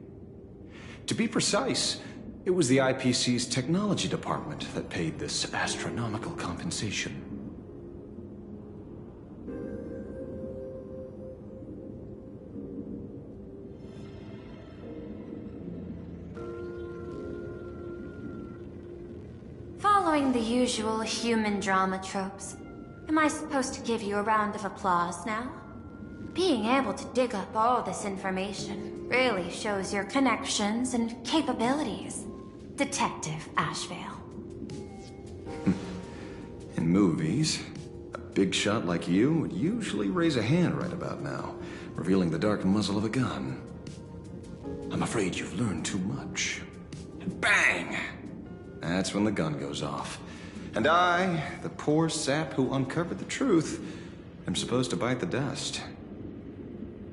To be precise, it was the IPC's technology department that paid this astronomical compensation. Following the usual human drama tropes, am I supposed to give you a round of applause now? Being able to dig up all this information really shows your connections and capabilities, Detective Ashvale. In movies, a big shot like you would usually raise a hand right about now, revealing the dark muzzle of a gun. I'm afraid you've learned too much. And bang! That's when the gun goes off. And I, the poor sap who uncovered the truth, am supposed to bite the dust.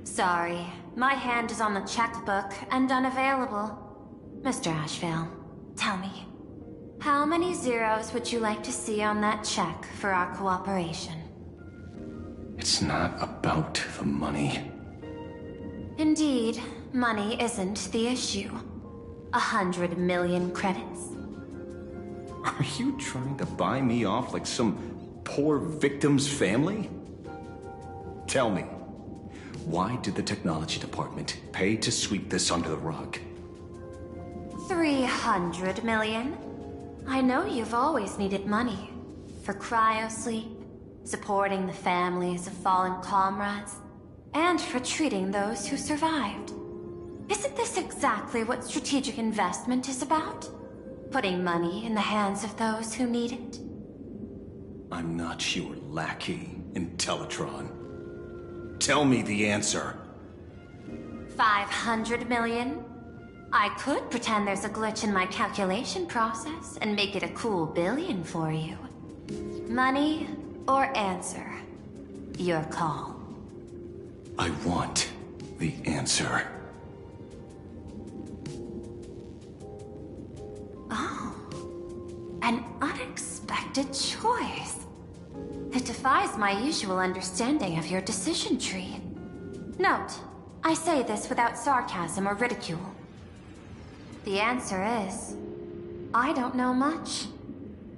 Sorry, my hand is on the checkbook and unavailable. Mr. Ashvale, tell me, how many zeros would you like to see on that check for our cooperation? It's not about the money. Indeed, money isn't the issue. 100 million credits. Are you trying to buy me off like some poor victim's family? Tell me, why did the technology department pay to sweep this under the rug? 300 million? I know you've always needed money. For cryosleep, supporting the families of fallen comrades, and for treating those who survived. Isn't this exactly what strategic investment is about? Putting money in the hands of those who need it? I'm not your lackey, Intellitron. Tell me the answer. 500 million? I could pretend there's a glitch in my calculation process and make it a cool billion for you. Money or answer? Your call. I want the answer. Oh, an unexpected choice. It defies my usual understanding of your decision tree. Note, I say this without sarcasm or ridicule. The answer is, I don't know much.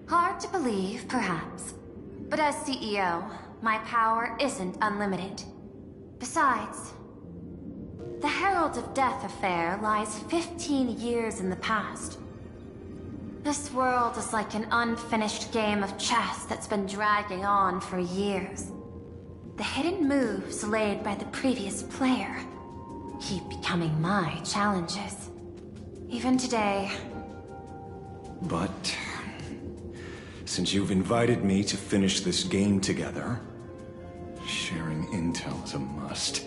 Hard to believe, perhaps. But as CEO, my power isn't unlimited. Besides, the Herald of Death affair lies 15 years in the past. This world is like an unfinished game of chess that's been dragging on for years. The hidden moves laid by the previous player keep becoming my challenges. Even today. But since you've invited me to finish this game together, sharing intel is a must.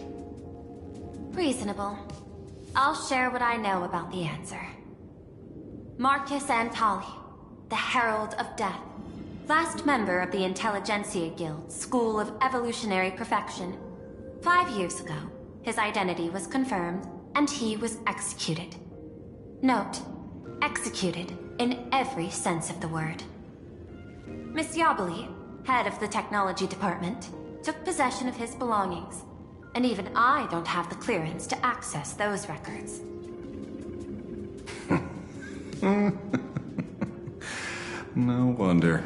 Reasonable. I'll share what I know about the answer. Marcus Antali, the Herald of Death, last member of the Intelligentsia Guild School of Evolutionary Perfection. 5 years ago, his identity was confirmed, and he was executed. Note, executed in every sense of the word. Miss Yabali, head of the technology department, took possession of his belongings, and even I don't have the clearance to access those records. No wonder.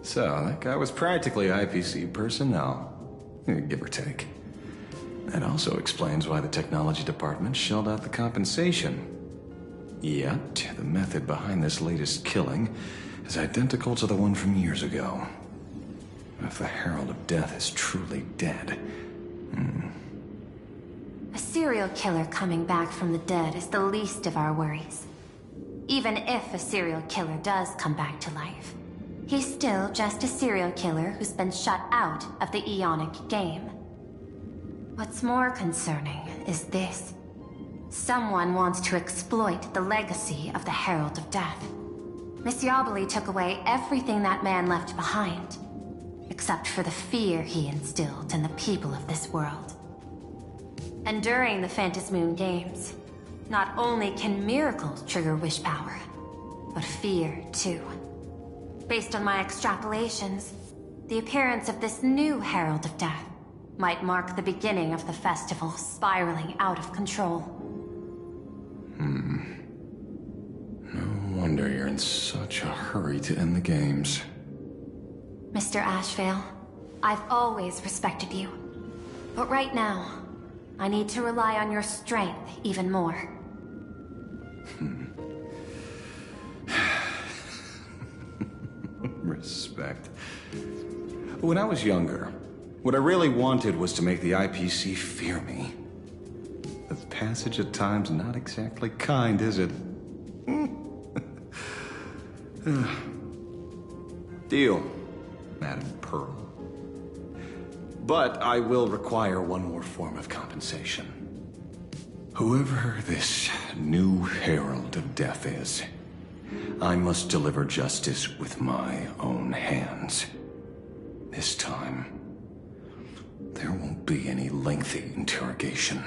So, that guy was practically IPC personnel, give or take. That also explains why the technology department shelled out the compensation. Yet, the method behind this latest killing is identical to the one from years ago. If the Herald of Death is truly dead... A serial killer coming back from the dead is the least of our worries. Even if a serial killer does come back to life, he's still just a serial killer who's been shut out of the Ionic game. What's more concerning is this. Someone wants to exploit the legacy of the Herald of Death. Miss Yobali took away everything that man left behind, except for the fear he instilled in the people of this world. And during the Phantasmoon Games, not only can miracles trigger wish power, but fear too. Based on my extrapolations, the appearance of this new Herald of Death might mark the beginning of the festival spiraling out of control. No wonder you're in such a hurry to end the games. Mr. Ashvale, I've always respected you. But right now, I need to rely on your strength even more. Respect. When I was younger, what I really wanted was to make the IPC fear me. The passage of time's not exactly kind, is it? Deal, Madam Pearl. But I will require one more form of compensation. Whoever this new Herald of Death is, I must deliver justice with my own hands. This time, there won't be any lengthy interrogation.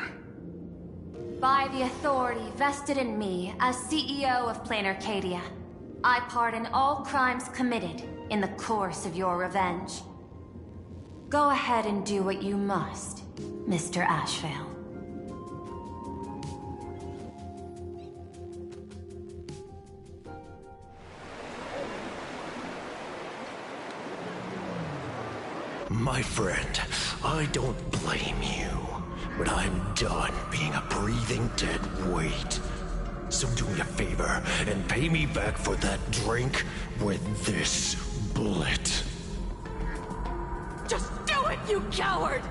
By the authority vested in me as CEO of Plain Arcadia, I pardon all crimes committed in the course of your revenge. Go ahead and do what you must, Mr. Ashvale. My friend, I don't blame you, but I'm done being a breathing dead weight. So do me a favor and pay me back for that drink with this bullet. Just do it, you coward!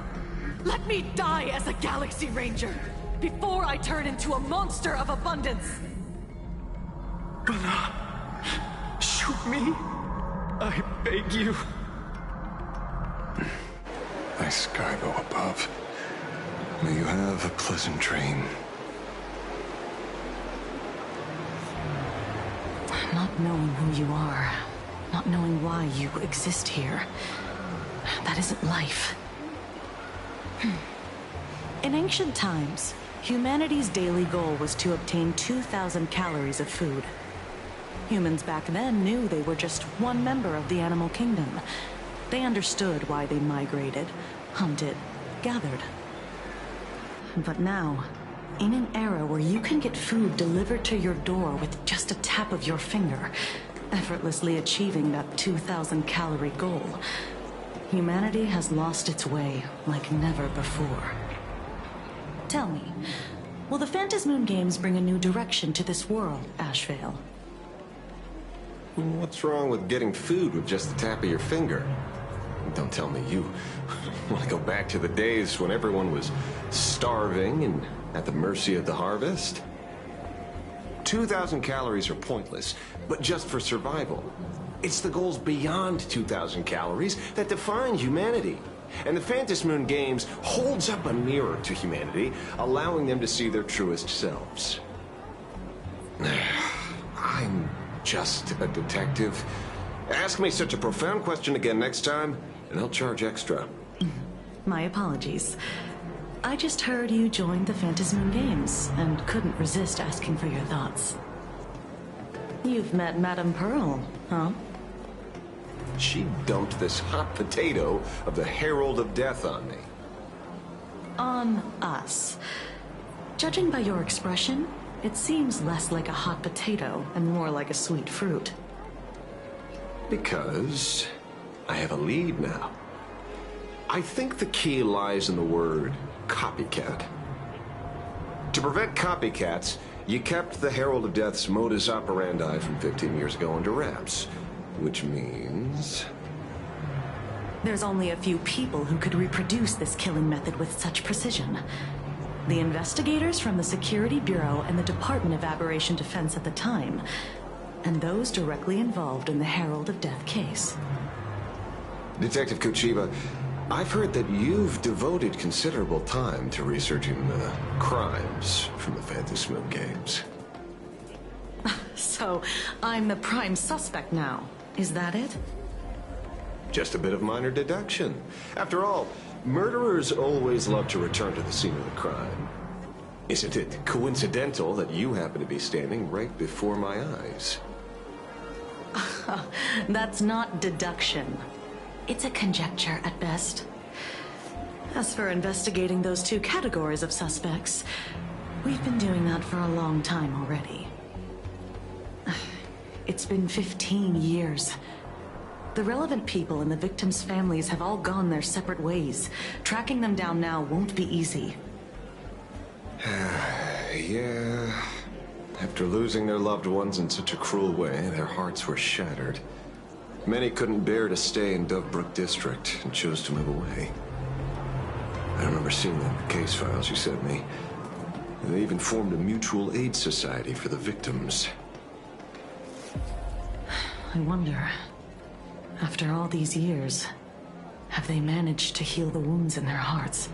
Let me die as a Galaxy Ranger before I turn into a monster of abundance! Shoot me! I beg you. Nice cargo above. May you have a pleasant dream. Not knowing who you are, not knowing why you exist here, that isn't life. In ancient times, humanity's daily goal was to obtain 2,000 calories of food. Humans back then knew they were just one member of the animal kingdom. They understood why they migrated, hunted, gathered. But now, in an era where you can get food delivered to your door with just a tap of your finger, effortlessly achieving that 2,000 calorie goal, humanity has lost its way like never before. Tell me, will the Phantasmoon Games bring a new direction to this world, Ashvale? What's wrong with getting food with just the tap of your finger? Don't tell me you want to go back to the days when everyone was starving and at the mercy of the harvest? 2,000 calories are pointless, but just for survival. It's the goals beyond 2,000 calories that define humanity. And the Phantasmoon Games holds up a mirror to humanity, allowing them to see their truest selves. I'm just a detective. Ask me such a profound question again next time, and I'll charge extra. My apologies. I just heard you joined the Phantasmoon Games, and couldn't resist asking for your thoughts. You've met Madame Pearl, huh? She dumped this hot potato of the Herald of Death on me. On us. Judging by your expression, it seems less like a hot potato and more like a sweet fruit. Because I have a lead now. I think the key lies in the word copycat. To prevent copycats, you kept the Herald of Death's modus operandi from 15 years ago under wraps. Which means... There's only a few people who could reproduce this killing method with such precision. The investigators from the Security Bureau and the Department of Aberration Defense at the time, and those directly involved in the Herald of Death case. Detective Kuchiba, I've heard that you've devoted considerable time to researching the crimes from the Phantasmoon Games. So So, I'm the prime suspect now. Is that it? Just a bit of minor deduction. After all, murderers always love to return to the scene of the crime. Isn't it coincidental that you happen to be standing right before my eyes? That's not deduction. It's a conjecture at best. As for investigating those two categories of suspects, we've been doing that for a long time already. It's been 15 years. The relevant people and the victims' families have all gone their separate ways. Tracking them down now won't be easy. Yeah. After losing their loved ones in such a cruel way, their hearts were shattered. Many couldn't bear to stay in Dovebrook District and chose to move away. I remember seeing that in the case files you sent me. They even formed a mutual aid society for the victims. I wonder, after all these years, have they managed to heal the wounds in their hearts?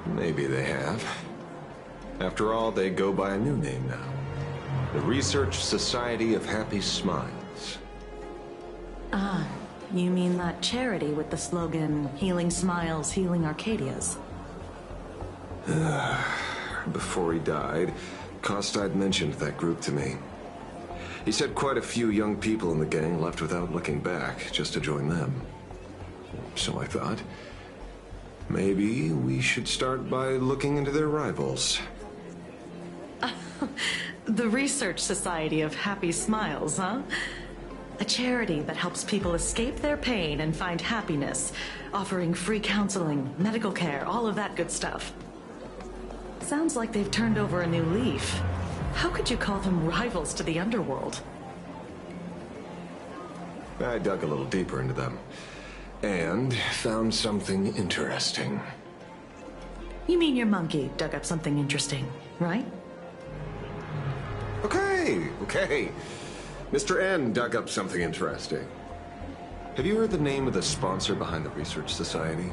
Maybe they have. After all, they go by a new name now. The Research Society of Happy Smiles. Ah, you mean that charity with the slogan, Healing Smiles, Healing Arcadias? Before he died, Costide mentioned that group to me. He said quite a few young people in the gang left without looking back, just to join them. So I thought, maybe we should start by looking into their rivals. The Research Society of Happy Smiles, huh? A charity that helps people escape their pain and find happiness, offering free counseling, medical care, all of that good stuff. Sounds like they've turned over a new leaf. How could you call them rivals to the underworld? I dug a little deeper into them, and found something interesting. You mean your monkey dug up something interesting, right? Okay. Mr. N dug up something interesting. Have you heard the name of the sponsor behind the Research Society?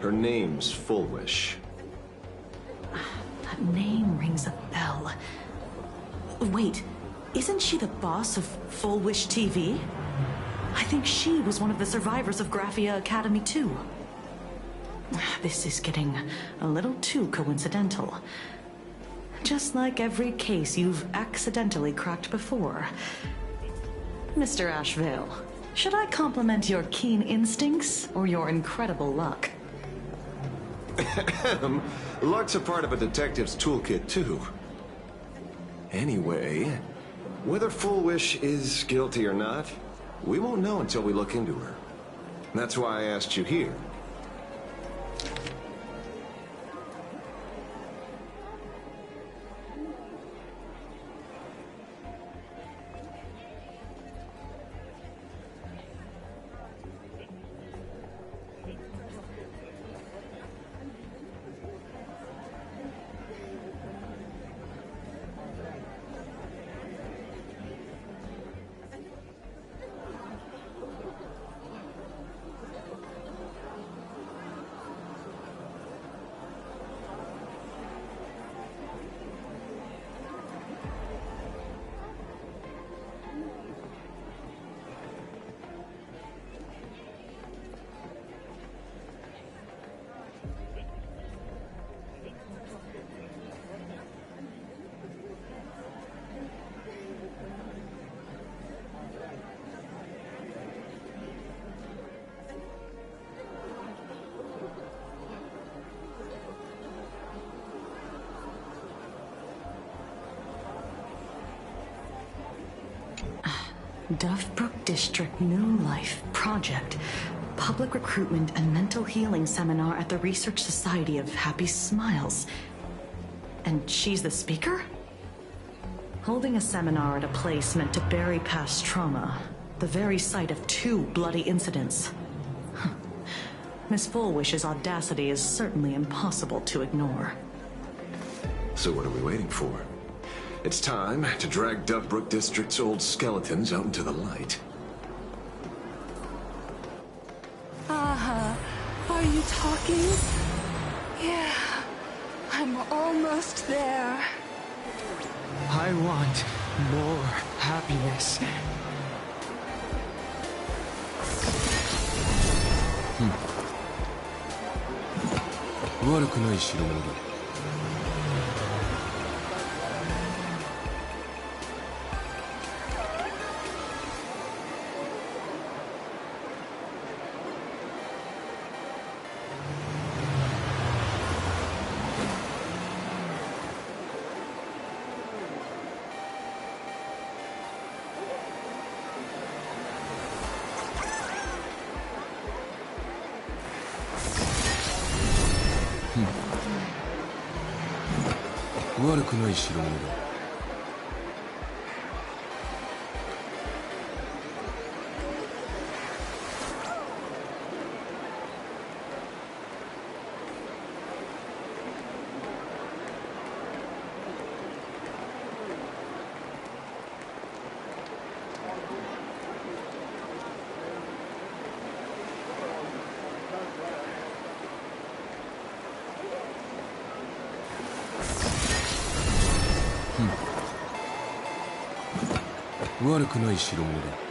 Her name's Fullwish. That name rings a bell. Wait, isn't she the boss of Fullwish TV? I think she was one of the survivors of Graphia Academy too. This is getting a little too coincidental. Just like every case you've accidentally cracked before. Mr. Ashvale, should I compliment your keen instincts or your incredible luck? Luck's a part of a detective's toolkit, too. Anyway, whether Fullwish is guilty or not, we won't know until we look into her. That's why I asked you here. Dovebrook District New Life Project. Public Recruitment and Mental Healing Seminar at the Research Society of Happy Smiles. And she's the speaker? Holding a seminar at a place meant to bury past trauma. The very site of 2 bloody incidents. Miss Fullwish's audacity is certainly impossible to ignore. So what are we waiting for? It's time to drag Dovebrook District's old skeletons out into the light. Are you talking? Yeah, I'm almost there. I want more happiness. Hmm. 悪くない代物だ。悪くない代物だ。悪くない代物だ。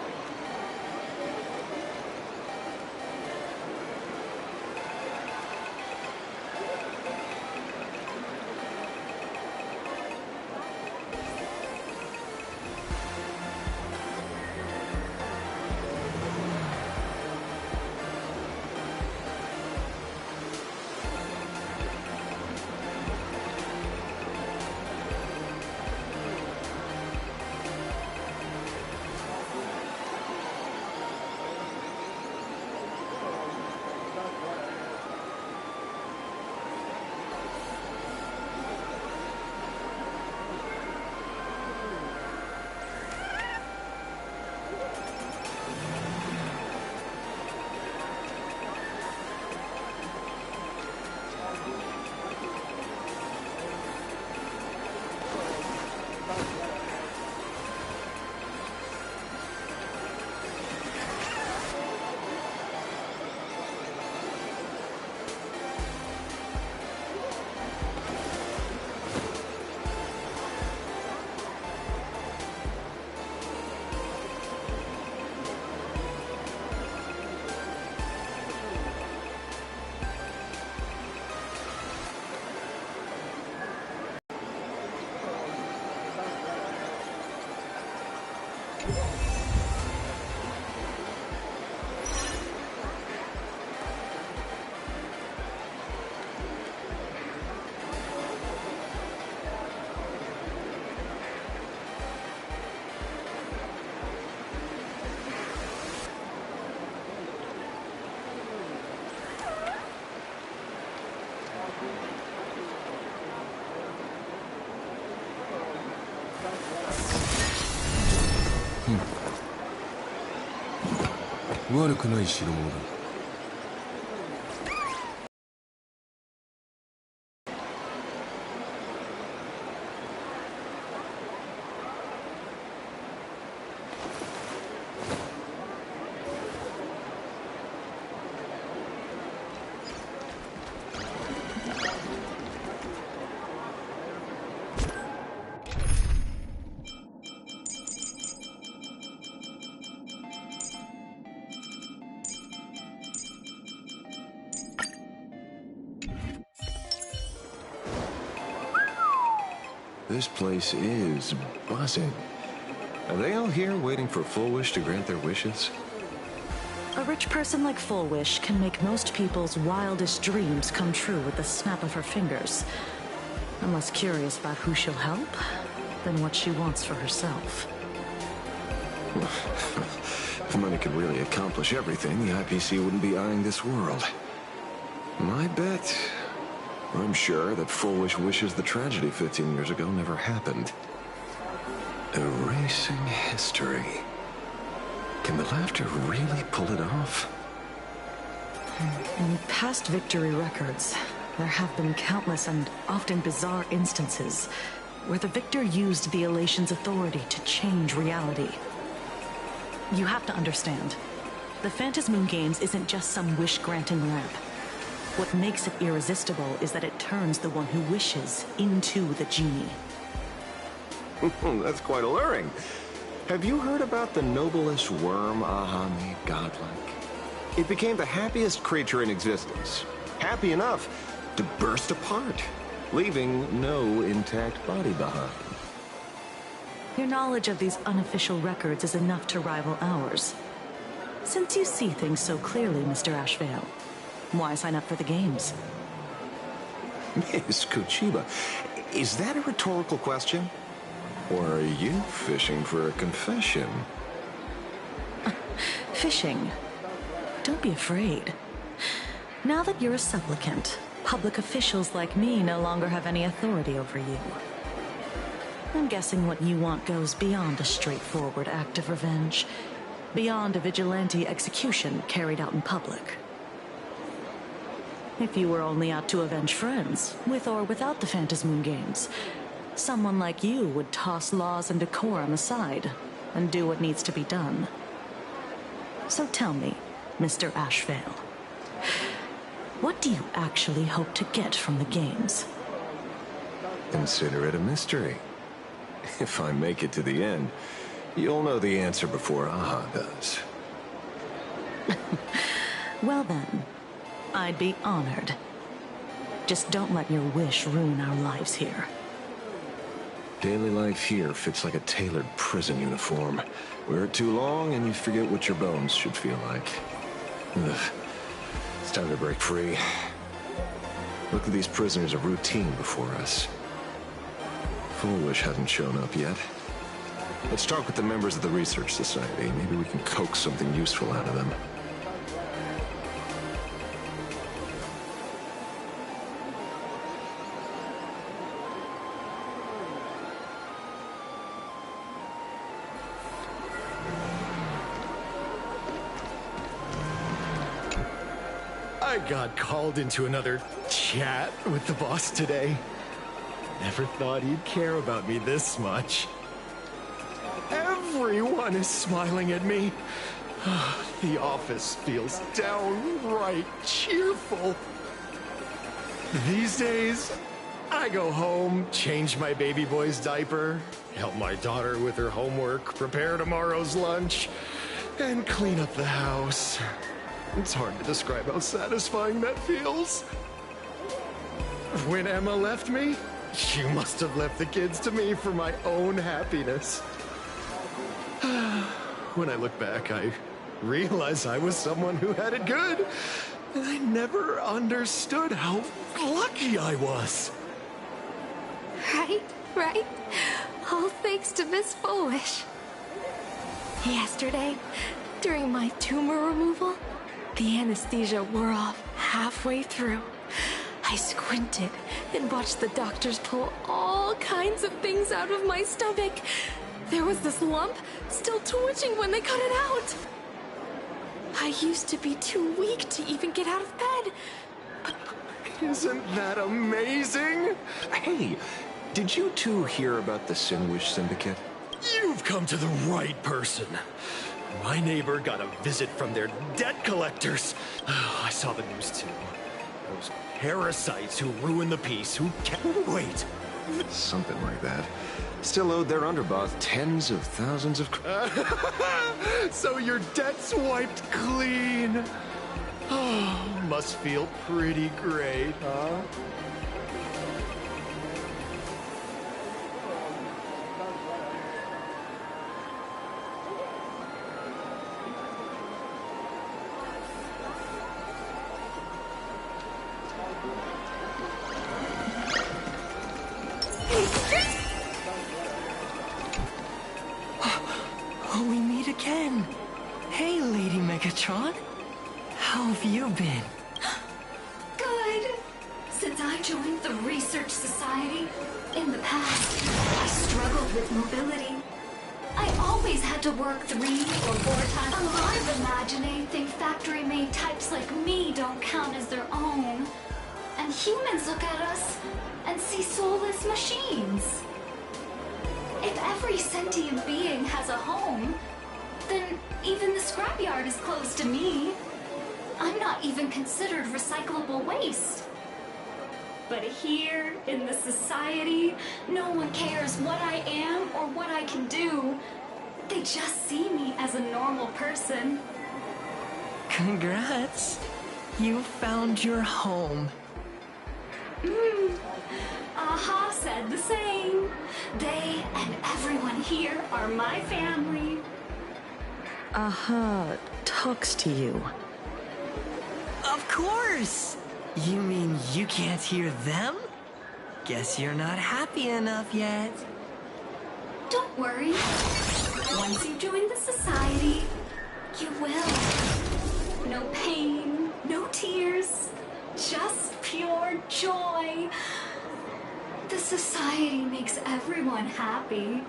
悪くない代物だ。This place is buzzing. Are they all here waiting for Full Wish to grant their wishes? A rich person like Full Wish can make most people's wildest dreams come true with the snap of her fingers. I'm less curious about who she'll help than what she wants for herself. If money could really accomplish everything, the IPC wouldn't be eyeing this world. My bet... I'm sure that Full Wish wishes the tragedy 15 years ago never happened. Erasing history. Can the laughter really pull it off? In past victory records, there have been countless and often bizarre instances where the victor used the elation's authority to change reality. You have to understand, the Phantasmoon Games isn't just some wish-granting lamp. What makes it irresistible is that it turns the one who wishes into the genie. That's quite alluring. Have you heard about the noblest worm Aha made godlike? It became the happiest creature in existence. Happy enough to burst apart, leaving no intact body behind. Your knowledge of these unofficial records is enough to rival ours. Since you see things so clearly, Mr. Ashvale, why sign up for the games? Miss Kochiba, is that a rhetorical question? Or are you fishing for a confession? Fishing? Don't be afraid. Now that you're a supplicant, public officials like me no longer have any authority over you. I'm guessing what you want goes beyond a straightforward act of revenge, beyond a vigilante execution carried out in public. If you were only out to avenge friends, with or without the Phantasmoon Games, someone like you would toss laws and decorum aside and do what needs to be done. So tell me, Mr. Ashvale, what do you actually hope to get from the games? Consider it a mystery. If I make it to the end, you'll know the answer before Aha does. Well then, I'd be honored. Just don't let your wish ruin our lives here. Daily life here fits like a tailored prison uniform. Wear it too long and you forget what your bones should feel like. Ugh. It's time to break free. Look at these prisoners of routine before us. Foolish hasn't shown up yet. Let's talk with the members of the Research Society. Maybe we can coax something useful out of them. I got called into another chat with the boss today. Never thought he'd care about me this much. Everyone is smiling at me. The office feels downright cheerful. These days, I go home, change my baby boy's diaper, help my daughter with her homework, prepare tomorrow's lunch, and clean up the house. It's hard to describe how satisfying that feels. When Emma left me, she must have left the kids to me for my own happiness. When I look back, I realize I was someone who had it good, and I never understood how lucky I was. Right? All thanks to Miss Foolish. Yesterday, during my tumor removal, the anesthesia wore off halfway through. I squinted and watched the doctors pull all kinds of things out of my stomach. There was this lump still twitching when they cut it out. I used to be too weak to even get out of bed. Isn't that amazing? Hey, did you two hear about the Sinwish Syndicate? You've come to the right person. My neighbor got a visit from their debt collectors. I saw the news too. Those parasites who ruined the peace, who can't wait. Something like that. Still owed their underboss tens of thousands of... So your debt's wiped clean. Oh, must feel pretty great, huh? We meet again. Hey, Lady Megatron. How have you been? Good. Since I joined the Research Society, in the past, I struggled with mobility. I always had to work 3 or 4 times. A lot of imagining think factory-made types like me don't count as their own. And humans look at us and see soulless machines. If every sentient being has a home, then even the scrapyard is closed to me. I'm not even considered recyclable waste. But here, in the society, no one cares what I am or what I can do. They just see me as a normal person. Congrats. You found your home. Aha said the same. They and everyone here are my family. Aha talks to you. Of course! You mean you can't hear them? Guess you're not happy enough yet. Don't worry. Once you join the society, you will. No pain, no tears, just pure joy. The society makes everyone happy.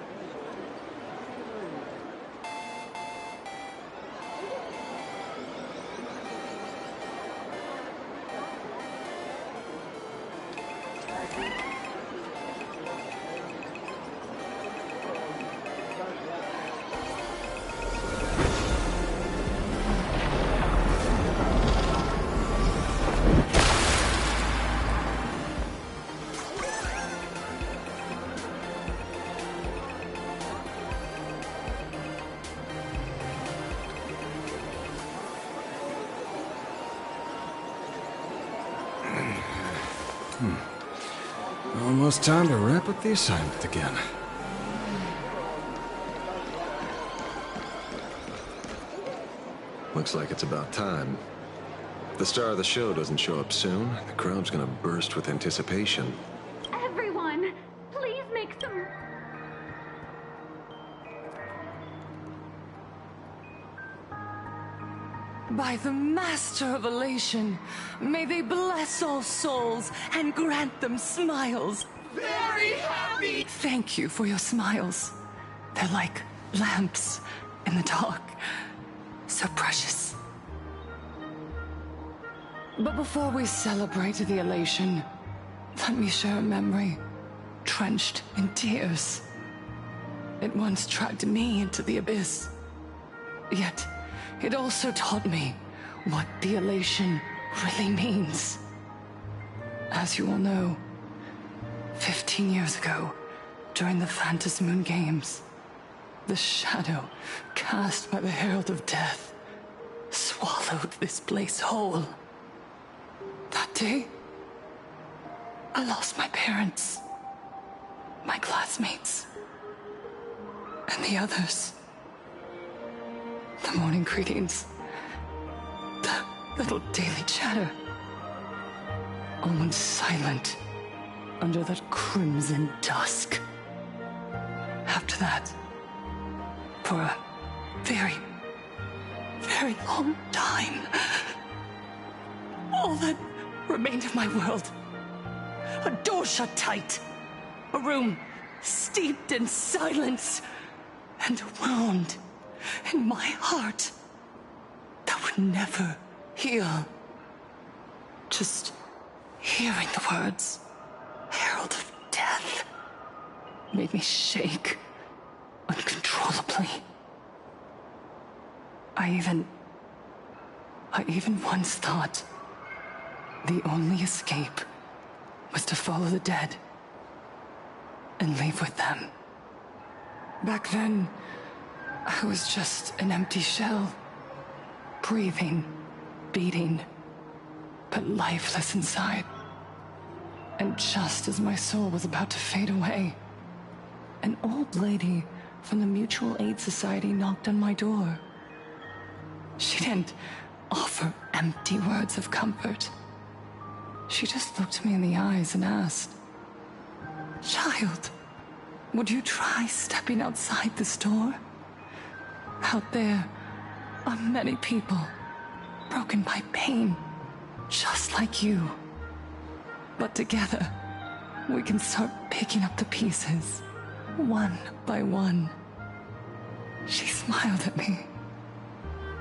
Almost time to wrap up the assignment again. Looks like it's about time. If the star of the show doesn't show up soon, the crowd's gonna burst with anticipation. Everyone, please make some... By the Master of Elation, may they bless all souls and grant them smiles. Very happy! Thank you for your smiles. They're like lamps in the dark. So precious. But before we celebrate the elation, let me share a memory drenched in tears. It once dragged me into the abyss. Yet, it also taught me what the elation really means. As you all know, 15 years ago, during the Phantasmoon Games, the shadow cast by the Herald of Death swallowed this place whole. That day, I lost my parents, my classmates, and the others. The morning greetings, the little daily chatter, all went silent under that crimson dusk. After that, for a very, very long time, all that remained of my world, a door shut tight, a room steeped in silence, and a wound in my heart that would never heal. Just hearing the words, Herald of Death, made me shake uncontrollably. I even once thought the only escape was to follow the dead and leave with them. Back then, I was just an empty shell, breathing, beating, but lifeless inside. And just as my soul was about to fade away, an old lady from the Mutual Aid Society knocked on my door. She didn't offer empty words of comfort. She just looked me in the eyes and asked, "Child, would you try stepping outside this door? Out there are many people broken by pain, just like you. But together, we can start picking up the pieces, one by one." She smiled at me.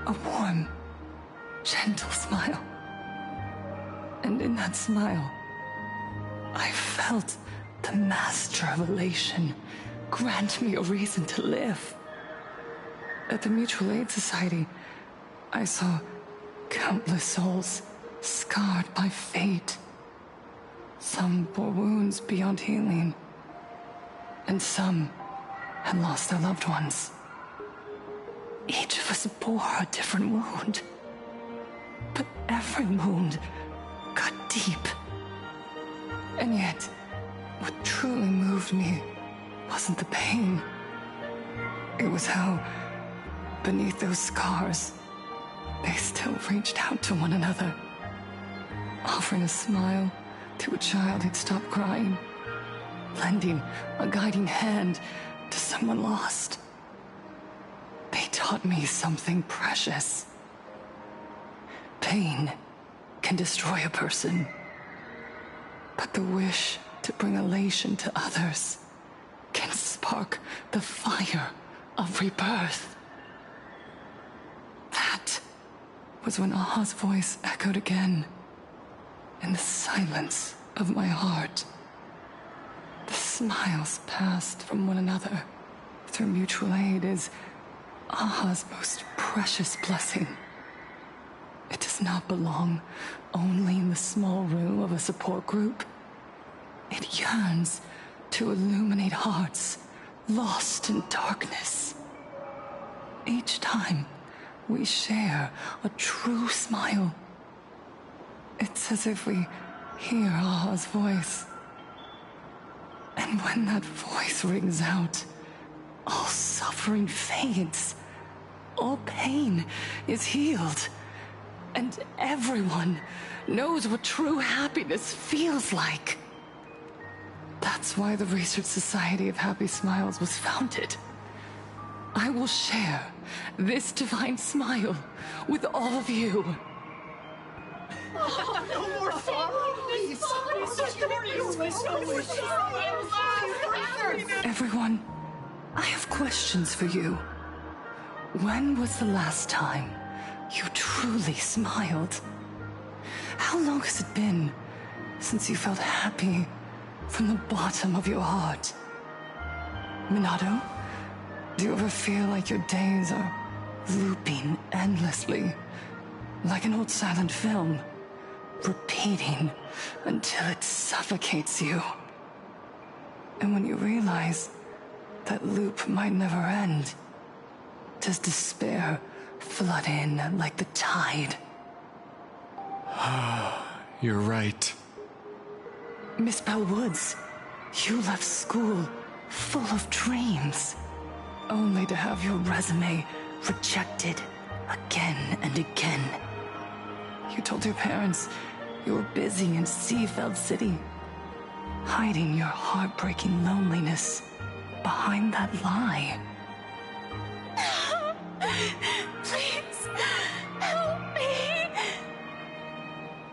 A warm, gentle smile. And in that smile, I felt the Master of Elation grant me a reason to live. At the Mutual Aid Society, I saw countless souls scarred by fate. Some bore wounds beyond healing, and some had lost their loved ones. Each of us bore a different wound, but every wound cut deep. And yet, what truly moved me wasn't the pain. It was how, beneath those scars, they still reached out to one another, offering a smile to a child who'd stopped crying, lending a guiding hand to someone lost. They taught me something precious. Pain can destroy a person, but the wish to bring elation to others can spark the fire of rebirth. That was when Aha's voice echoed again in the silence of my heart. The smiles passed from one another through mutual aid is Aha's most precious blessing. It does not belong only in the small room of a support group. It yearns to illuminate hearts lost in darkness. Each time we share a true smile, it's as if we hear Aha's voice. And when that voice rings out, all suffering fades, all pain is healed, and everyone knows what true happiness feels like. That's why the Research Society of Happy Smiles was founded. I will share this divine smile with all of you. No more sorrow! Everyone, I have questions for you. When was the last time you truly smiled? How long has it been since you felt happy from the bottom of your heart? Minato, do you ever feel like your days are looping endlessly, like an old silent film, repeating until it suffocates you? And when you realize that loop might never end, does despair flood in like the tide? You're right. Miss Bell Woods, you left school full of dreams, only to have your resume rejected again and again. You told your parents you were busy in Seafeld City, hiding your heartbreaking loneliness behind that lie. Please, help me.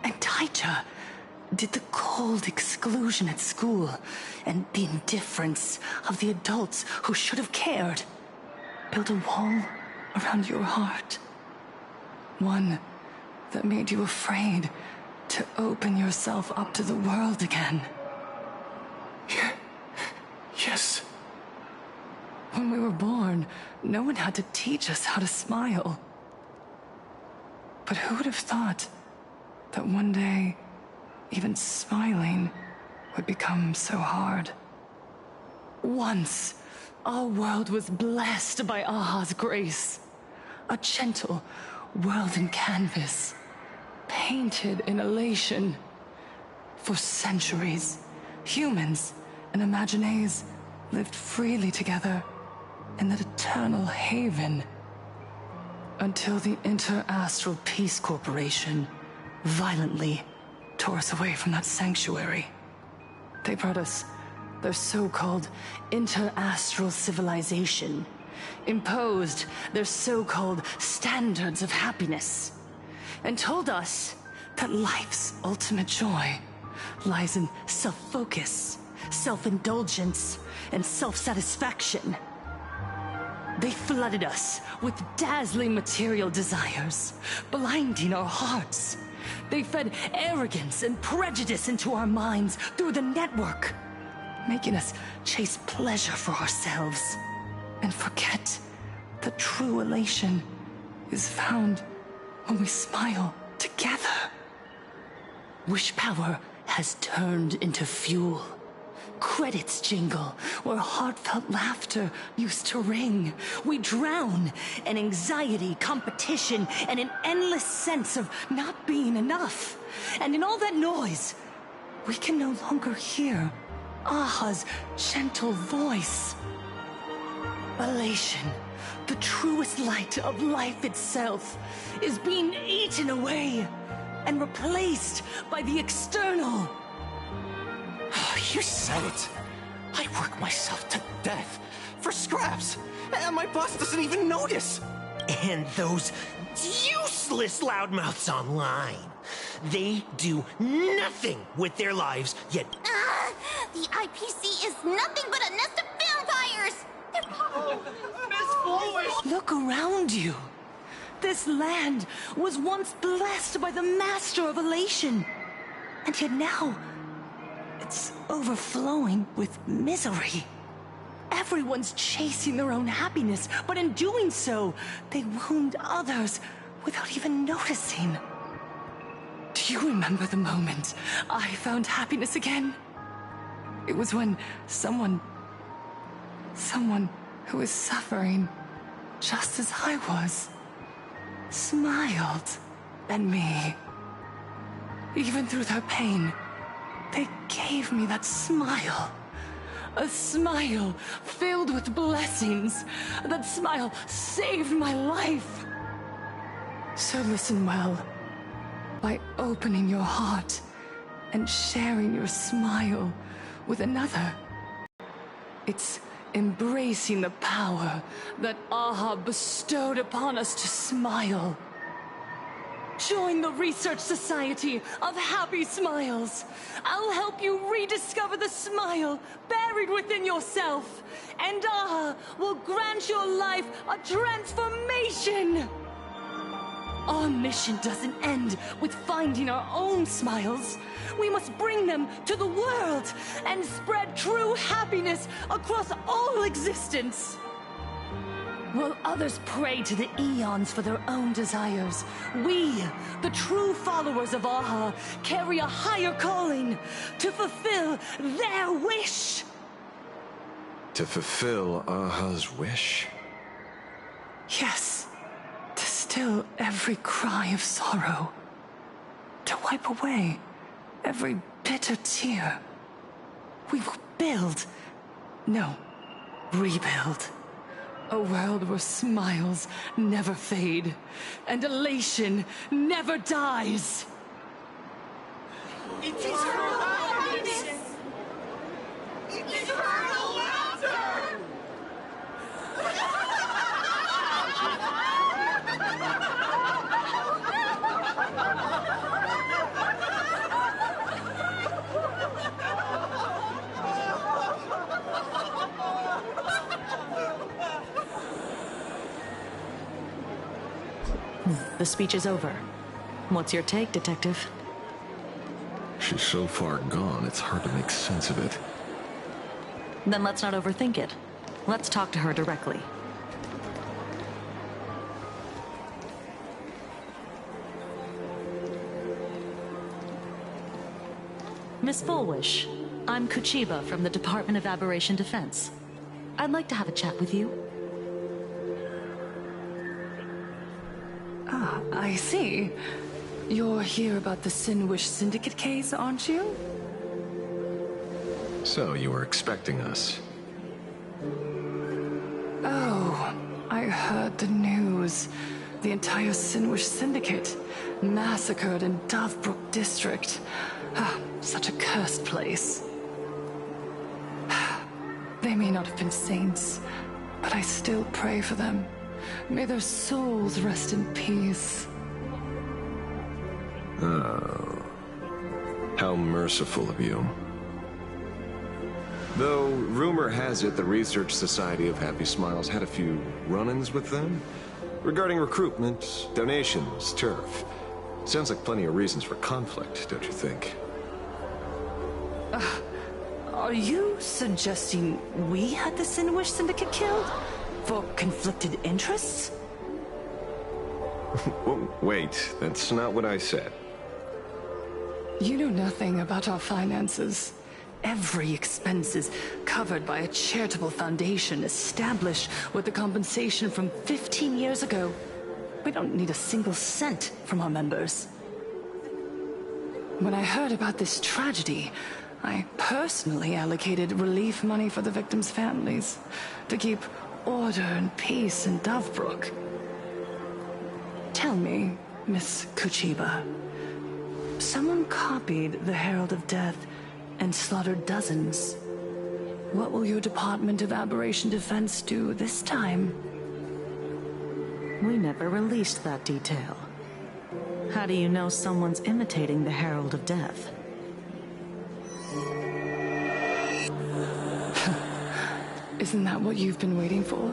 And Taija did the cold exclusion at school and the indifference of the adults who should have cared build a wall around your heart. One that made you afraid to open yourself up to the world again. Yes. When we were born, no one had to teach us how to smile. But who would have thought that one day, even smiling would become so hard? Once, our world was blessed by Aha's grace. A gentle, whirling canvas, painted in elation. For centuries, humans and Imaginaes lived freely together in that eternal haven. Until the Inter-Astral Peace Corporation violently tore us away from that sanctuary. They brought us their so-called inter-astral civilization, imposed their so-called standards of happiness, and told us that life's ultimate joy lies in self-focus, self-indulgence, and self-satisfaction. They flooded us with dazzling material desires, blinding our hearts. They fed arrogance and prejudice into our minds through the network, making us chase pleasure for ourselves and forget that true elation is found when we smile together. Wish power has turned into fuel. Credits jingle where heartfelt laughter used to ring. We drown in anxiety, competition, and an endless sense of not being enough. And in all that noise, we can no longer hear Aha's gentle voice. Elation, the truest light of life itself, is being eaten away and replaced by the external. You said it. I work myself to death for scraps, and my boss doesn't even notice. And those useless loudmouths online. They do nothing with their lives, yet... The IPC is nothing but a nest of vampires! Miss Foolish! Look around you. This land was once blessed by the master of elation. And yet now, it's overflowing with misery. Everyone's chasing their own happiness, but in doing so, they wound others without even noticing. Do you remember the moment I found happiness again? It was when someone who was suffering just as I was, smiled at me. Even through their pain, they gave me that smile. A smile filled with blessings. That smile saved my life. So listen well. By opening your heart and sharing your smile with another, it's embracing the power that Aha bestowed upon us to smile. Join the Research Society of Happy Smiles. I'll help you rediscover the smile buried within yourself. And Aha will grant your life a transformation. Our mission doesn't end with finding our own smiles. We must bring them to the world and spread true happiness across all existence. While others pray to the eons for their own desires, we, the true followers of Aha, carry a higher calling to fulfill their wish. To fulfill Aha's wish? Yes, to still every cry of sorrow. To wipe away every bitter tear. We will build, no, rebuild. A world where smiles never fade, and elation never dies. It's eternal happiness! It's eternal laughter! The speech is over. What's your take, Detective? She's so far gone, it's hard to make sense of it. Then let's not overthink it. Let's talk to her directly. Miss Fullwish, I'm Kuchiba from the Department of Aberration Defense. I'd like to have a chat with you. Ah, I see. You're here about the Sinwish Syndicate case, aren't you? So, you were expecting us. Oh, I heard the news. The entire Sinwish Syndicate massacred in Dovebrook District. Ah, such a cursed place. They may not have been saints, but I still pray for them. May their souls rest in peace. Oh. How merciful of you. Though, rumor has it the Research Society of Happy Smiles had a few run-ins with them. Regarding recruitment, donations, turf. Sounds like plenty of reasons for conflict, don't you think? Are you suggesting we had the Sinwish Syndicate killed? For conflicted interests? Wait, that's not what I said. You know nothing about our finances. Every expense is covered by a charitable foundation established with the compensation from 15 years ago. We don't need a single cent from our members. When I heard about this tragedy, I personally allocated relief money for the victims' families to keep order and peace in Dovebrook. Tell me, Miss Kuchiba, someone copied the Herald of Death and slaughtered dozens. What will your Department of Aberration Defense do this time? We never released that detail. How do you know someone's imitating the Herald of Death? Isn't that what you've been waiting for?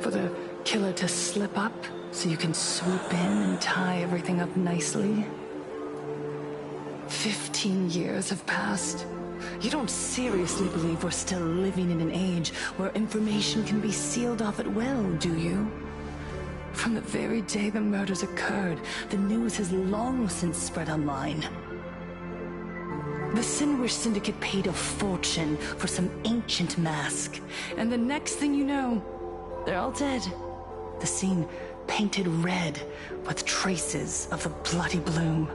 For the killer to slip up so you can swoop in and tie everything up nicely? 15 years have passed. You don't seriously believe we're still living in an age where information can be sealed off at will, do you? From the very day the murders occurred, the news has long since spread online. The Sinwish Syndicate paid a fortune for some ancient mask, and the next thing you know, they're all dead. The scene painted red with traces of the bloody bloom.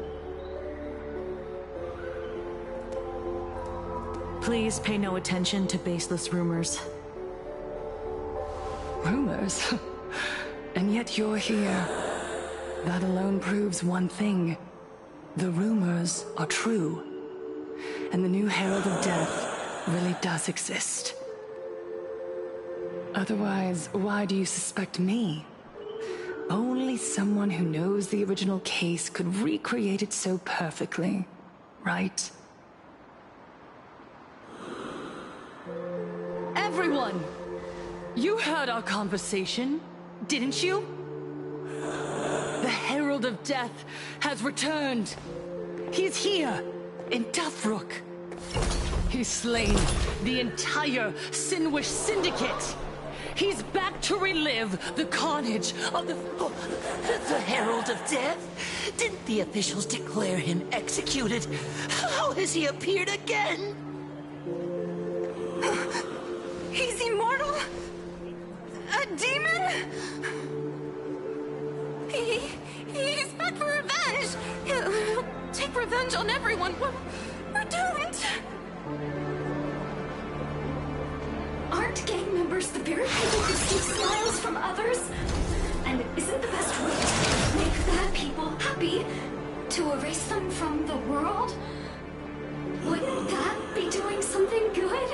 Please pay no attention to baseless rumors. Rumors? And yet you're here. That alone proves one thing. The rumors are true. And the new Herald of Death really does exist. Otherwise, why do you suspect me? Only someone who knows the original case could recreate it so perfectly, right? Everyone! You heard our conversation, didn't you? The Herald of Death has returned. He's here, in Dovebrook. He's slain the entire Sinwish Syndicate. He's back to relive the carnage of The Herald of Death? Didn't the officials declare him executed? How has he appeared again? He's immortal? A demon? He's back for revenge! He'll take revenge on everyone. We're doomed! Aren't gang members the very people who steal smiles from others? And isn't the best way to make bad people happy to erase them from the world? Would that be doing something good?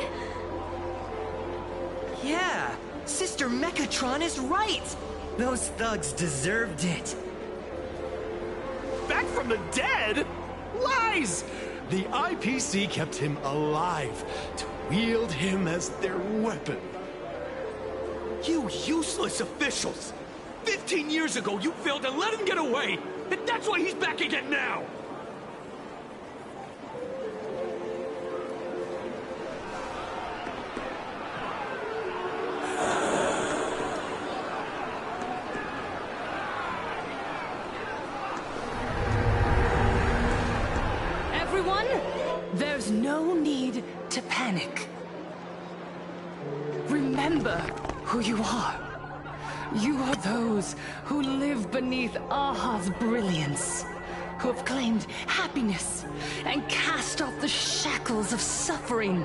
Yeah, Sister Mechatron is right. Those thugs deserved it. Back from the dead? Lies! The IPC kept him alive to wield him as their weapon. You useless officials! 15 years ago, you failed to let him get away, and that's why he's back again now! Everyone, there's no need to panic. Remember who you are. You are those who live beneath Aha's brilliance, who have claimed happiness and cast off the shackles of suffering.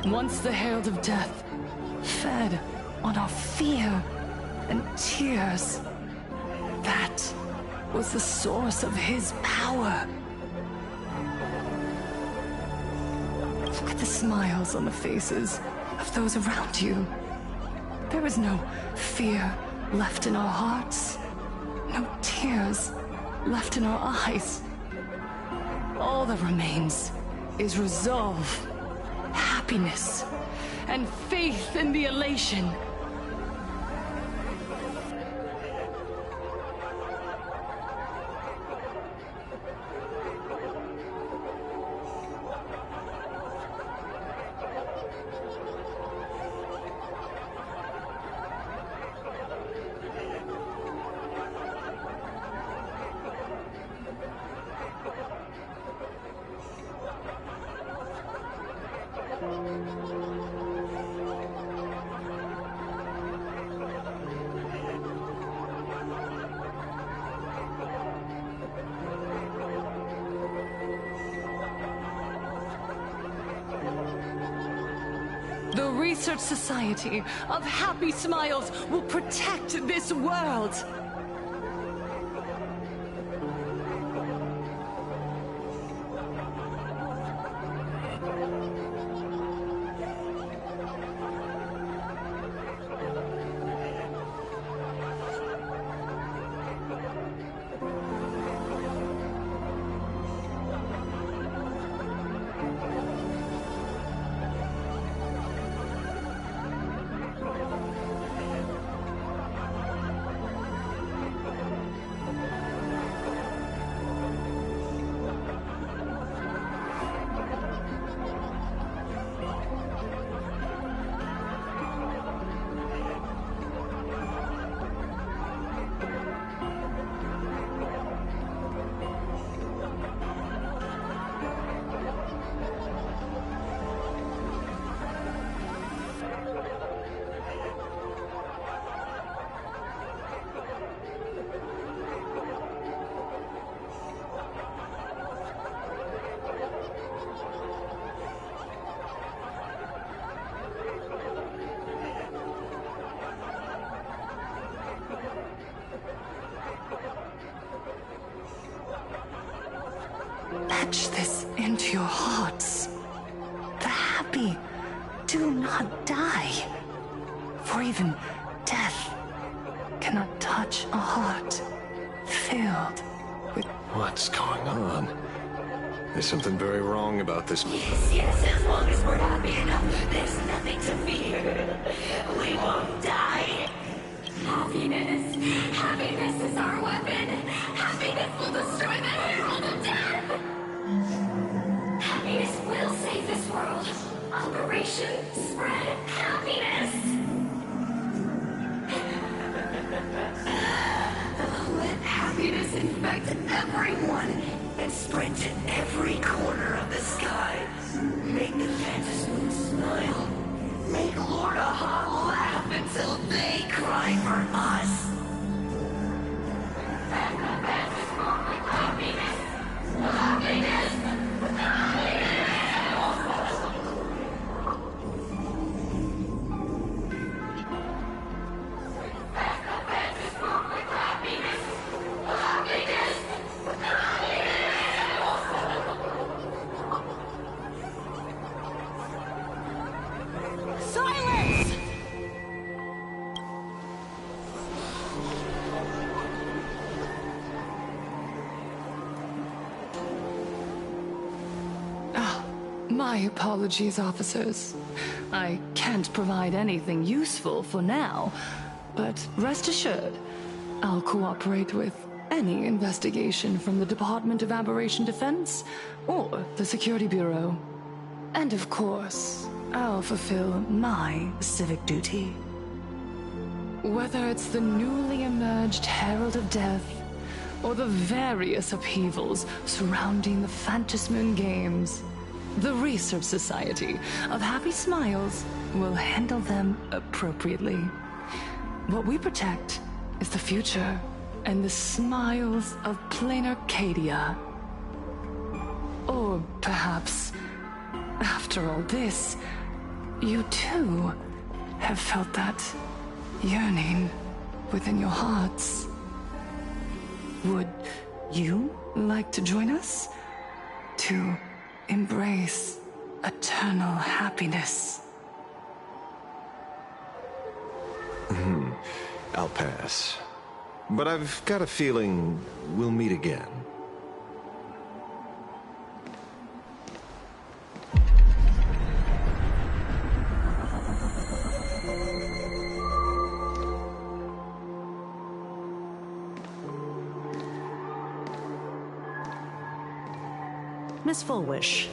Once the Herald of Death fed on our fear and tears. That was the source of his power. Look at the smiles on the faces of those around you. There is no fear left in our hearts, no tears left in our eyes. All that remains is resolve, happiness, and faith in the elation. The Research Society of Happy Smiles will protect this world! Etch this into your hearts. The happy do not die. For even death cannot touch a heart filled with... What's going on? There's something very wrong about this. Yes, as long as we're happy enough, there's nothing to fear. We won't die. Happiness. Happiness is our weapon. Happiness will destroy the Herald of Death. Happiness will save this world. Operation Spread Happiness. Let happiness infect everyone and spread to every corner of the sky. Make the Phantom Moon smile. Make Lord Aha laugh until they cry for us. Happiness. Happiness. Silence! My apologies, officers. I can't provide anything useful for now, but rest assured, I'll cooperate with any investigation from the Department of Aberration Defense or the Security Bureau. And of course, I'll fulfill my civic duty. Whether it's the newly emerged Herald of Death or the various upheavals surrounding the Phantasmoon Games, the Research Society of Happy Smiles will handle them appropriately. What we protect is the future and the smiles of plain Arcadia. Or perhaps, after all this, You too have felt that yearning within your hearts. Would you like to join us? To embrace eternal happiness? I'll pass. But I've got a feeling we'll meet again. Miss Fullwish,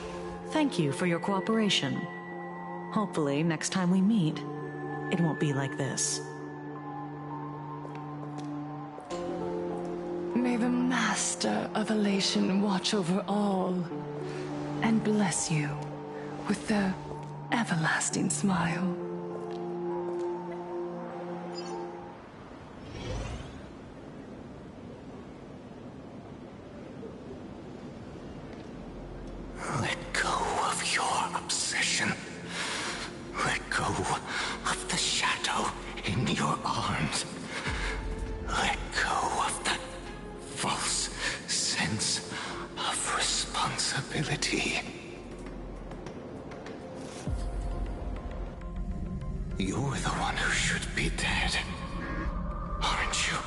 thank you for your cooperation. Hopefully, next time we meet, it won't be like this. May the Master of Elation watch over all and bless you with the everlasting smile. Let go of your obsession. Let go of the shadow in your arms. Let go of that false sense of responsibility. You're the one who should be dead, aren't you?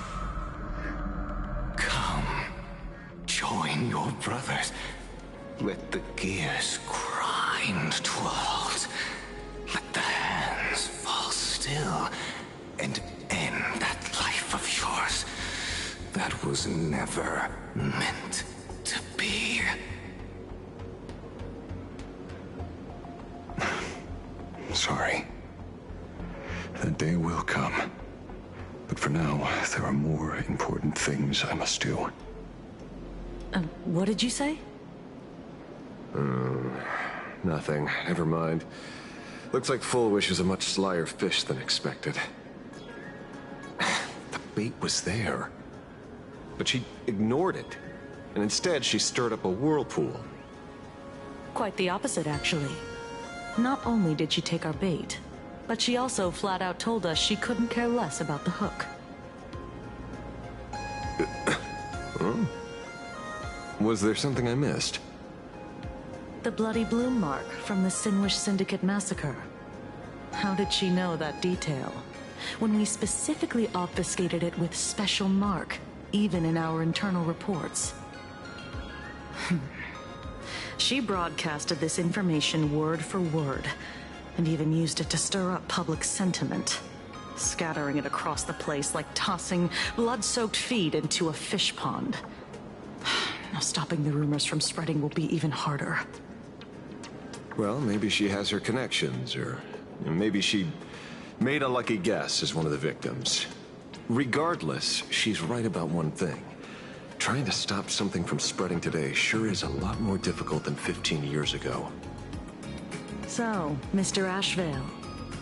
Come, join your brothers. Let the gears grind to a halt. Let the hands fall still and end that life of yours that was never meant to be. Sorry. That day will come. But for now, there are more important things I must do. What did you say? Nothing. Never mind. Looks like Fullwish is a much slyer fish than expected. The bait was there. But she ignored it. And instead, she stirred up a whirlpool. Quite the opposite, actually. Not only did she take our bait, but she also flat out told us she couldn't care less about the hook. Oh. Was there something I missed? The bloody bloom mark from the Sinwish Syndicate massacre. How did she know that detail? When we specifically obfuscated it with special mark, even in our internal reports. She broadcasted this information word for word, and even used it to stir up public sentiment, scattering it across the place like tossing blood-soaked feed into a fish pond. Now stopping the rumors from spreading will be even harder. Well, maybe she has her connections, or maybe she made a lucky guess as one of the victims. Regardless, she's right about one thing. Trying to stop something from spreading today sure is a lot more difficult than 15 years ago. So, Mr. Ashvale,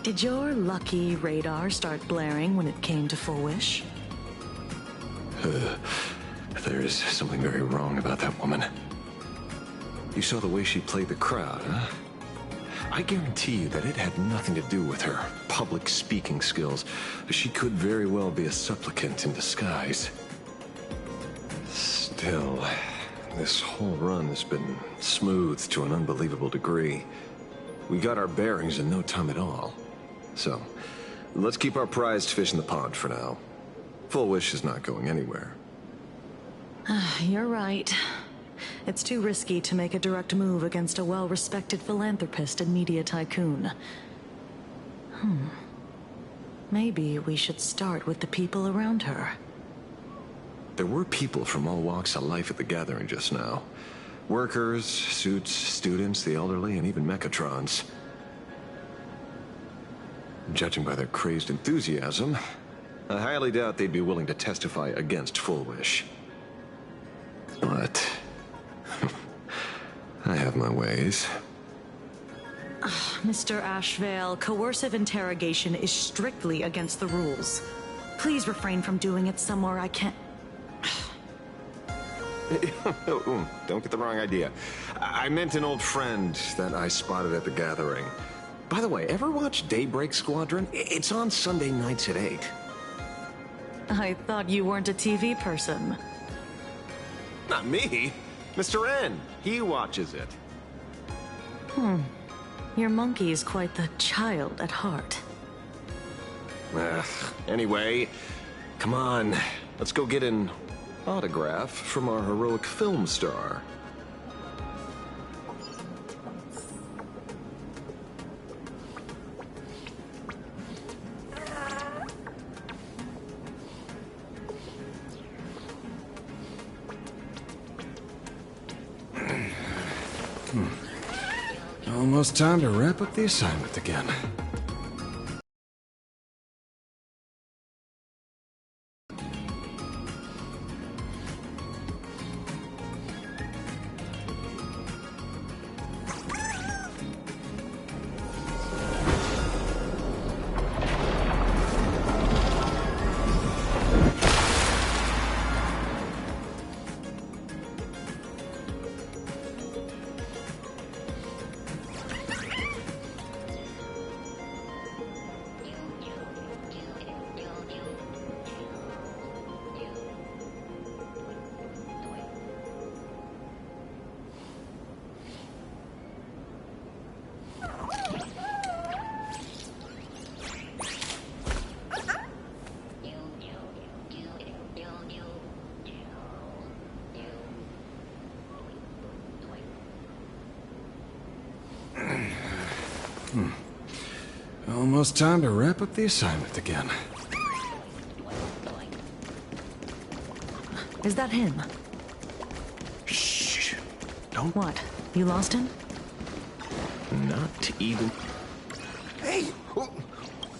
did your lucky radar start blaring when it came to Fullwish? There's something very wrong about that woman. You saw the way she played the crowd, huh? I guarantee you that it had nothing to do with her public speaking skills. She could very well be a supplicant in disguise. Still, this whole run has been smooth to an unbelievable degree. We got our bearings in no time at all. So, let's keep our prized fish in the pond for now. Fullwish is not going anywhere. You're right. It's too risky to make a direct move against a well-respected philanthropist and media tycoon. Maybe we should start with the people around her. There were people from all walks of life at the gathering just now. Workers, suits, students, the elderly, and even Mechatrons. Judging by their crazed enthusiasm, I highly doubt they'd be willing to testify against Fullwish. But I have my ways. Mr. Ashvale, coercive interrogation is strictly against the rules. Please refrain from doing it somewhere I can't... Don't get the wrong idea. I meant an old friend that I spotted at the gathering. By the way, ever watch Daybreak Squadron? It's on Sunday nights at 8. I thought you weren't a TV person. Not me. Mr. N. He watches it. Your monkey is quite the child at heart. Anyway, come on. Let's go get an autograph from our heroic film star. Almost time to wrap up the assignment again. Almost time to wrap up the assignment again. Is that him? Shh. Don't. What? You lost him? Not even. Hey!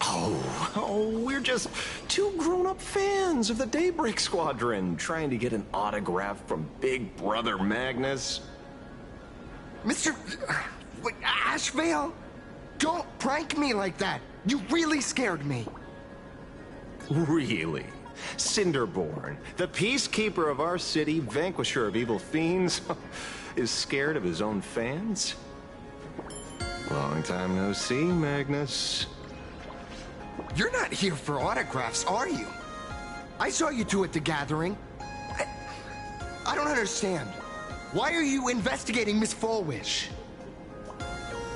Oh, we're just two grown-up fans of the Daybreak Squadron trying to get an autograph from Big Brother Magnus. Mr. Ashvale? Don't prank me like that. You really scared me. Really? Cinderborn, the peacekeeper of our city, vanquisher of evil fiends, is scared of his own fans? Long time no see, Magnus. You're not here for autographs, are you? I saw you two at the gathering. I don't understand. Why are you investigating Miss Fullwish?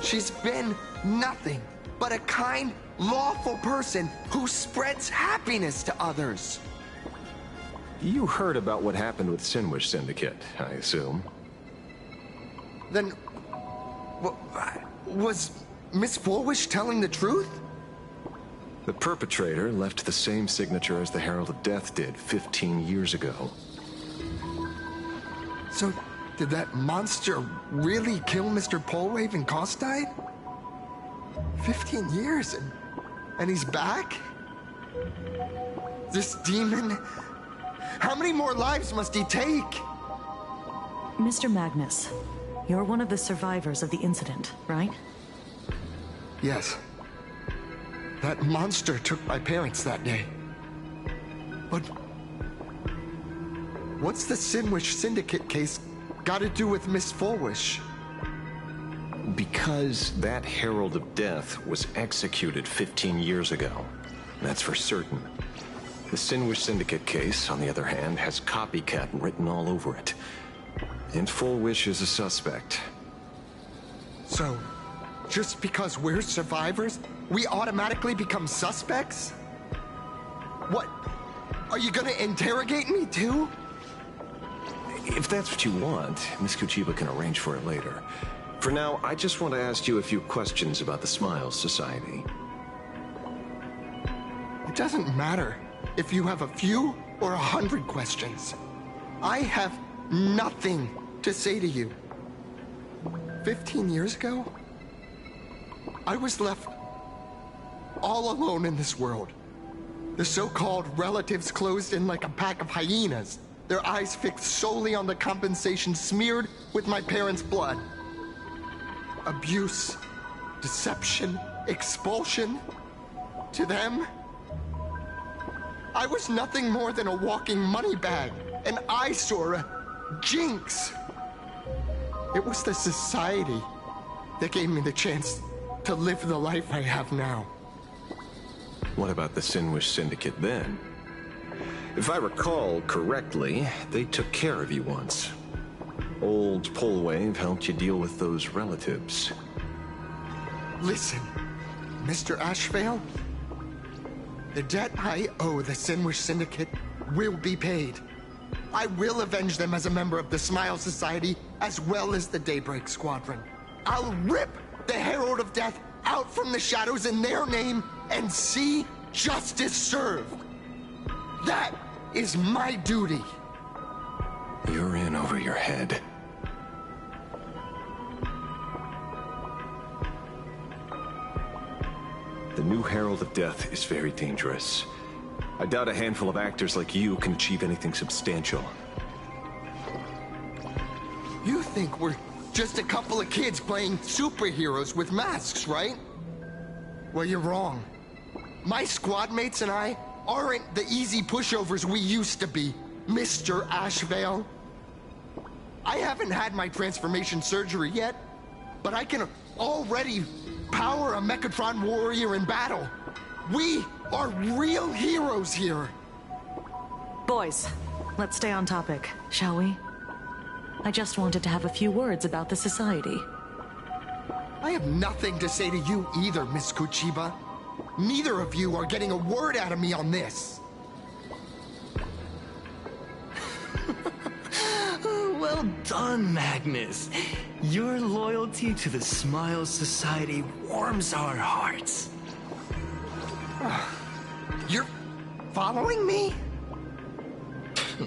She's been nothing but a kind, lawful person who spreads happiness to others. You heard about what happened with Sinwish Syndicate, I assume. Then, was Miss Fullwish telling the truth? The perpetrator left the same signature as the Herald of Death did 15 years ago. So, did that monster really kill Mr. Polwave and Costide? 15 years and he's back? This demon? How many more lives must he take? Mr. Magnus, you're one of the survivors of the incident, right? Yes. That monster took my parents that day. But what's the Sinwish Syndicate case got to do with Miss Fullwish? Because that Herald of Death was executed 15 years ago. That's for certain. The Sinwish Syndicate case, on the other hand, has copycat written all over it. And Fullwish is a suspect. So, just because we're survivors, we automatically become suspects? What? Are you gonna interrogate me too? If that's what you want, Miss Kuchiba can arrange for it later. For now, I just want to ask you a few questions about the Smiles Society. It doesn't matter if you have a few or 100 questions. I have nothing to say to you. 15 years ago, I was left all alone in this world. The so-called relatives closed in like a pack of hyenas, their eyes fixed solely on the compensation smeared with my parents' blood. Abuse, deception, expulsion. To them, I was nothing more than a walking money bag, an eyesore, a jinx. It was the society that gave me the chance to live the life I have now. What about the Sinwish Syndicate then? If I recall correctly, they took care of you once. Old Polwave helped you deal with those relatives. Listen, Mr. Ashvale, the debt I owe the Sinwish Syndicate will be paid. I will avenge them as a member of the Smile Society as well as the Daybreak Squadron. I'll rip the Herald of Death out from the shadows in their name and see justice served. That is my duty. You're in over your head. The new Herald of Death is very dangerous. I doubt a handful of actors like you can achieve anything substantial. You think we're just a couple of kids playing superheroes with masks, right? Well, you're wrong. My squad mates and I aren't the easy pushovers we used to be, Mr. Ashvale. I haven't had my transformation surgery yet, but I can already power a Mechatron warrior in battle. We are real heroes here. Boys, let's stay on topic, shall we? I just wanted to have a few words about the society. I have nothing to say to you either, Miss Kuchiba. Neither of you are getting a word out of me on this. Well done, Magnus. Your loyalty to the Smile Society warms our hearts. You're following me?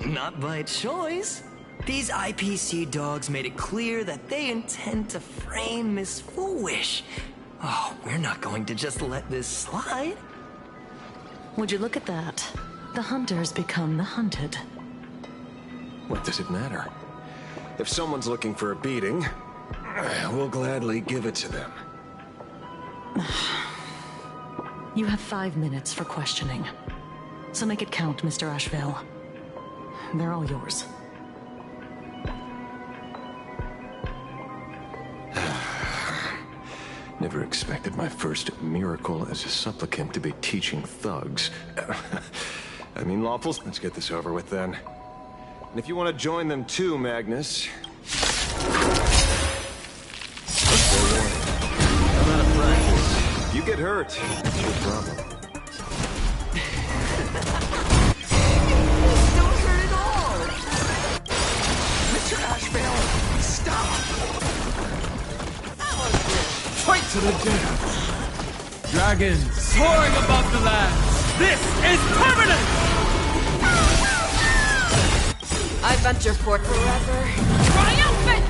Not by choice. These IPC dogs made it clear that they intend to frame Miss Foolish. Oh, we're not going to just let this slide. Would you look at that? The hunters become the hunted. What does it matter? If someone's looking for a beating, we'll gladly give it to them. You have 5 minutes for questioning. So make it count, Mr. Ashvale. They're all yours. Never expected my first miracle as a supplicant to be teaching thugs. I mean, lawfuls, let's get this over with then. And if you want to join them too, Magnus... I'm out of practice. If you get hurt, it's your problem. Don't hurt at all! Mr. Ashvale, stop! Fight to the death! Dragons soaring above the lands! This is permanent! I venture forth forever. Triumphant!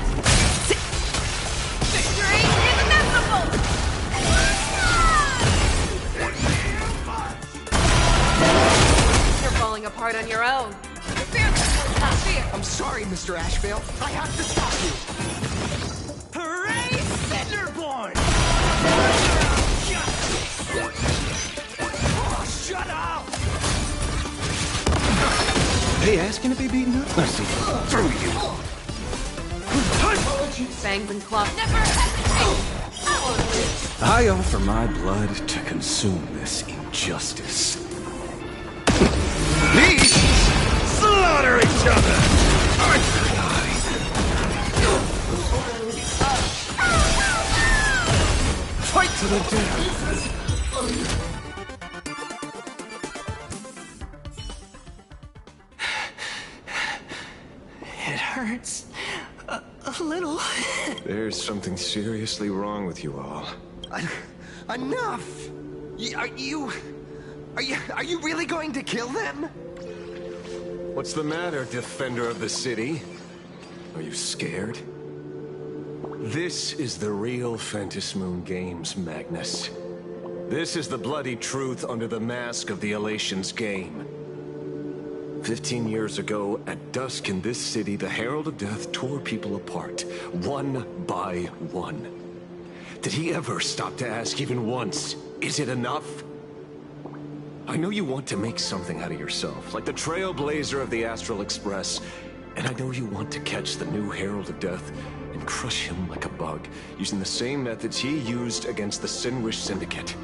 Victory is inevitable! You're falling apart on your own. I'm sorry, Mr. Ashvale. I have to stop you. Hooray, Cinderborn! Oh, shut up! They asking to be beaten up? Let's see. Through you. Fangs and claws. Never hesitate! I offer my blood to consume this injustice. These slaughter each other! Fight to the death! It hurts. A little. There's something seriously wrong with you all. Enough! Are you really going to kill them? What's the matter, defender of the city? Are you scared? This is the real Phantasmoon Games, Magnus. This is the bloody truth under the mask of the Elations game. 15 years ago, at dusk in this city, the Herald of Death tore people apart, one by one. Did he ever stop to ask even once, is it enough? I know you want to make something out of yourself, like the trailblazer of the Astral Express, and I know you want to catch the new Herald of Death and crush him like a bug, using the same methods he used against the Sinwish Syndicate.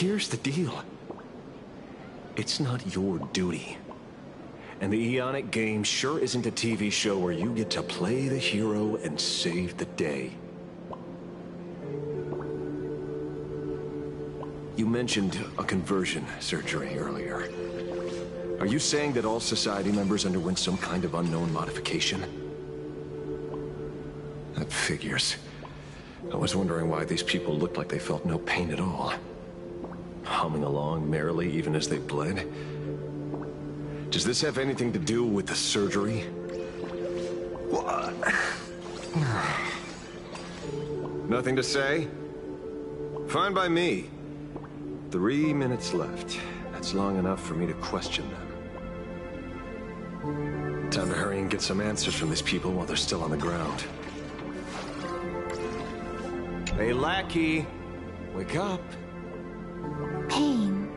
here's the deal. It's not your duty. And the Ionic game sure isn't a TV show where you get to play the hero and save the day. You mentioned a conversion surgery earlier. Are you saying that all Society members underwent some kind of unknown modification? That figures. I was wondering why these people looked like they felt no pain at all. Humming along merrily even as they bled. Does this have anything to do with the surgery? What? Nothing to say? Fine by me. 3 minutes left. That's long enough for me to question them. Time to hurry and get some answers from these people while they're still on the ground. Hey, lackey! Wake up! Pain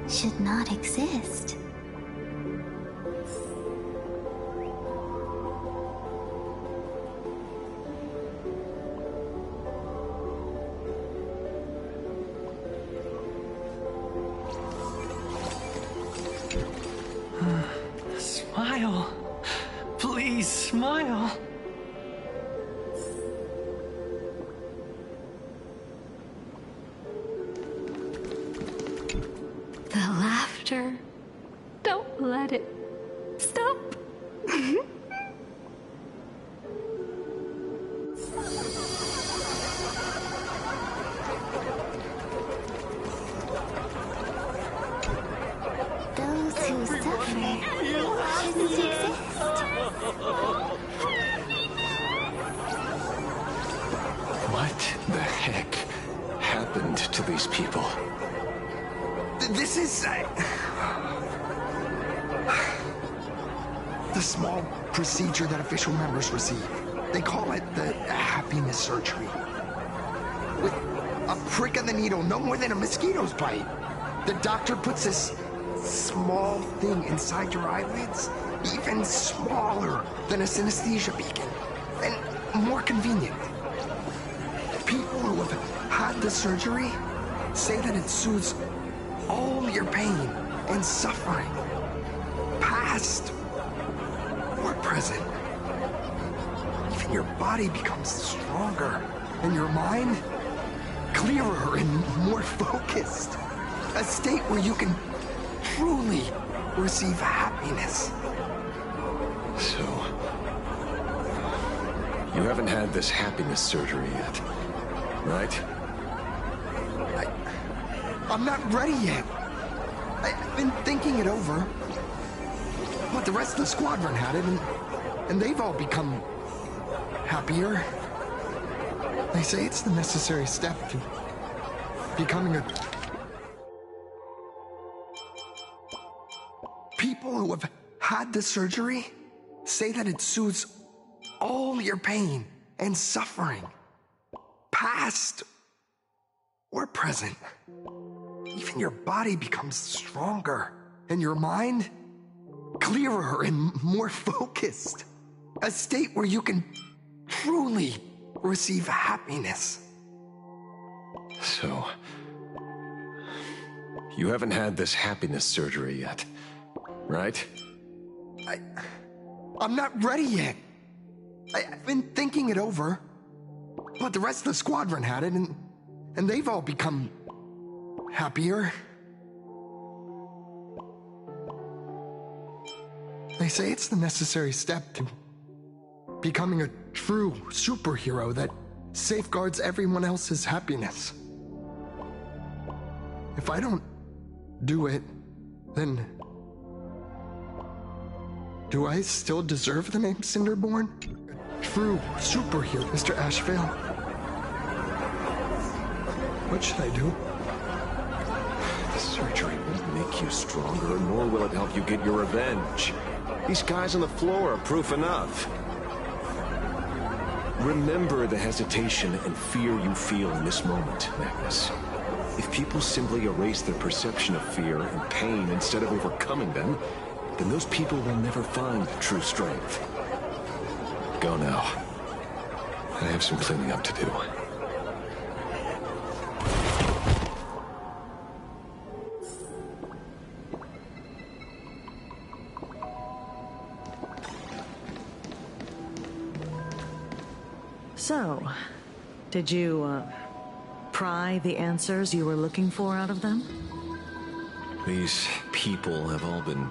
should not exist. Smile. Please, smile. The laughter. Don't let it stop. Those who suffer shouldn't exist. What the heck happened to these people? This is... the small procedure that official members receive. They call it the happiness surgery. With a prick of the needle, no more than a mosquito's bite. The doctor puts this small thing inside your eyelids, even smaller than a synesthesia beacon, and more convenient. People who have had the surgery say that it soothes all your pain and suffering, past or present. Even your body becomes stronger, and your mind clearer and more focused. A state where you can truly receive happiness. So, you haven't had this happiness surgery yet, right? I'm not ready yet. I've been thinking it over. But the rest of the squadron had it, and they've all become happier. They say it's the necessary step to becoming a... People who have had the surgery say that it soothes all your pain and suffering, past or present. Even your body becomes stronger, and your mind clearer and more focused. A state where you can truly receive happiness. So, you haven't had this happiness surgery yet, right? I'm not ready yet. I've been thinking it over. But the rest of the squadron had it, and they've all become happier. They say it's the necessary step to becoming a true superhero that safeguards everyone else's happiness. If I don't do it, then do I still deserve the name Cinderborn? True superhero, Mr. Ashvale. What should I do? The surgery won't make you stronger, nor will it help you get your revenge. These guys on the floor are proof enough. Remember the hesitation and fear you feel in this moment, Magnus. If people simply erase their perception of fear and pain instead of overcoming them, then those people will never find true strength. Go now. I have some cleaning up to do. So, did you, pry the answers you were looking for out of them? These people have all been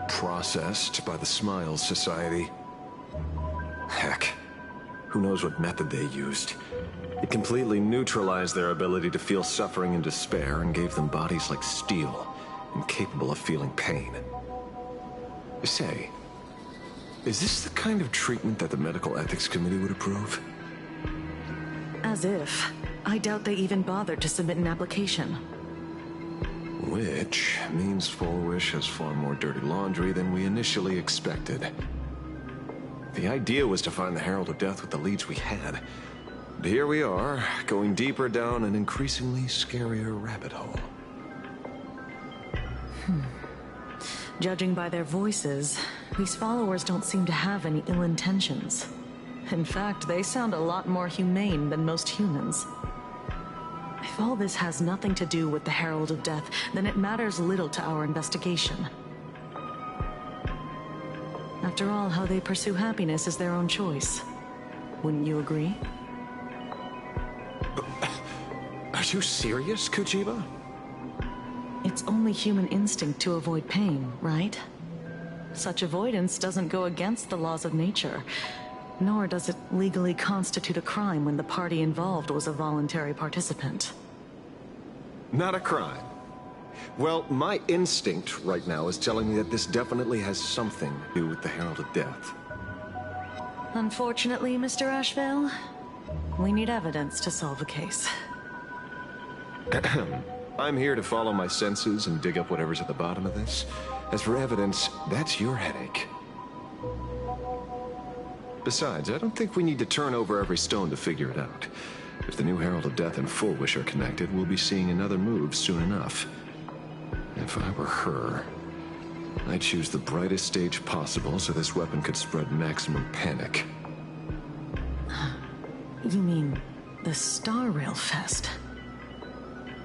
processed by the Smiles Society. Heck, who knows what method they used. It completely neutralized their ability to feel suffering and despair and gave them bodies like steel, incapable of feeling pain. Say, is this the kind of treatment that the Medical Ethics Committee would approve? As if. I doubt they even bothered to submit an application. Which means Fullwish has far more dirty laundry than we initially expected. The idea was to find the Herald of Death with the leads we had. But here we are, going deeper down an increasingly scarier rabbit hole. Judging by their voices, these followers don't seem to have any ill intentions. In fact, they sound a lot more humane than most humans. If all this has nothing to do with the Herald of Death, then it matters little to our investigation. After all, how they pursue happiness is their own choice. Wouldn't you agree? Are you serious, Kuchiba? It's only human instinct to avoid pain, right? Such avoidance doesn't go against the laws of nature, nor does it legally constitute a crime when the party involved was a voluntary participant. Not a crime. Well, my instinct right now is telling me that this definitely has something to do with the Herald of Death. Unfortunately, Mr. Ashvale, we need evidence to solve the case. I'm here to follow my senses and dig up whatever's at the bottom of this. As for evidence, that's your headache. Besides, I don't think we need to turn over every stone to figure it out. If the new Herald of Death and Fullwish are connected, we'll be seeing another move soon enough. If I were her, I'd choose the brightest stage possible so this weapon could spread maximum panic. You mean the Star Rail Fest?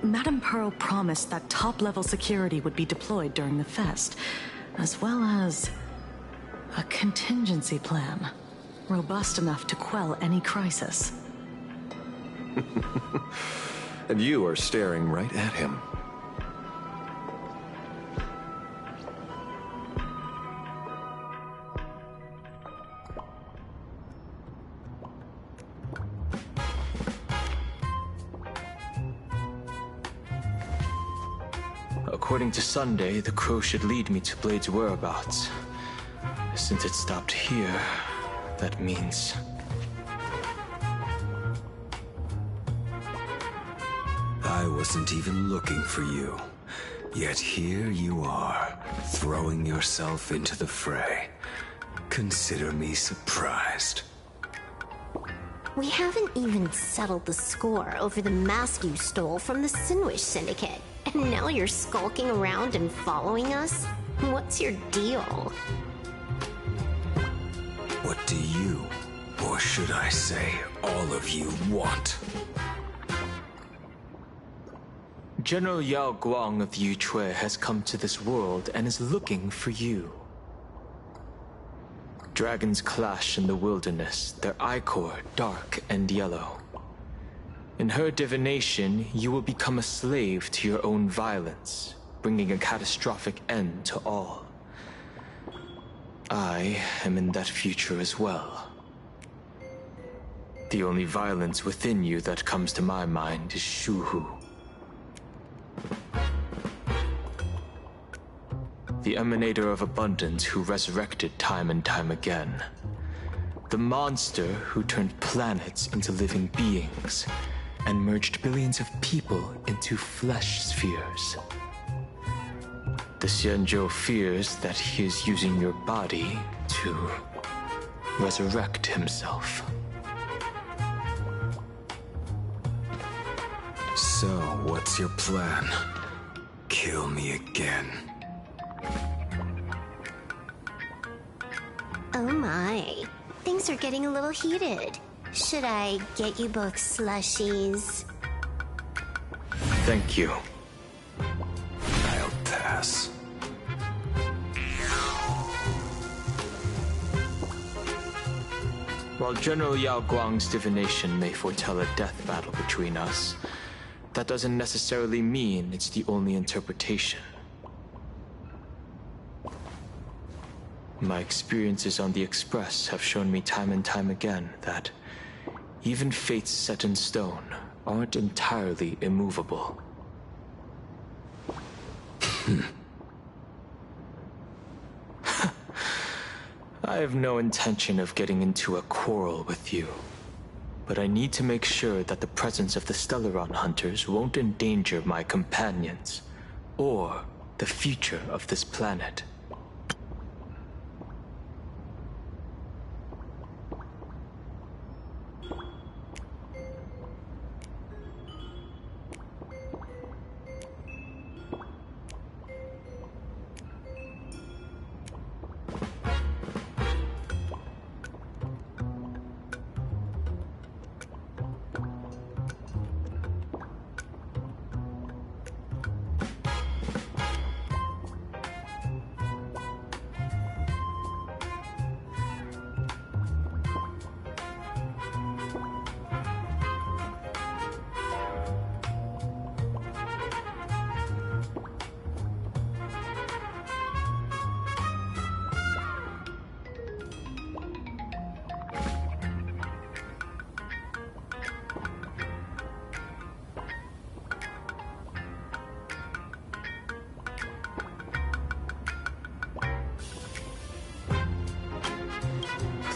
Madame Pearl promised that top-level security would be deployed during the fest, as well as a contingency plan, robust enough to quell any crisis. And you are staring right at him. According to Sunday, the crow should lead me to Blade's whereabouts. Since it stopped here, that means... I wasn't even looking for you. Yet here you are, throwing yourself into the fray. Consider me surprised. We haven't even settled the score over the mask you stole from the Sinwish Syndicate. And now you're skulking around and following us? What's your deal? What do you, or should I say, all of you want? General Yao Guang of Yu Chui has come to this world and is looking for you. Dragons clash in the wilderness, their ichor dark and yellow. In her divination, you will become a slave to your own violence, bringing a catastrophic end to all. I am in that future as well. The only violence within you that comes to my mind is Shuhu. The emanator of abundance who resurrected time and time again. The monster who turned planets into living beings and merged billions of people into flesh spheres. The Xianzhou fears that he is using your body to resurrect himself. So, what's your plan? Kill me again. Oh my. Things are getting a little heated. Should I get you both slushies? Thank you. I'll pass. While General Yao Guang's divination may foretell a death battle between us, that doesn't necessarily mean it's the only interpretation. My experiences on the Express have shown me time and time again that even fates set in stone aren't entirely immovable. I have no intention of getting into a quarrel with you, but I need to make sure that the presence of the Stellaron hunters won't endanger my companions, or the future of this planet.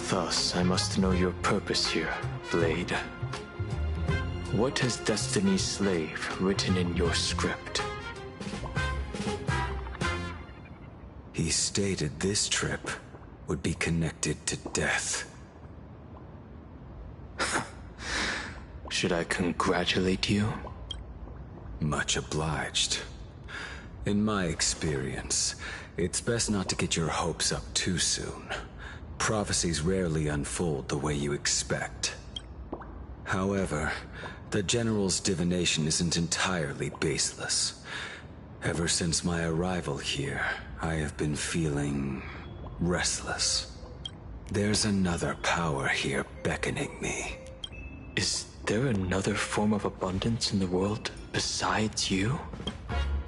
Thus, I must know your purpose here, Blade. What has Destiny's Slave written in your script? He stated this trip would be connected to death. Should I congratulate you? Much obliged. In my experience, it's best not to get your hopes up too soon. Prophecies rarely unfold the way you expect. However, the General's divination isn't entirely baseless. Ever since my arrival here, I have been feeling restless. There's another power here beckoning me. Is there another form of abundance in the world besides you?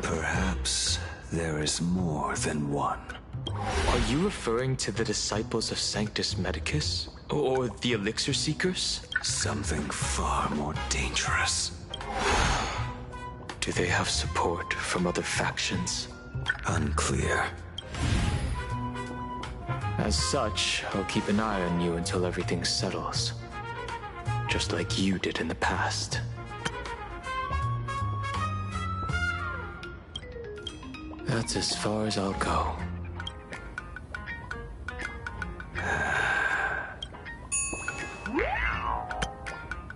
Perhaps there is more than one. Are you referring to the disciples of Sanctus Medicus? Or the Elixir Seekers? Something far more dangerous. Do they have support from other factions? Unclear. As such, I'll keep an eye on you until everything settles. Just like you did in the past. That's as far as I'll go.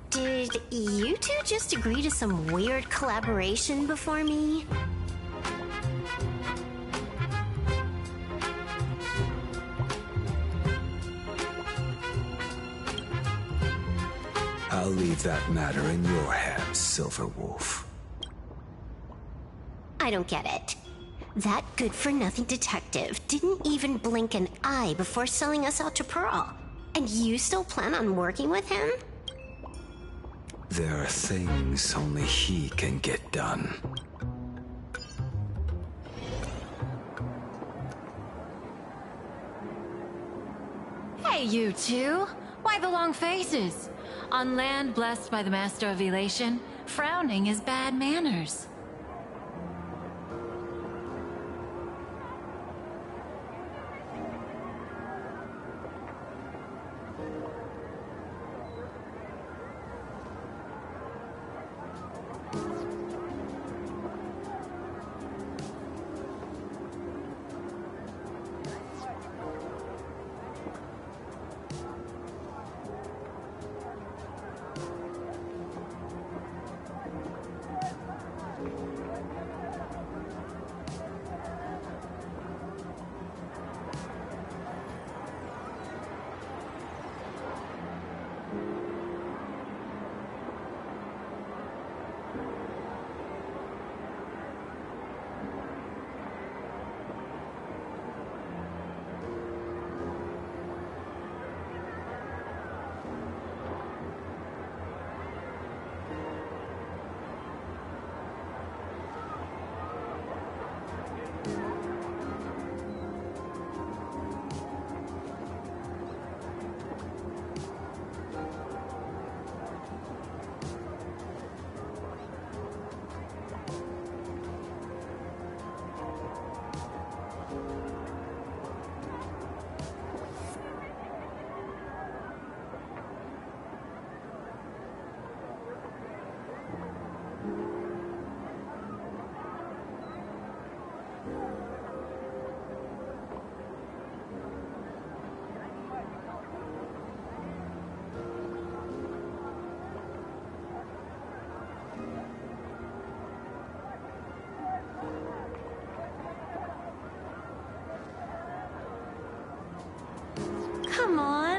Did you two just agree to some weird collaboration before me? I'll leave that matter in your hands, Silver Wolf. I don't get it. That good-for-nothing detective didn't even blink an eye before selling us out to Pearl. And you still plan on working with him? There are things only he can get done. Hey, you two! Why the long faces? On land blessed by the Master of Elation, frowning is bad manners.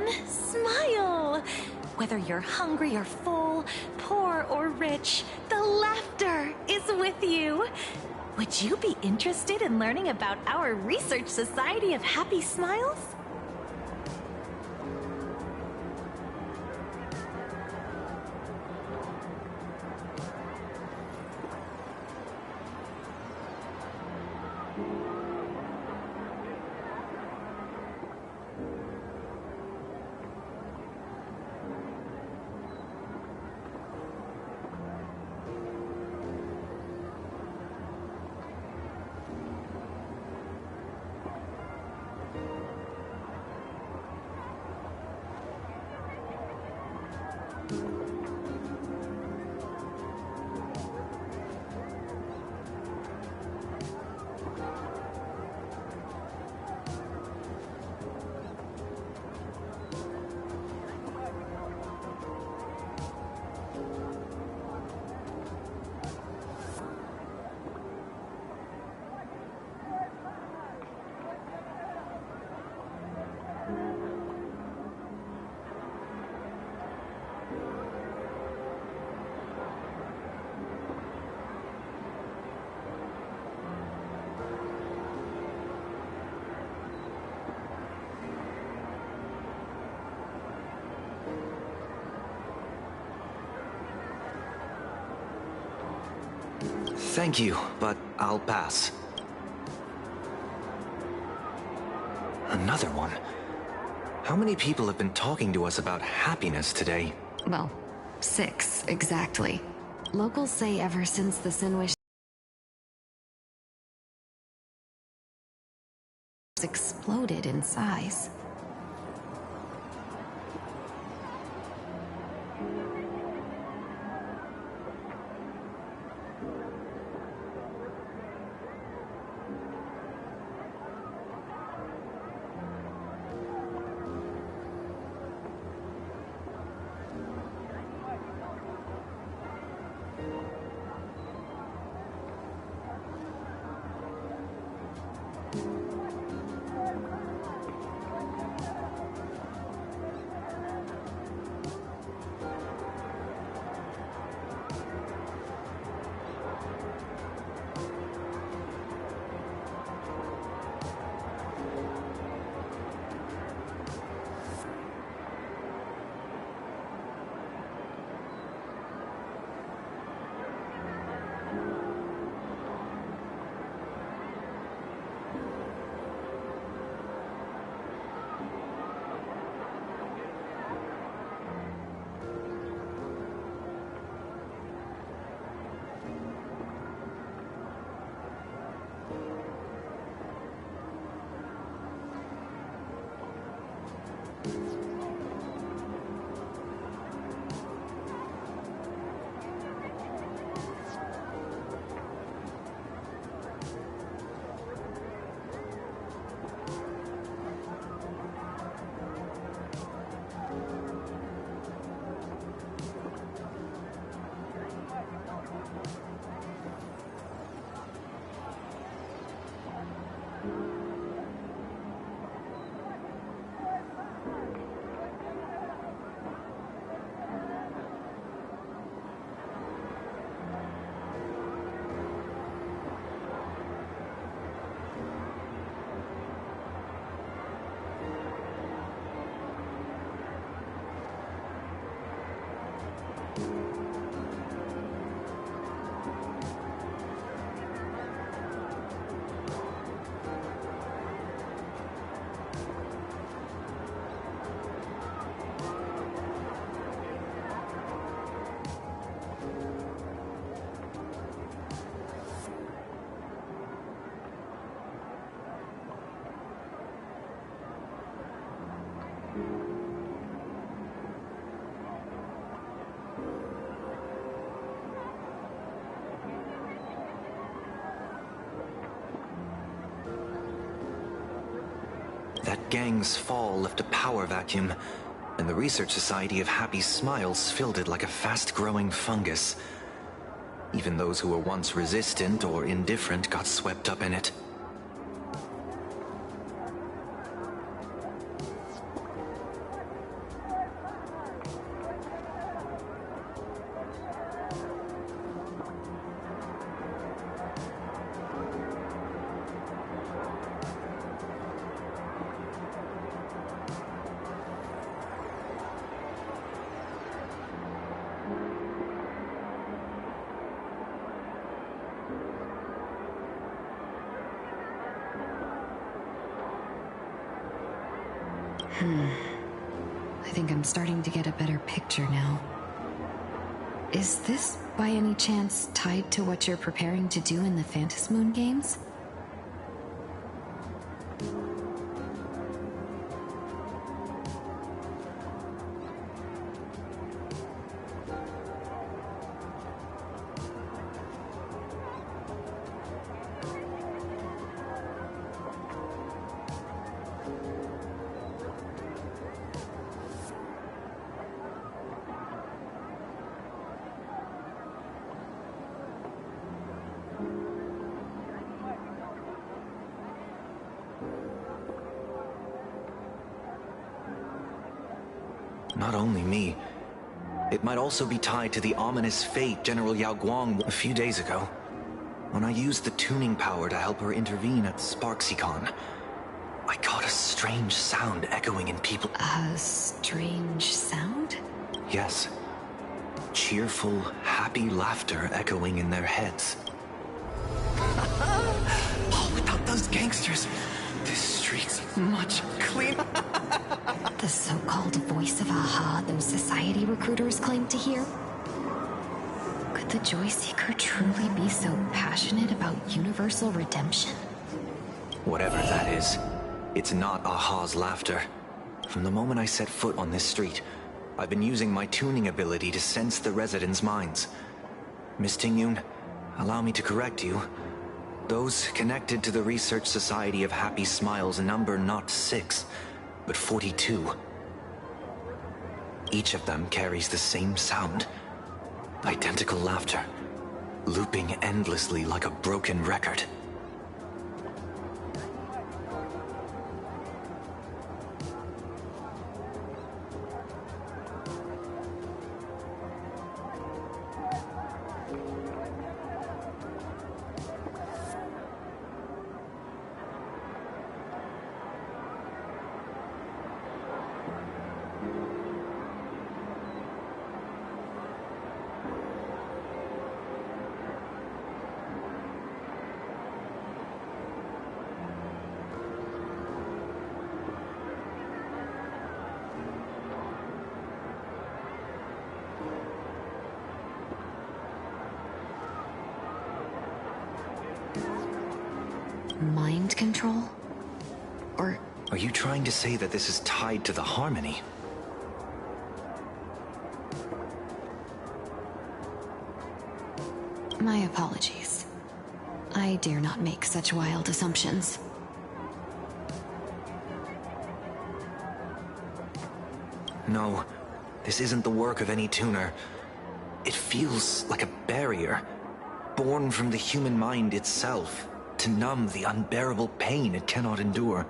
everyone, smile! Whether you're hungry or full, poor or rich, the laughter is with you. Would you be interested in learning about our Research Society of Happy Smiles? Thank you, but I'll pass. Another one? How many people have been talking to us about happiness today? Well, 6, exactly. Locals say ever since the Sinwish exploded in size. That gang's fall left a power vacuum, and the Research Society of Happy Smiles filled it like a fast-growing fungus. Even those who were once resistant or indifferent got swept up in it. I think I'm starting to get a better picture now. Is this, by any chance, tied to what you're preparing to do in the Phantasmoon games? Not only me. It might also be tied to the ominous fate General Yao Guang a few days ago, when I used the tuning power to help her intervene at SparksyCon. I caught a strange sound echoing in people. A strange sound? Yes. Cheerful, happy laughter echoing in their heads. Oh, without those gangsters, this street's much cleaner. The so-called voice of Aha those society recruiters claim to hear? Could the Joy Seeker truly be so passionate about universal redemption? Whatever that is, it's not Aha's laughter. From the moment I set foot on this street, I've been using my tuning ability to sense the residents' minds. Miss Tingyun, allow me to correct you. Those connected to the Research Society of Happy Smiles number not 6, but 42. Each of them carries the same sound. Identical laughter, looping endlessly like a broken record. Mind control? Or... Are you trying to say that this is tied to the harmony? My apologies. I dare not make such wild assumptions. No, this isn't the work of any tuner. It feels like a barrier, born from the human mind itself, to numb the unbearable pain it cannot endure.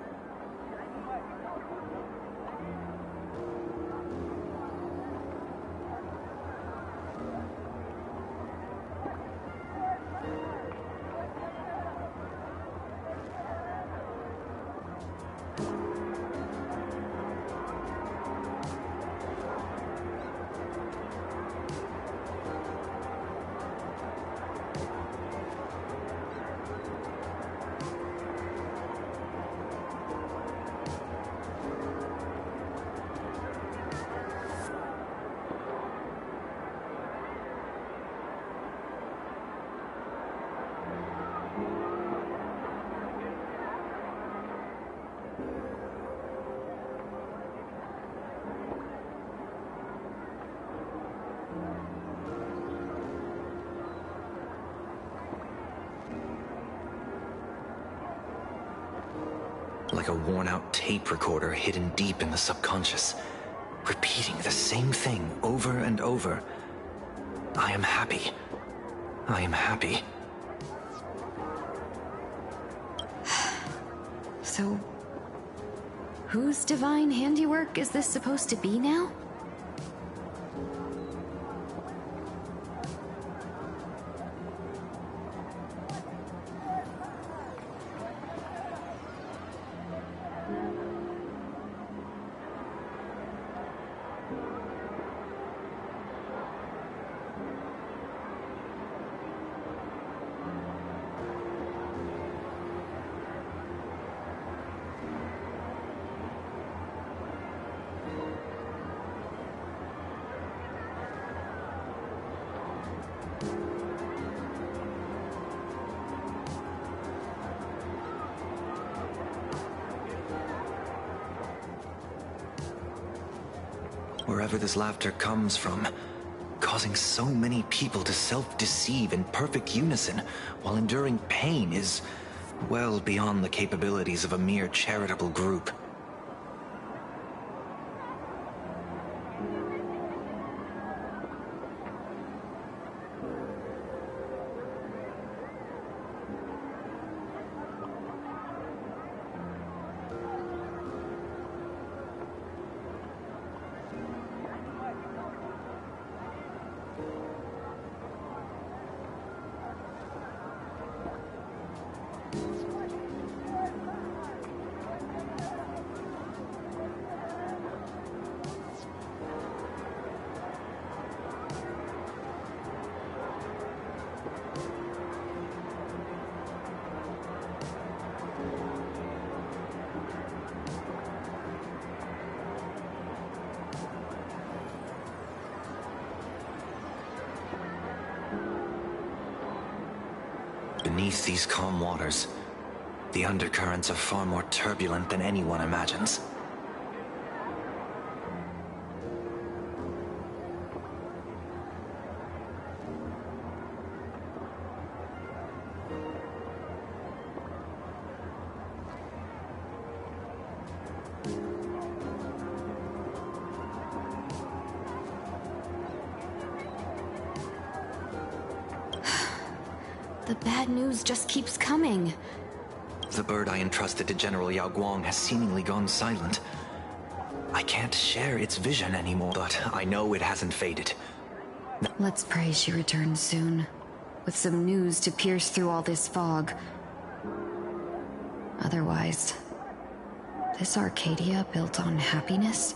Like a worn-out tape recorder hidden deep in the subconscious, repeating the same thing over and over. I am happy. I am happy. So... whose divine handiwork is this supposed to be now? wherever this laughter comes from, causing so many people to self-deceive in perfect unison while enduring pain is well beyond the capabilities of a mere charitable group. Beneath these calm waters, the undercurrents are far more turbulent than anyone imagines. The bad news just keeps coming. The bird I entrusted to General Yao Guang has seemingly gone silent. I can't share its vision anymore, but I know it hasn't faded. Let's pray she returns soon, with some news to pierce through all this fog. Otherwise, this Arcadia built on happiness?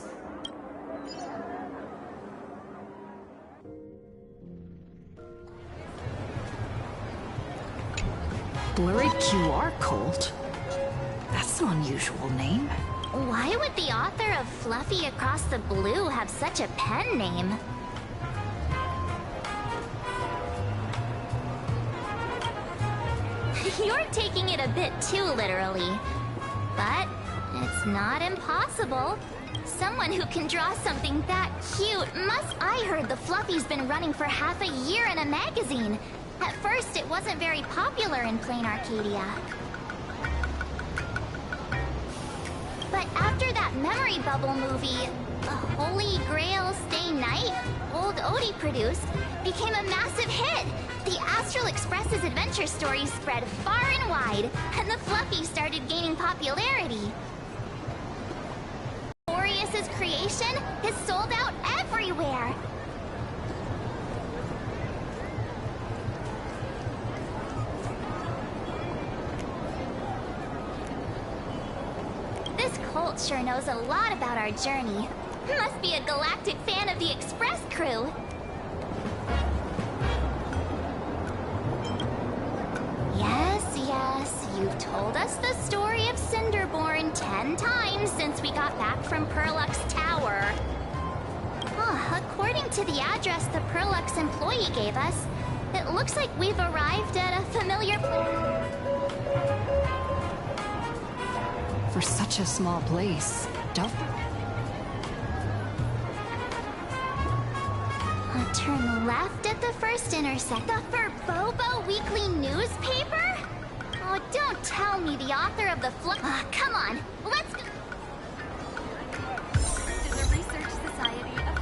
Blurry QR cult? That's an unusual name. Why would the author of Fluffy Across the Blue have such a pen name? You're taking it a bit too literally. But it's not impossible. Someone who can draw something that cute must... I heard the Fluffy's been running for half a year in a magazine. At first, it wasn't very popular in plain Arcadia. But after that memory bubble movie, Holy Grail Stay Night, old Odie produced, became a massive hit. The Astral Express's adventure stories spread far and wide, and the Fluffy started gaining popularity. Boreas's creation is sold out everywhere. This cult sure knows a lot about our journey. Must be a galactic fan of the Express crew. Yes, you've told us the story of Cinderborn 10 times since we got back from Perlux Tower. According to the address the Perlux employee gave us, it looks like we've arrived at a familiar... For such a small place, Turn left at the first intersection. The Furbobo Weekly newspaper? Oh, don't tell me the author of the come on, let's go. To the Research Society of...